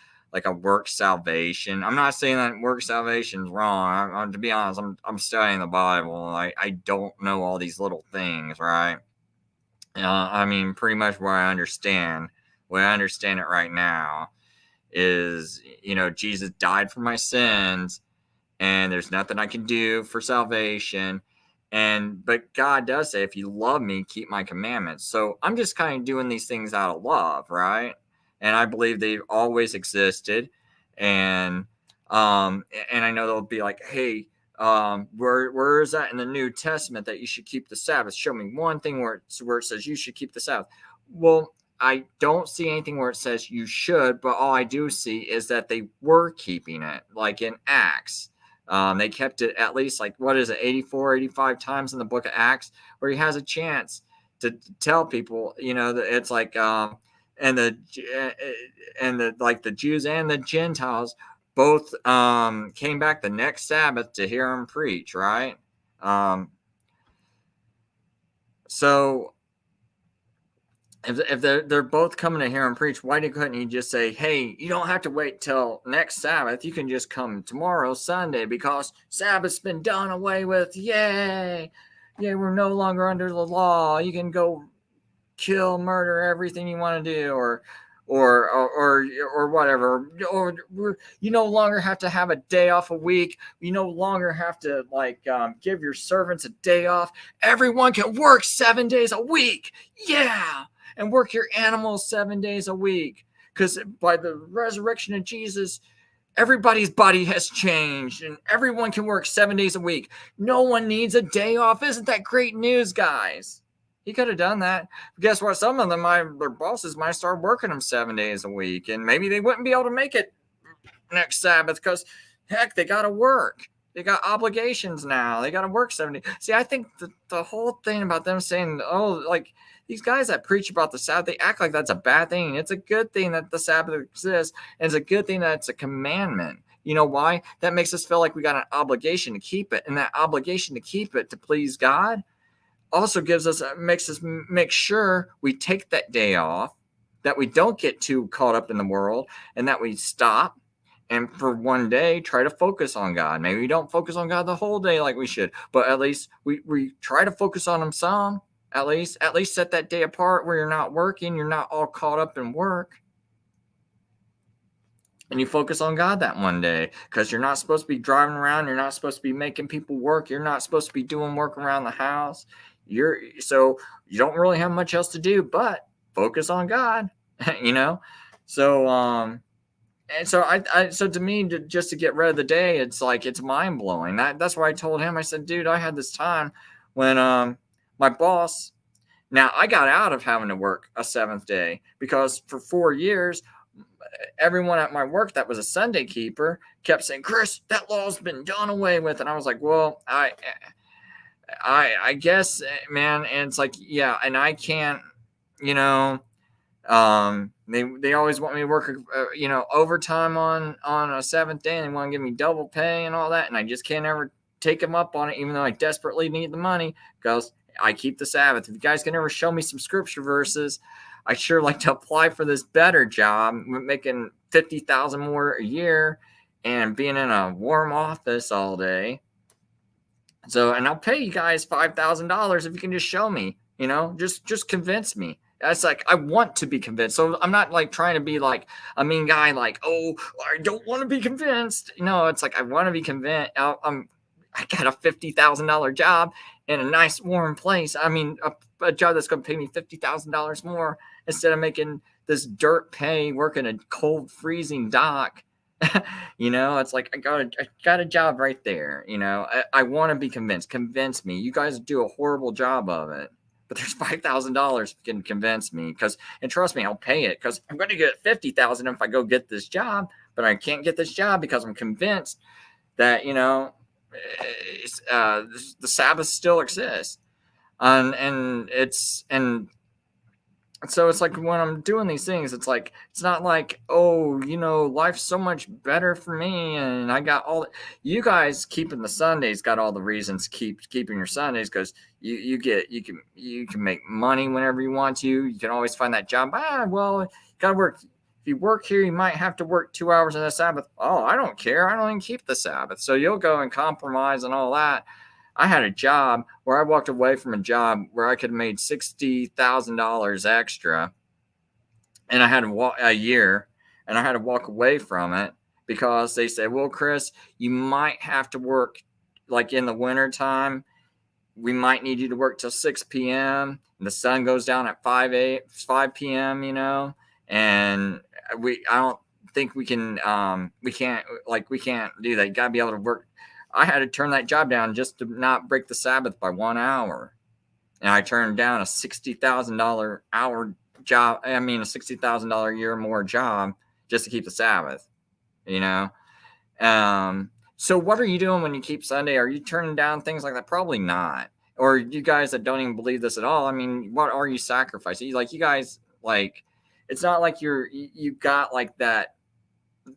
A: work salvation. I'm not saying that work salvation is wrong. To be honest, I'm studying the Bible. I don't know all these little things, right? I mean, pretty much what I understand it right now is, you know, Jesus died for my sins, and there's nothing I can do for salvation. But God does say, if you love me, keep my commandments. So I'm just kind of doing these things out of love, right? And I believe they've always existed. And I know they'll be like, hey, where is that in the New Testament that you should keep the Sabbath? Show me one thing where it says you should keep the Sabbath. Well, I don't see anything where it says you should, but all I do see is that they were keeping it, like in Acts. They kept it at least 84, 85 times in the book of Acts, where he has a chance to tell people, you know, that it's like, and the Jews and the Gentiles both came back the next Sabbath to hear him preach, right? So if they're both coming to hear him preach, why couldn't he just say, hey, you don't have to wait till next Sabbath, you can just come tomorrow, Sunday, because Sabbath's been done away with. Yay, we're no longer under the law. You can go kill, murder, everything you want to do, or whatever. Or you no longer have to have a day off a week. You no longer have to give your servants a day off. Everyone can work 7 days a week. Yeah. And work your animals 7 days a week. Because by the resurrection of Jesus, everybody's body has changed, and everyone can work 7 days a week. No one needs a day off. Isn't that great news, guys? He could have done that. But guess what? Some of them, their bosses might start working them 7 days a week, and maybe they wouldn't be able to make it next Sabbath because, heck, they got to work. They got obligations now. They got to work 70. See, I think the whole thing about them saying, oh, like these guys that preach about the Sabbath, they act like that's a bad thing. It's a good thing that the Sabbath exists, and it's a good thing that it's a commandment. You know why? That makes us feel like we got an obligation to keep it, and that obligation to keep it to please God also makes us make sure we take that day off, that we don't get too caught up in the world, and that we stop and for one day try to focus on God. Maybe we don't focus on God the whole day like we should, but at least we try to focus on him some. At least set that day apart where you're not working, you're not all caught up in work. And you focus on God that one day, because you're not supposed to be driving around, you're not supposed to be making people work, you're not supposed to be doing work around the house. So you don't really have much else to do but focus on God, you know? So and so so to me, just to get rid of the day, it's like, it's mind blowing. That's why I told him, I said, dude, I had this time when my boss, now I got out of having to work a seventh day, because for 4 years, everyone at my work that was a Sunday keeper kept saying, Chris, that law's been done away with. And I was like, well, I guess, man. And it's like, yeah, and I can't, you know, they always want me to work, you know, overtime on a seventh day, and they want to give me double pay and all that. And I just can't ever take them up on it, even though I desperately need the money, because I keep the Sabbath. If you guys can ever show me some scripture verses, I sure like to apply for this better job, making $50,000 more a year and being in a warm office all day. So, and I'll pay you guys $5,000 if you can just show me, you know, just convince me. That's like, I want to be convinced. So I'm not like trying to be like a mean guy, like, oh, I don't want to be convinced. No, it's like, I want to be convinced. I got a $50,000 job in a nice warm place. I mean, a job that's going to pay me $50,000 more instead of making this dirt pay working a cold, freezing dock. You know, it's like, I got a job right there. You know, I want to be convinced. Convince me. You guys do a horrible job of it. But there's $5,000 if you can convince me, and trust me, I'll pay it, because I'm going to get $50,000 if I go get this job, but I can't get this job because I'm convinced that, you know, the Sabbath still exists, and so it's like, when I'm doing these things, it's like, it's not like, oh, you know, life's so much better for me, and I got all you guys keeping the Sundays got all the reasons to keeping your Sundays, because you can make money whenever you want to. You can always find that job. Well, you gotta work. If you work here, you might have to work 2 hours on the Sabbath. Oh, I don't care. I don't even keep the Sabbath. So you'll go and compromise and all that. I had a job where I walked away from a job where I could have made $60,000 extra, and I had a year, and I had to walk away from it because they said, well, Chris, you might have to work like in the winter time. We might need you to work till 6 p.m. and the sun goes down at 5 p.m., you know, and I don't think we can't do that. You got to be able to work. I had to turn that job down just to not break the Sabbath by 1 hour. And I turned down a $60,000 hour job. I mean, a $60,000 a year more job just to keep the Sabbath, you know? So what are you doing when you keep Sunday? Are you turning down things like that? Probably not. Or you guys that don't even believe this at all, I mean, what are you sacrificing? You guys, like, it's not like you got like that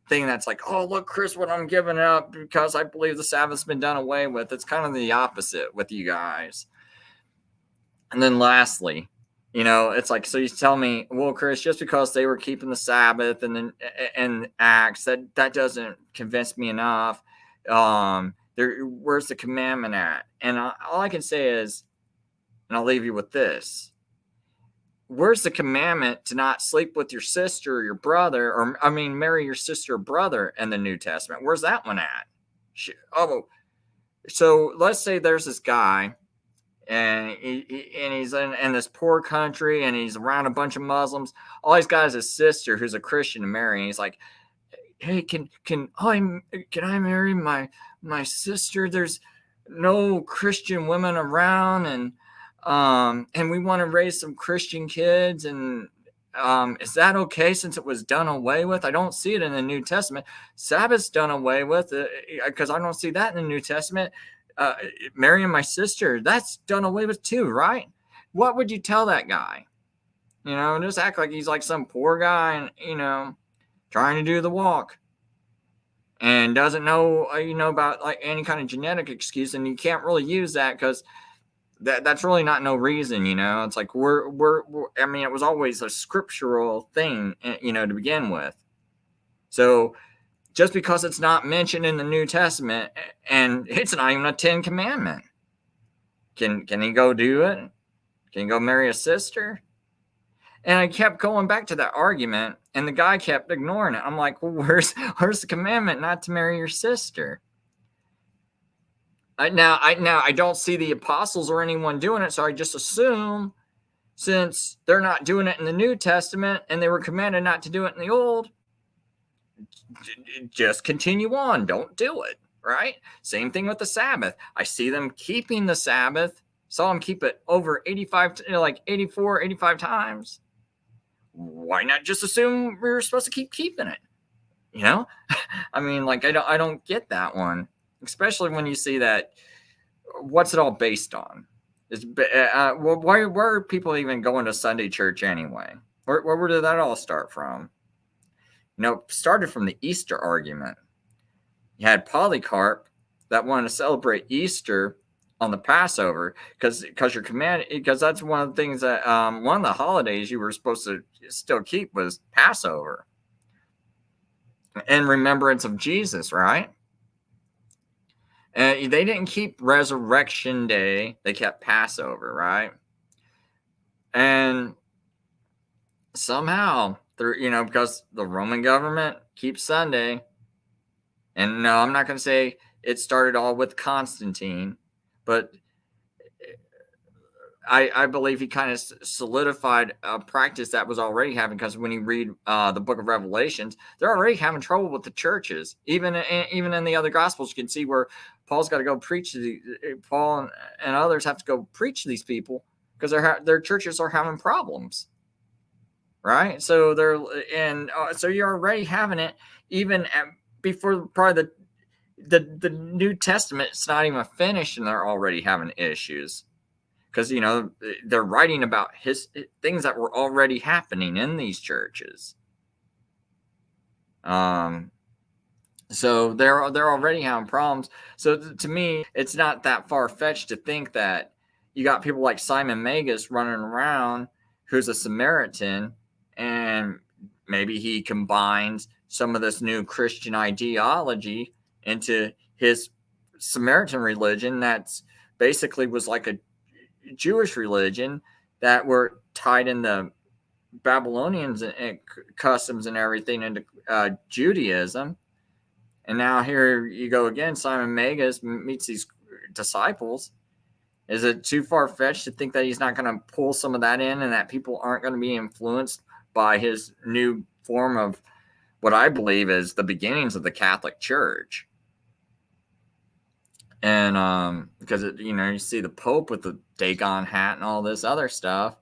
A: thing that's like, oh, look, Chris, what I'm giving up because I believe the Sabbath's been done away with. It's kind of the opposite with you guys. And then lastly, you know, it's like, so you tell me, well, Chris, just because they were keeping the Sabbath and Acts, that doesn't convince me enough. Where's the commandment at? And all I can say is, and I'll leave you with this. Where's the commandment to not sleep with your sister or your brother, marry your sister or brother in the New Testament? Where's that one at? Oh, so let's say there's this guy, and he's in this poor country, and he's around a bunch of Muslims. All he's got is his sister who's a Christian to marry, and he's like, hey, can I marry my sister? There's no Christian women around, and we want to raise some Christian kids, and is that okay since it was done away with? I don't see it in the New Testament. Sabbath's done away with because I don't see that in the New Testament. Marrying my sister, that's done away with too, right? What would you tell that guy? Just act like he's like some poor guy and, trying to do the walk and doesn't know, about like any kind of genetic excuse. And you can't really use that because that's really not no reason, It's like we're I mean, it was always a scriptural thing, to begin with. So just because it's not mentioned in the New Testament and it's not even a 10 commandment, can he go do it? Can he go marry a sister? And I kept going back to that argument, and the guy kept ignoring it. I'm like, well, where's the commandment not to marry your sister? Now I don't see the apostles or anyone doing it, so I just assume since they're not doing it in the New Testament and they were commanded not to do it in the Old, just continue on. Don't do it, right? Same thing with the Sabbath. I see them keeping the Sabbath. Saw them keep it over 84, 85 times. Why not just assume we're supposed to keep keeping it? I mean, like, I don't get that one, especially when you see that. What's it all based on? Why are people even going to Sunday church anyway? Where did that all start from? Started from the Easter argument. You had Polycarp that wanted to celebrate Easter on the Passover because you're commanded, because that's one of the things that one of the holidays you were supposed to still keep was Passover in remembrance of Jesus, right? And they didn't keep Resurrection Day; they kept Passover, right? And somehow, through because the Roman government keeps Sunday, and no, I'm not going to say it started all with Constantine. But I believe he kind of solidified a practice that was already happening, because when you read the book of Revelations, they're already having trouble with the churches. Even in the other Gospels, you can see where Paul's got to go preach to Paul and others have to go preach to these people because their churches are having problems, right? So so you're already having it even before probably the New Testament. It's not even finished and they're already having issues because they're writing about things that were already happening in these churches. So they're already having problems. So to me, it's not that far-fetched to think that you got people like Simon Magus running around who's a Samaritan, and maybe he combines some of this new Christian ideology into his Samaritan religion that's basically was like a Jewish religion that were tied in the Babylonians and customs and everything into Judaism. And now here you go again. Simon Magus meets these disciples. Is it too far-fetched to think that he's not going to pull some of that in and that people aren't going to be influenced by his new form of what I believe is the beginnings of the Catholic Church? And because you see the Pope with the Dagon hat and all this other stuff,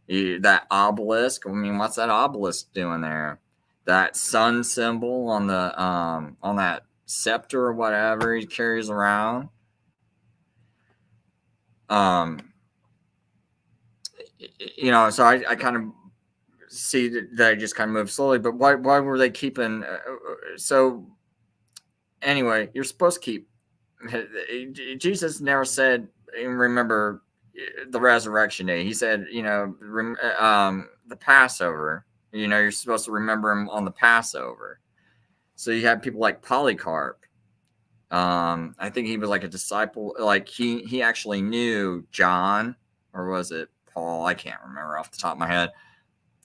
A: that obelisk. I mean, what's that obelisk doing there? That sun symbol on the on that scepter or whatever he carries around. So I kind of see that I just kind of move slowly. But why were they keeping? So anyway, you're supposed to keep. Jesus never said, remember the resurrection day. He said, the Passover. You're supposed to remember him on the Passover. So you have people like Polycarp. I think he was like a disciple. Like he actually knew John, or was it Paul? I can't remember off the top of my head.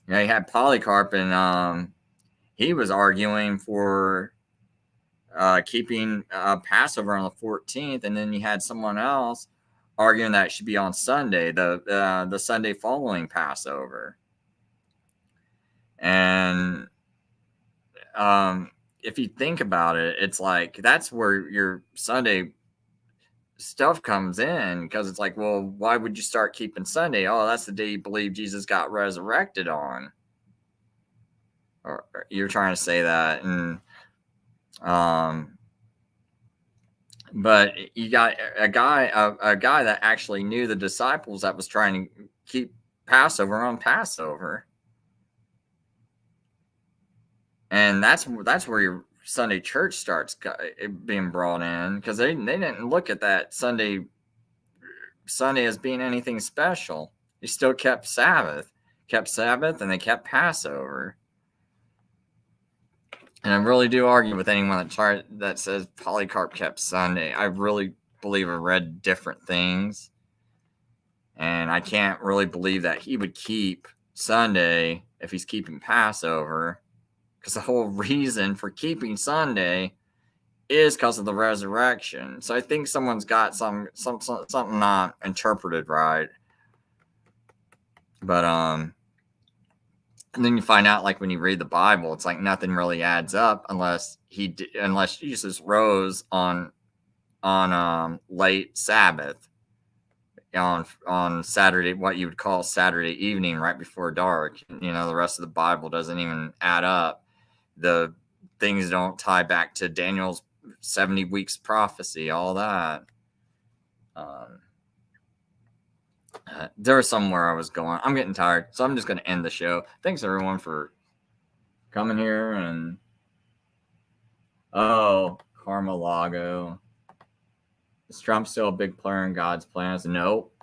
A: He had Polycarp, and he was arguing for keeping Passover on the 14th, and then you had someone else arguing that it should be on Sunday, the Sunday following Passover. And if you think about it, it's like that's where your Sunday stuff comes in, because it's like, well, why would you start keeping Sunday? Oh, that's the day you believe Jesus got resurrected on. or you're trying to say that, and but you got a guy that actually knew the disciples that was trying to keep Passover on Passover, and that's where your Sunday church starts being brought in, because they didn't look at that Sunday as being anything special. They still kept Sabbath, and they kept Passover. And I really do argue with anyone that says Polycarp kept Sunday. I really believe I read different things, and I can't really believe that he would keep Sunday if he's keeping Passover, because the whole reason for keeping Sunday is because of the resurrection. So I think someone's got something not interpreted right. But and then you find out, like, when you read the Bible, it's like nothing really adds up unless Jesus rose on late Sabbath, on Saturday, what you would call Saturday evening, right before dark. You know, the rest of the Bible doesn't even add up. The things don't tie back to Daniel's 70 weeks prophecy, all that. There was somewhere I was going. I'm getting tired, so I'm just going to end the show. Thanks, everyone, for coming here. And Carmelago. Is Trump still a big player in God's plans? Nope.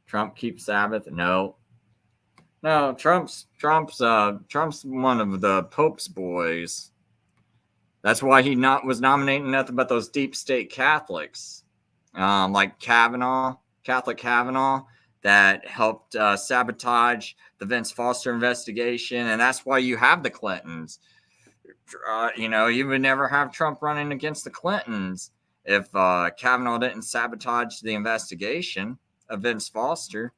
A: Trump keeps Sabbath? No. No, Trump's one of the Pope's boys. That's why he was nominating nothing but those deep state Catholics, like Catholic Kavanaugh, that helped sabotage the Vince Foster investigation, and that's why you have the Clintons. You would never have Trump running against the Clintons if Kavanaugh didn't sabotage the investigation of Vince Foster,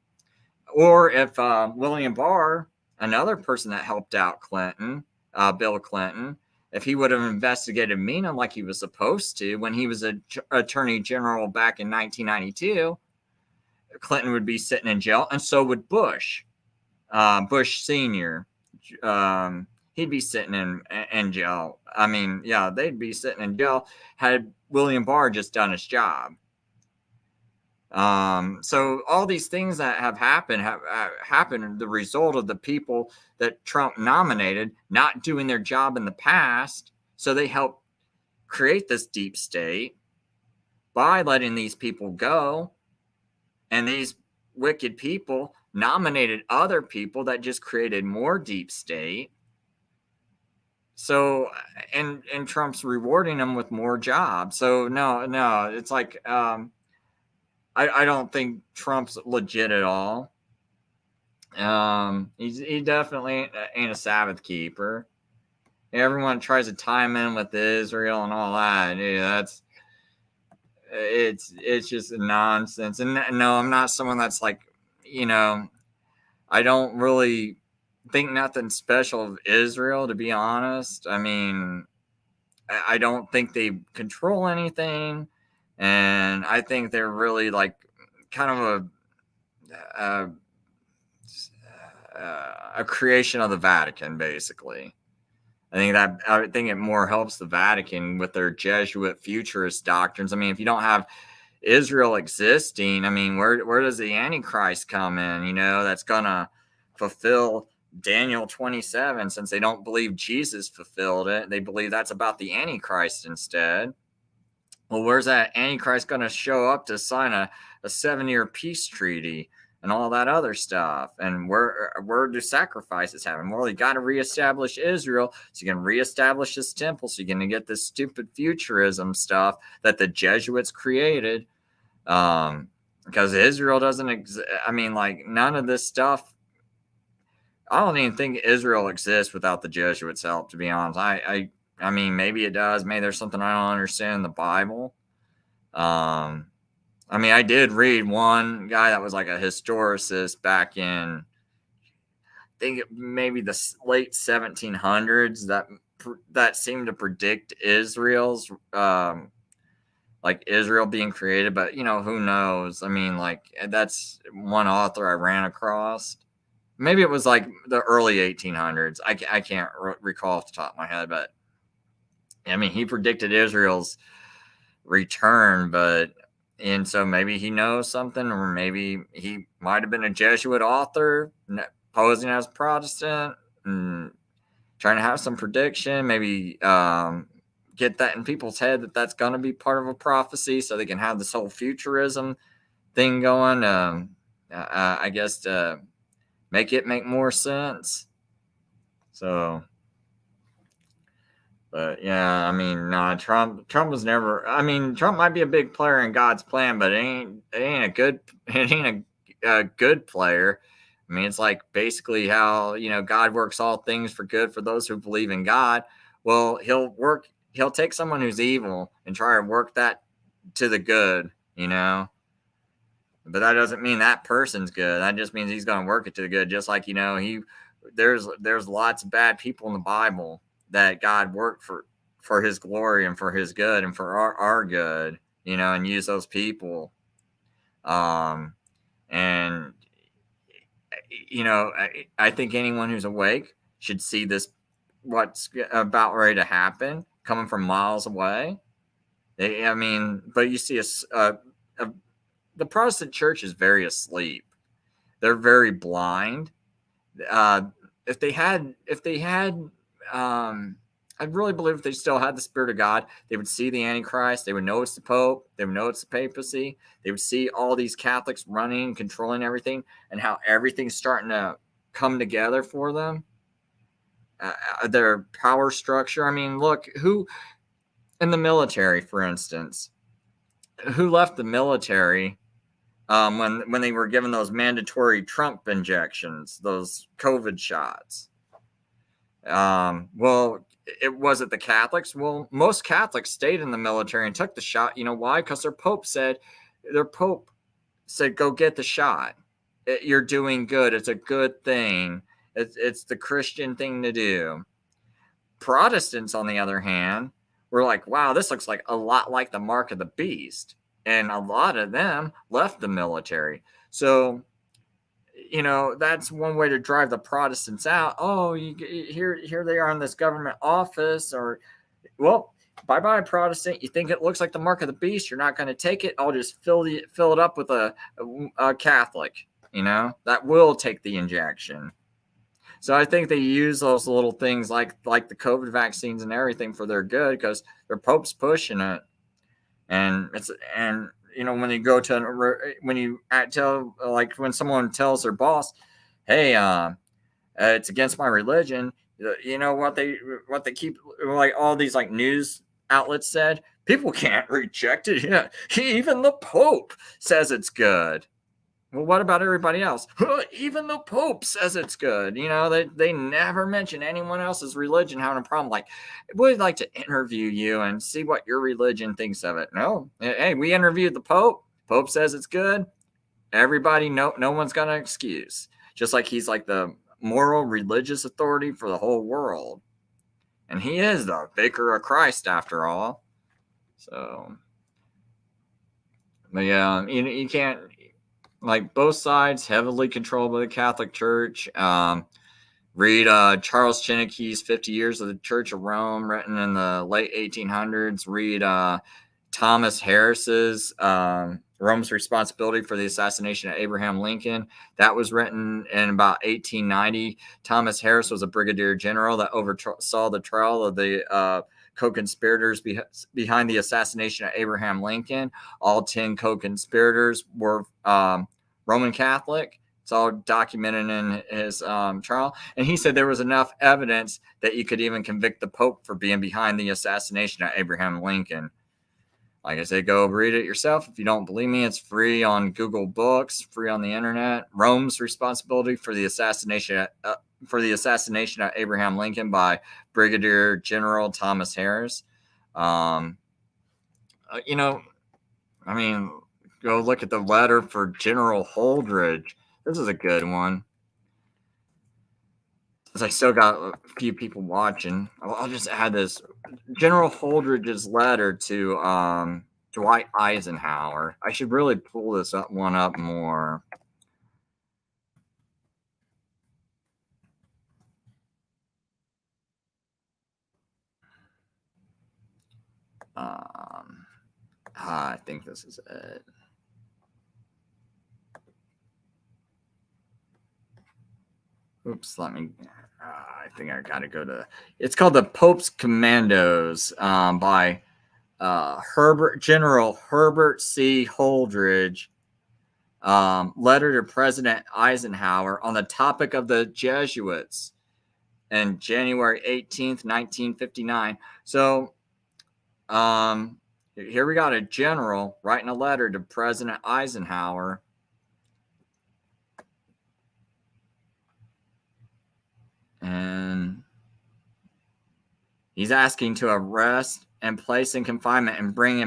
A: or if William Barr, another person that helped out Bill Clinton, if he would have investigated Mina like he was supposed to when he was attorney general back in 1992, Clinton would be sitting in jail, and so would Bush. Bush Sr. He'd be sitting in jail. I mean, yeah, they'd be sitting in jail had William Barr just done his job. So all these things that have happened the result of the people that Trump nominated not doing their job in the past. So they helped create this deep state by letting these people go. And these wicked people nominated other people that just created more deep state. So, and Trump's rewarding them with more jobs. So no, it's like, I don't think Trump's legit at all. He definitely ain't a Sabbath keeper. Everyone tries to tie him in with Israel and all that. Yeah, it's just nonsense. And no, I'm not someone that's like, I don't really think nothing special of Israel, to be honest. I mean, I don't think they control anything. And I think they're really like kind of a creation of the Vatican, basically. I think it more helps the Vatican with their Jesuit futurist doctrines. I mean, if you don't have Israel existing, I mean, where does the Antichrist come in? That's gonna fulfill Daniel 27, since they don't believe Jesus fulfilled it. They believe that's about the Antichrist instead. Well, where's that Antichrist going to show up to sign a 7-year peace treaty and all that other stuff? And where do sacrifices happen? Well, you got to reestablish Israel, so you can reestablish this temple, so you're going to get this stupid futurism stuff that the Jesuits created. Because Israel doesn't exist. I mean, like, none of this stuff. I don't even think Israel exists without the Jesuits' help, to be honest. I mean, maybe it does. Maybe there's something I don't understand in the Bible. I mean, I did read one guy that was like a historicist back in, I think maybe the late 1700s, that seemed to predict Israel's, like Israel being created. But, who knows? I mean, like, that's one author I ran across. maybe it was like the early 1800s. I can't recall off the top of my head, but I mean, he predicted Israel's return, and so maybe he knows something, or maybe he might have been a Jesuit author posing as Protestant and trying to have some prediction, maybe get that in people's head that that's going to be part of a prophecy so they can have this whole futurism thing going. I guess to make it make more sense. So, but yeah, I mean, Trump was never. I mean, Trump might be a big player in God's plan, but it ain't a good player. I mean, it's like basically how God works all things for good for those who believe in God. Well, he'll take someone who's evil and try to work that to the good, But that doesn't mean that person's good. That just means he's going to work it to the good. Just like there's lots of bad people in the Bible that God worked for his glory and for his good and for our good, and use those people. And I think anyone who's awake should see this, what's about ready to happen, coming from miles away. But you see the Protestant church is very asleep. They're very blind. If they had, I really believe if they still had the Spirit of God, they would see the Antichrist. They would know it's the Pope. They would know it's the Papacy. They would see all these Catholics running, controlling everything, and how everything's starting to come together for them. Their power structure. I mean, look, who in the military, for instance, who left the military when they were given those mandatory Trump injections, those COVID shots? Well, was it the Catholics? Well, most Catholics stayed in the military and took the shot. You know why? Because their Pope said, go get the shot. You're doing good. It's a good thing. It's the Christian thing to do. Protestants, on the other hand, were like, wow, this looks like a lot like the mark of the beast. And a lot of them left the military. So, that's one way to drive the Protestants out. Oh, here they are in this government office, or, well, bye-bye, Protestant. You think it looks like the mark of the beast? You're not going to take it. I'll just fill it up with a Catholic, that will take the injection. So I think they use those little things like the COVID vaccines and everything for their good, because their Pope's pushing it. And when you go to, when someone tells their boss, hey, it's against my religion, what they keep, like all these like news outlets said, people can't reject it. Yeah, even the Pope says it's good. Well, what about everybody else? Even the Pope says it's good. They never mention anyone else's religion having a problem. Like, we'd like to interview you and see what your religion thinks of it. No. Hey, we interviewed the Pope. Pope says it's good. Everybody, no one's got an excuse. Just like he's like the moral religious authority for the whole world. And he is the vicar of Christ, after all. So, but yeah, you can't... Like, both sides heavily controlled by the Catholic Church. Read Charles Chinneky's 50 Years of the Church of Rome, written in the late 1800s. Read Thomas Harris's Rome's Responsibility for the Assassination of Abraham Lincoln. That was written in about 1890. Thomas Harris was a brigadier general that oversaw the trial of the co-conspirators behind the assassination of Abraham Lincoln. All 10 co-conspirators were Roman Catholic. It's all documented in his trial. And he said there was enough evidence that you could even convict the Pope for being behind the assassination of Abraham Lincoln. Like I said, go read it yourself. If you don't believe me, it's free on Google Books, free on the internet. Rome's Responsibility for the Assassination of Abraham Lincoln by Brigadier General Thomas Harris. Go look at the letter for General Holdridge. This is a good one. Because I still got a few people watching. I'll just add this. General Holdridge's letter to Dwight Eisenhower. I should really pull this one up more. I think this is it. Oops, let me. I think I got to go to. It's called The Pope's Commandos by General Herbert C. Holdridge. Letter to President Eisenhower on the topic of the Jesuits, and January 18th, 1959. So, here we got a general writing a letter to President Eisenhower. And he's asking to arrest and place in confinement and bring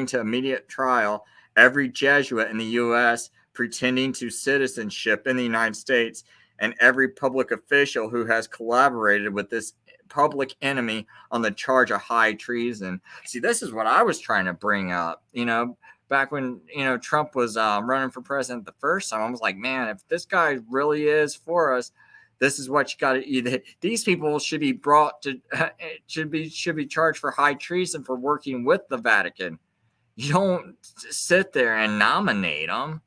A: to immediate trial every Jesuit in the U.S. pretending to citizenship in the United States, and every public official who has collaborated with this public enemy on the charge of high treason. See, this is what I was trying to bring up. Back when, Trump was running for president the first time, I was like, man, if this guy really is for us, this is what you got to. These people should be brought to, should be charged for high treason for working with the Vatican. You don't sit there and nominate them.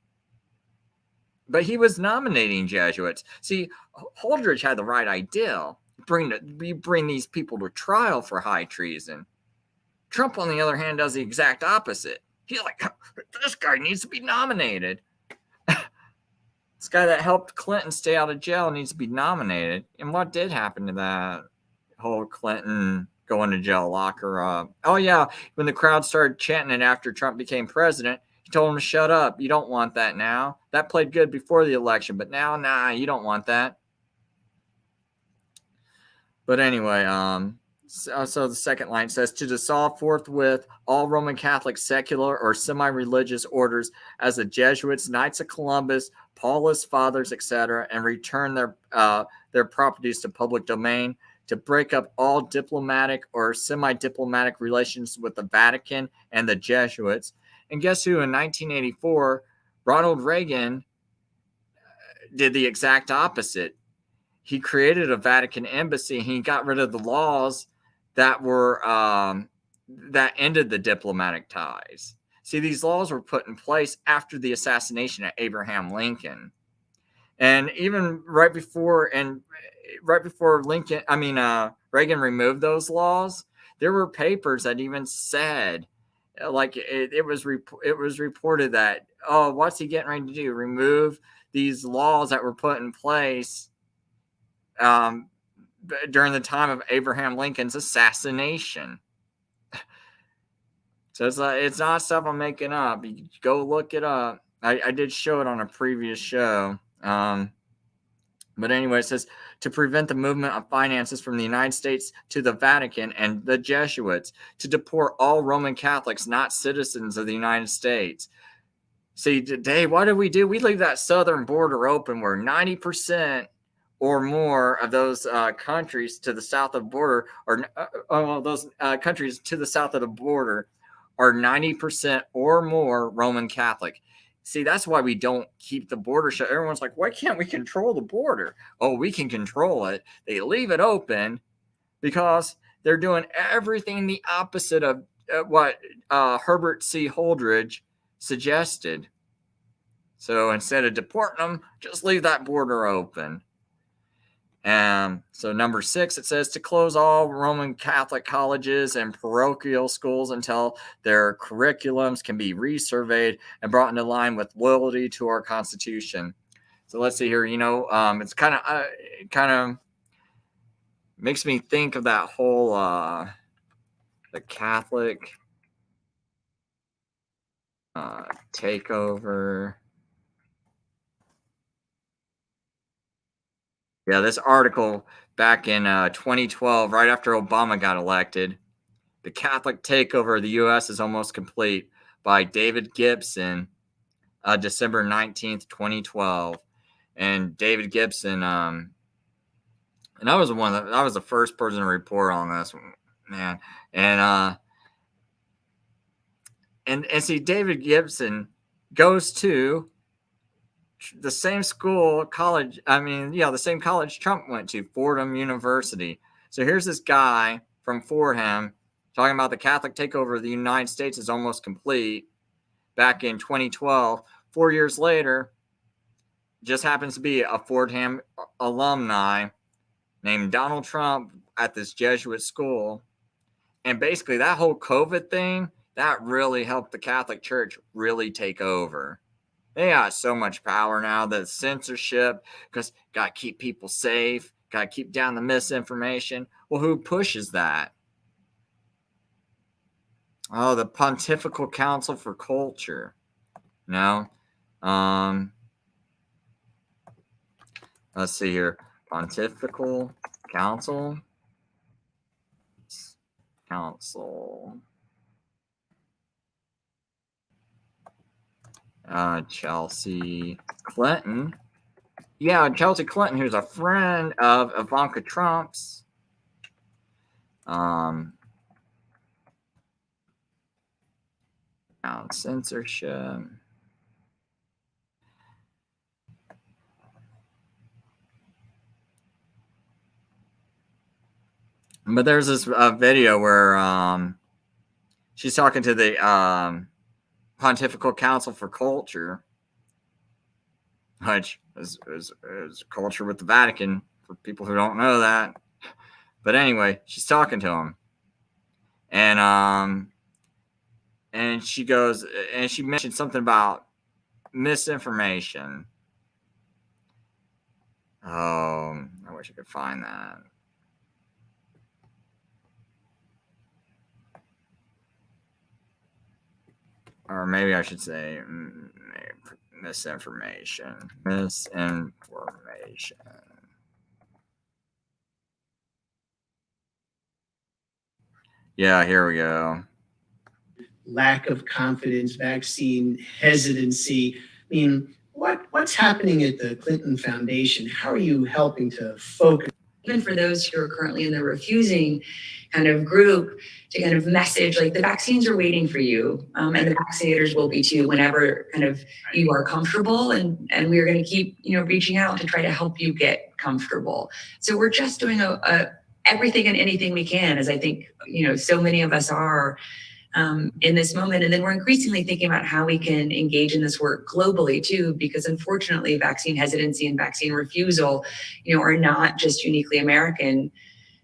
A: But he was nominating Jesuits. See, Holdridge had the right idea. We bring these people to trial for high treason. Trump, on the other hand, does the exact opposite. He's like, this guy needs to be nominated. This guy that helped Clinton stay out of jail needs to be nominated. And what did happen to that whole Clinton going to jail, lock her up? Oh, yeah. When the crowd started chanting it after Trump became president, he told him to shut up. You don't want that now. That played good before the election, but now, nah, you don't want that. But anyway, so the second line says, to dissolve forthwith all Roman Catholic secular or semi-religious orders as the Jesuits, Knights of Columbus, Paulist Fathers, etc., and return their properties to public domain, to break up all diplomatic or semi-diplomatic relations with the Vatican and the Jesuits. And guess who? In 1984, Ronald Reagan did the exact opposite. He created a Vatican embassy. And he got rid of the laws that were that ended the diplomatic ties. See, these laws were put in place after the assassination of Abraham Lincoln, and even right before Reagan removed those laws, there were papers that even said, like it was reported that, oh, what's he getting ready to do? Remove these laws that were put in place during the time of Abraham Lincoln's assassination. So it's not stuff I'm making up. You go look it up. I did show it on a previous show. But anyway, it says, to prevent the movement of finances from the United States to the Vatican and the Jesuits, to deport all Roman Catholics not citizens of the United States. See, today, what do? We leave that southern border open where 90% or more of those countries to the south of the border, or those countries to the south of the border are 90% or more Roman Catholic. See, that's why we don't keep the border shut. Everyone's like, why can't we control the border? Oh, we can control it. They leave it open because they're doing everything the opposite of what Herbert C. Holdridge suggested. So instead of deporting them, just leave that border open. So number 6, it says to close all Roman Catholic colleges and parochial schools until their curriculums can be resurveyed and brought into line with loyalty to our Constitution. So let's see here. It's kind of makes me think of that whole the Catholic takeover. Yeah, this article back in 2012, right after Obama got elected, the Catholic takeover of the U.S. is almost complete, by David Gibson, December 19th, 2012. And David Gibson, and I was the first person to report on this, man. And see, David Gibson goes to the same the same college Trump went to, Fordham University. So here's this guy from Fordham talking about the Catholic takeover of the United States is almost complete back in 2012. 4 years later, just happens to be a Fordham alumni named Donald Trump at this Jesuit school. And basically that whole COVID thing, that really helped the Catholic Church really take over. They got so much power now, the censorship, because got to keep people safe, got to keep down the misinformation. Well, who pushes that? Oh, the Pontifical Council for Culture. No. Let's see here. Pontifical Council. Chelsea Clinton. Yeah, Chelsea Clinton, who's a friend of Ivanka Trump's. Censorship. But there's this video where she's talking to the Pontifical Council for Culture, which is culture with the Vatican, for people who don't know that. But anyway, she's talking to him. And she goes, and she mentioned something about misinformation. Oh, I wish I could find that. Or maybe I should say misinformation. Misinformation. Yeah, here we go.
L: Lack of confidence, vaccine hesitancy. I mean, what's happening at the Clinton Foundation? How are you helping to focus?
M: Even for those who are currently in the refusing kind of group, to kind of message like the vaccines are waiting for you, and the vaccinators will be too whenever kind of you are comfortable, and we're going to keep reaching out to try to help you get comfortable. So we're just doing everything and anything we can, as I think so many of us are in this moment. And then we're increasingly thinking about how we can engage in this work globally too, because unfortunately vaccine hesitancy and vaccine refusal are not just uniquely American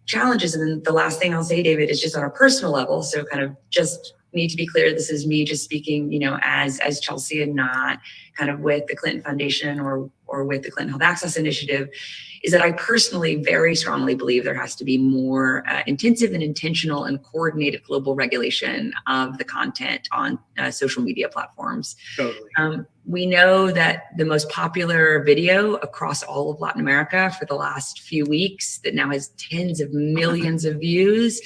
M: challenges. And then the last thing I'll say, David, is just on a personal level. So kind of just need to be clear, this is me just speaking, as Chelsea, and not kind of with the Clinton Foundation or with the Clinton Health Access Initiative, is that I personally very strongly believe there has to be more intensive and intentional and coordinated global regulation of the content on social media platforms.
L: Totally.
M: We know that the most popular video across all of Latin America for the last few weeks, that now has tens of millions of views,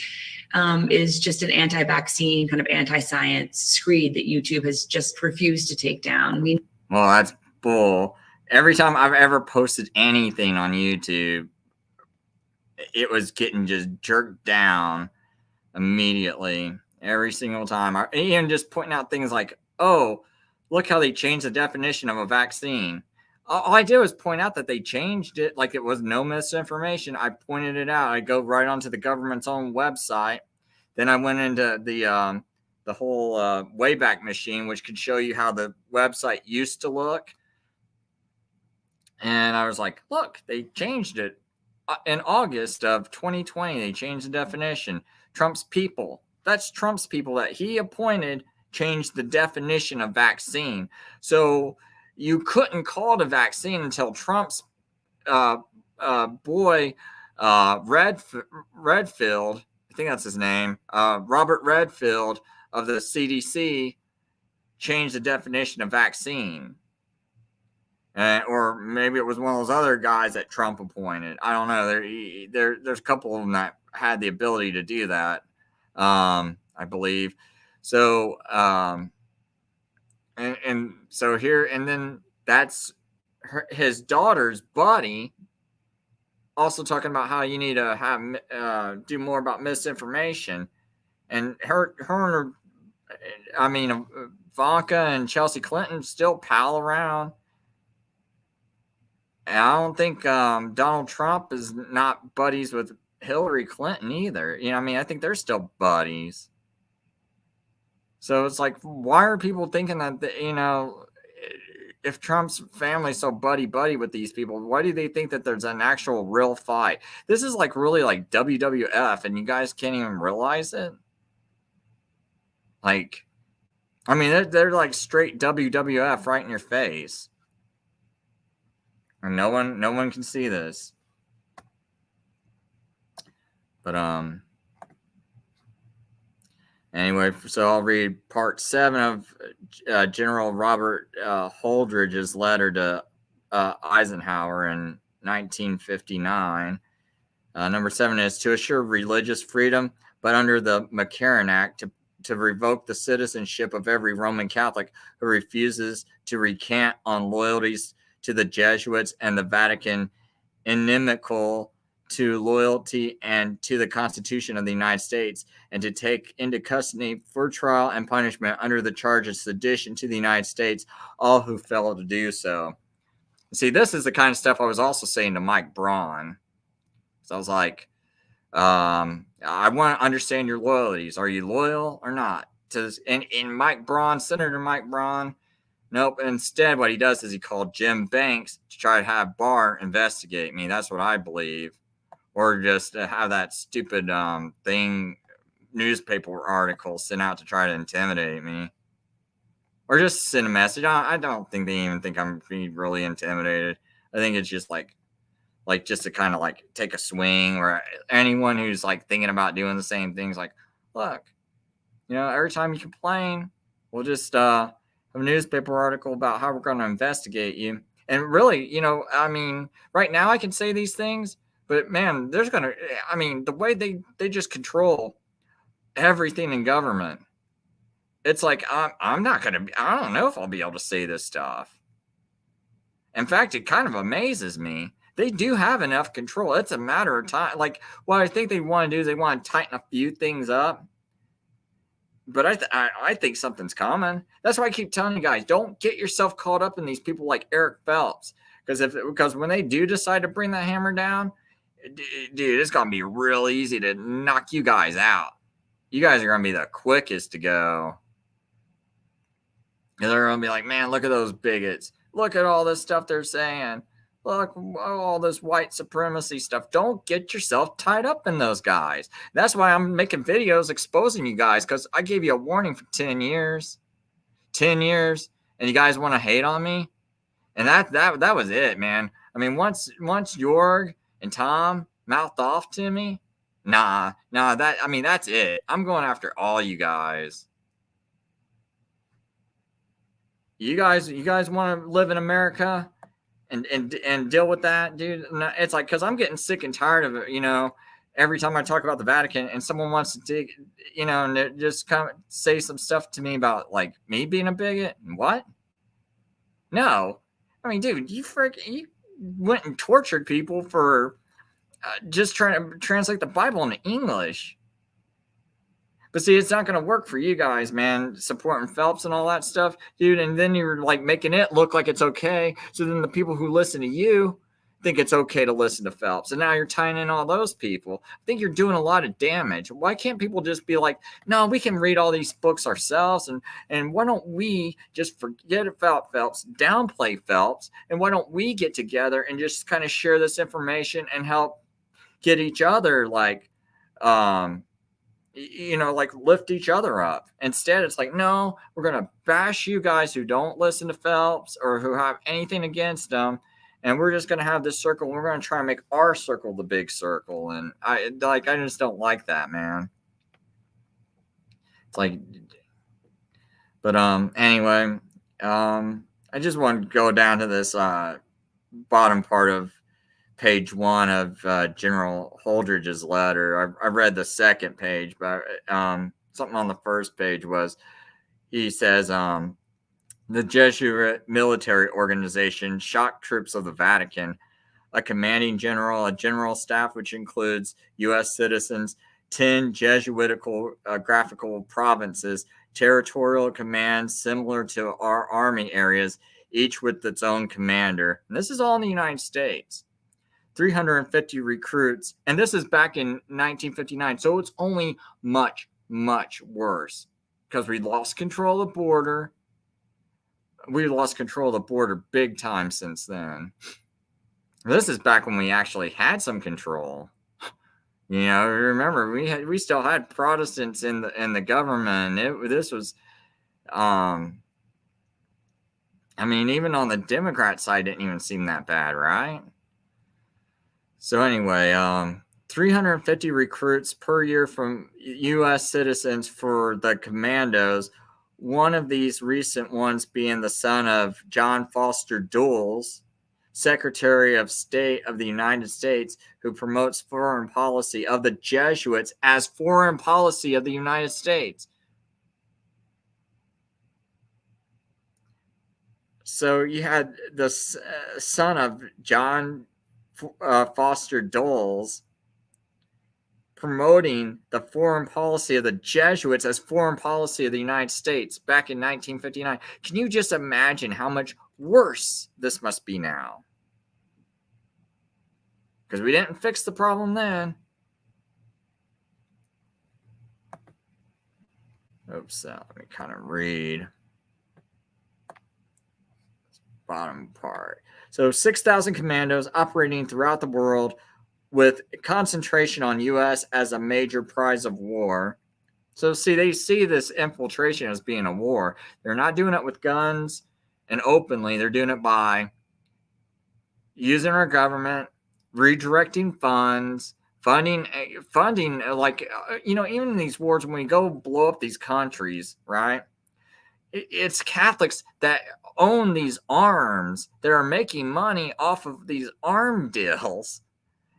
M: is just an anti-vaccine, kind of anti-science screed that YouTube has just refused to take down.
A: Well, that's bull. Every time I've ever posted anything on YouTube, it was getting just jerked down immediately. Every single time. Even just pointing out things like, oh, look how they changed the definition of a vaccine. All I did was point out that they changed it, like it was no misinformation. I pointed it out. I go right onto the government's own website. Then I went into the whole Wayback Machine, which could show you how the website used to look. And I was like, look, they changed it. In August of 2020, they changed the definition. Trump's people, that's Trump's people that he appointed, changed the definition of vaccine. So you couldn't call it a vaccine until Trump's boy, Redfield, I think that's his name, Robert Redfield of the CDC, changed the definition of vaccine. Or maybe it was one of those other guys that Trump appointed. I don't know. There's a couple of them that had the ability to do that, I believe. So, and so here, and then that's his daughter's buddy also talking about how you need to have do more about misinformation, and Ivanka and Chelsea Clinton still pal around. And I don't think Donald Trump is not buddies with Hillary Clinton either. You know, I mean, I think they're still buddies. So it's like, why are people thinking that, you know, if Trump's family's so buddy with these people, why do they think that there's an actual real fight? This is like really like WWF, and you guys can't even realize it. Like, I mean, they're like straight WWF right in your face, and no one can see this. But anyway, so I'll read part 7 of General Robert Holdridge's letter to Eisenhower in 1959. Number 7 is to assure religious freedom, but under the McCarran Act, to revoke the citizenship of every Roman Catholic who refuses to recant on loyalties to the Jesuits and the Vatican, inimical to loyalty and to the Constitution of the United States, and to take into custody for trial and punishment under the charge of sedition to the United States all who fail to do so. See, this is the kind of stuff I was also saying to Mike Braun. So I was like, I want to understand your loyalties. Are you loyal or not? And Mike Braun, Senator Mike Braun, nope. Instead, what he does is he called Jim Banks to try to have Barr investigate me. That's what I believe. Or just have that stupid newspaper article sent out to try to intimidate me. Or just send a message. I don't think they even think I'm being really intimidated. I think it's just like just to kind of like take a swing, or anyone who's like thinking about doing the same things, like, look, you know, every time you complain, we'll just have a newspaper article about how we're going to investigate you. And really, you know, I mean, right now I can say these things, but man, the way they just control everything in government, it's like, I'm not going to, I don't know if I'll be able to say this stuff. In fact, it kind of amazes me. They do have enough control. It's a matter of time. Like, what I think they want to do is they want to tighten a few things up. But I think something's coming. That's why I keep telling you guys, don't get yourself caught up in these people like Eric Phelps. Because when they do decide to bring that hammer down, dude, it's going to be real easy to knock you guys out. You guys are going to be the quickest to go. And they're going to be like, man, look at those bigots. Look at all this stuff they're saying. Look, all this white supremacy stuff. Don't get yourself tied up in those guys. That's why I'm making videos exposing you guys, because I gave you a warning for 10 years. 10 years, and you guys want to hate on me? And that was it, man. I mean, once Jorg and Tom mouthed off to me, that's it. I'm going after all you guys. You guys want to live in America and deal with that, dude? It's like, because I'm getting sick and tired of it, you know, every time I talk about the Vatican and someone wants to dig, you know, and just kind of say some stuff to me about like me being a bigot. What? No. I mean, dude, you went and tortured people for just trying to translate the Bible into English. But see, it's not going to work for you guys, man, supporting Phelps and all that stuff, dude. And then you're like making it look like it's okay. So then the people who listen to you think it's okay to listen to Phelps. And now you're tying in all those people. I think you're doing a lot of damage. Why can't people just be like, no, we can read all these books ourselves. And why don't we just forget about Phelps, downplay Phelps? And why don't we get together and just kind of share this information and help get each other like lift each other up? Instead, it's like, no, we're going to bash you guys who don't listen to Phelps or who have anything against them. And we're just going to have this circle. And we're going to try and make our circle the big circle. And I just don't like that, man. It's like, but anyway, I just want to go down to this bottom part of page 1 of General Holdridge's letter. I read the second page, but something on the first page was, he says, the Jesuit military organization, shock troops of the Vatican, a commanding general, a general staff, which includes U.S. citizens, 10 Jesuitical graphical provinces, territorial commands similar to our army areas, each with its own commander. And this is all in the United States. 350 recruits. And this is back in 1959. So it's only much, much worse because we lost control of the border. We lost control of the border big time since then. This is back when we actually had some control. You know, remember we still had Protestants in the government. This was, I mean, even on the Democrat side, didn't even seem that bad, right? So anyway, 350 recruits per year from U.S. citizens for the Commandos. One of these recent ones being the son of John Foster Dulles, Secretary of State of the United States, who promotes foreign policy of the Jesuits as foreign policy of the United States. So you had the son of John Foster Dulles promoting the foreign policy of the Jesuits as foreign policy of the United States back in 1959. Can you just imagine how much worse this must be now? Because we didn't fix the problem then. Oops, let me kind of read this bottom part. So 6,000 commandos operating throughout the world with concentration on U.S. as a major prize of war. So see, they see this infiltration as being a war. They're not doing it with guns and openly. They're doing it by using our government, redirecting funds, funding like, you know, even in these wars, when we go blow up these countries, right? It's Catholics that own these arms that are making money off of these arm deals.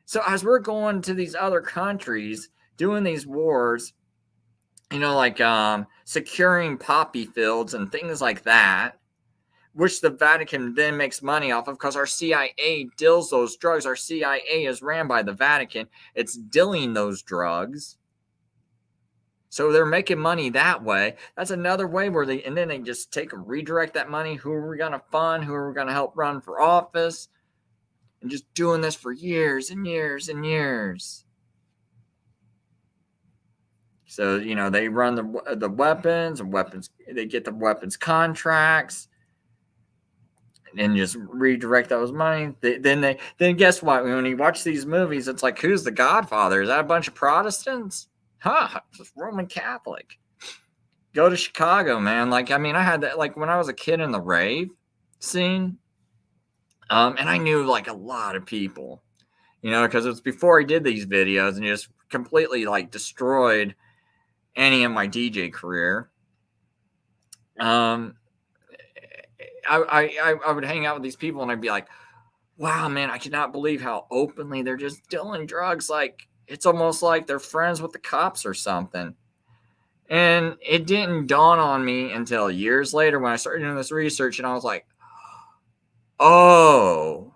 A: So as we're going to these other countries, doing these wars, you know, like securing poppy fields and things like that, which the Vatican then makes money off of because our CIA deals those drugs. Our CIA is ran by the Vatican. It's dealing those drugs. So they're making money that way. That's another way where and then they just take and redirect that money. Who are we going to fund? Who are we going to help run for office? And just doing this for years and years and years. So, you know, they run the weapons and weapons. They get the weapons contracts and just redirect those money. Then guess what? When you watch these movies, it's like, who's the Godfather? Is that a bunch of Protestants? It's Roman Catholic. Go to Chicago, man. Like, I mean, I had that, like, when I was a kid in the rave scene. And I knew like a lot of people, you know, because it was before I did these videos and just completely like destroyed any of my DJ career. I would hang out with these people and I'd be like, wow, man, I cannot believe how openly they're just dealing drugs. Like, it's almost like they're friends with the cops or something. And it didn't dawn on me until years later when I started doing this research and I was like, oh,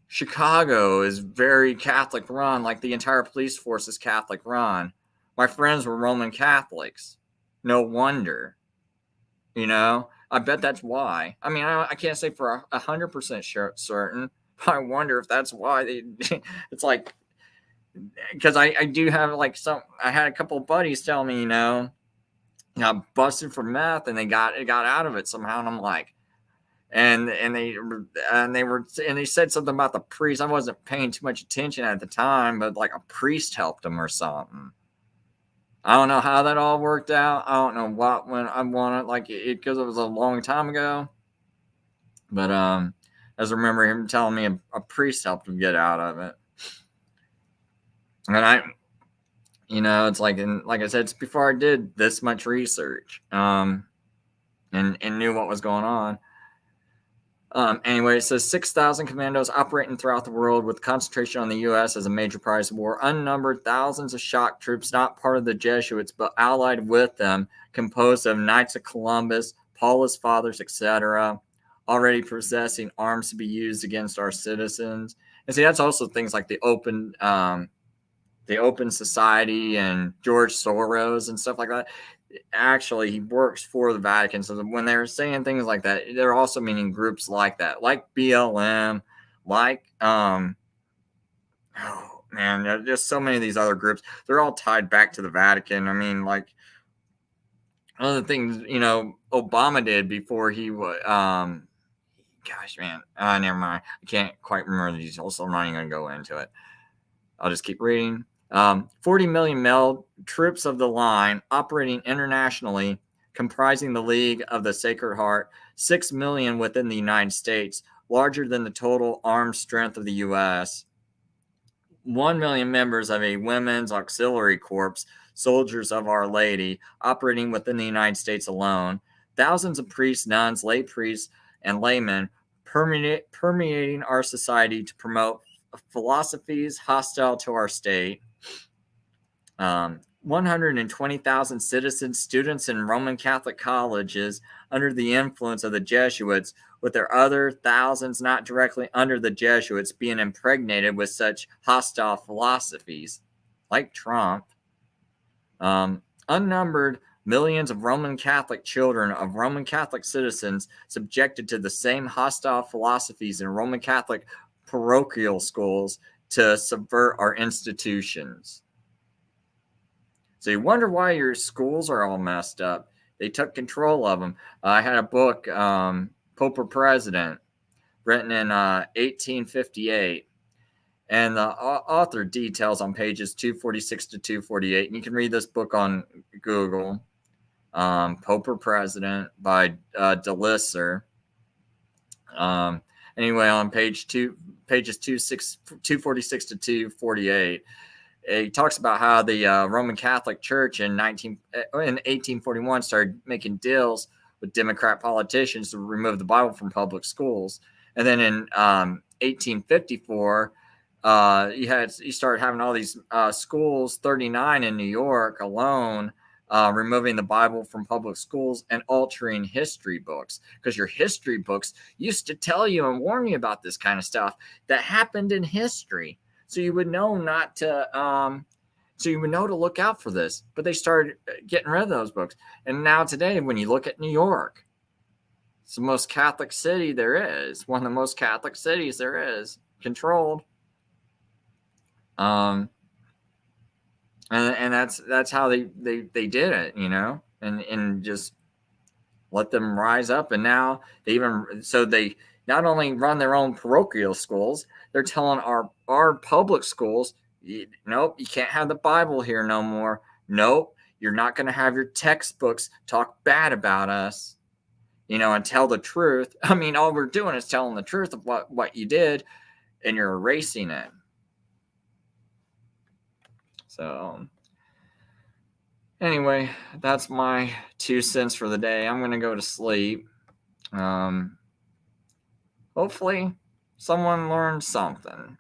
A: Chicago is very Catholic run, like the entire police force is Catholic run. My friends were Roman Catholics. No wonder. You know, I bet that's why. I mean, I can't say for 100% certain. I wonder if that's why it's like, because I do have like I had a couple of buddies tell me, you know, got busted for meth and they got out of it somehow. And I'm like, and they said something about the priest. I wasn't paying too much attention at the time, but like a priest helped them or something. I don't know how that all worked out. I don't know when I wanted like it because it was a long time ago. But I just remember him telling me a priest helped him get out of it. And you know, it's like, and like I said, it's before I did this much research, and knew what was going on. Anyway, it says 6,000 commandos operating throughout the world with concentration on the U.S. as a major prize of war. Unnumbered thousands of shock troops, not part of the Jesuits, but allied with them, composed of Knights of Columbus, Paulist Fathers, etc., already possessing arms to be used against our citizens. And see, that's also things like the Open Society and George Soros and stuff like that. Actually, he works for the Vatican. So when they're saying things like that, they're also meaning groups like that, like BLM, like Oh man, there's so many of these other groups. They're all tied back to the Vatican. I mean, like one of the things Obama did before he was. Gosh, man, never mind. I can't quite remember the details, so I'm not even going to go into it. I'll just keep reading. 40 million male troops of the line operating internationally, comprising the League of the Sacred Heart, 6 million within the United States, larger than the total armed strength of the U.S. 1 million members of a women's auxiliary corps, Soldiers of Our Lady, operating within the United States alone. Thousands of priests, nuns, lay priests, and laymen permeating our society to promote philosophies hostile to our state. 120,000 citizens, students in Roman Catholic colleges under the influence of the Jesuits, with their other thousands not directly under the Jesuits being impregnated with such hostile philosophies, like Trump. Unnumbered millions of Roman Catholic children of Roman Catholic citizens subjected to the same hostile philosophies in Roman Catholic parochial schools to subvert our institutions. So you wonder why your schools are all messed up. They took control of them. I had a book, Pope or President, written in 1858. And the author details on pages 246 to 248. And you can read this book on Google, Pope or President by DeLisser. Anyway, on pages 246 to 248, it talks about how the Roman Catholic Church in 1841 started making deals with Democrat politicians to remove the Bible from public schools. And then in 1854, you started having all these schools, 39 in New York alone, removing the Bible from public schools and altering history books, because your history books used to tell you and warn you about this kind of stuff that happened in history. So you would know not to, to look out for this. But they started getting rid of those books. And now today, when you look at New York, it's the most Catholic city there is. One of the most Catholic cities there is, controlled. And that's how they did it, and just let them rise up. And now they not only run their own parochial schools, they're telling our public schools, nope, you can't have the Bible here no more. Nope, you're not going to have your textbooks talk bad about us, and tell the truth. I mean, all we're doing is telling the truth of what you did, and you're erasing it. So anyway, that's my 2 cents for the day. I'm going to go to sleep. Hopefully someone learned something.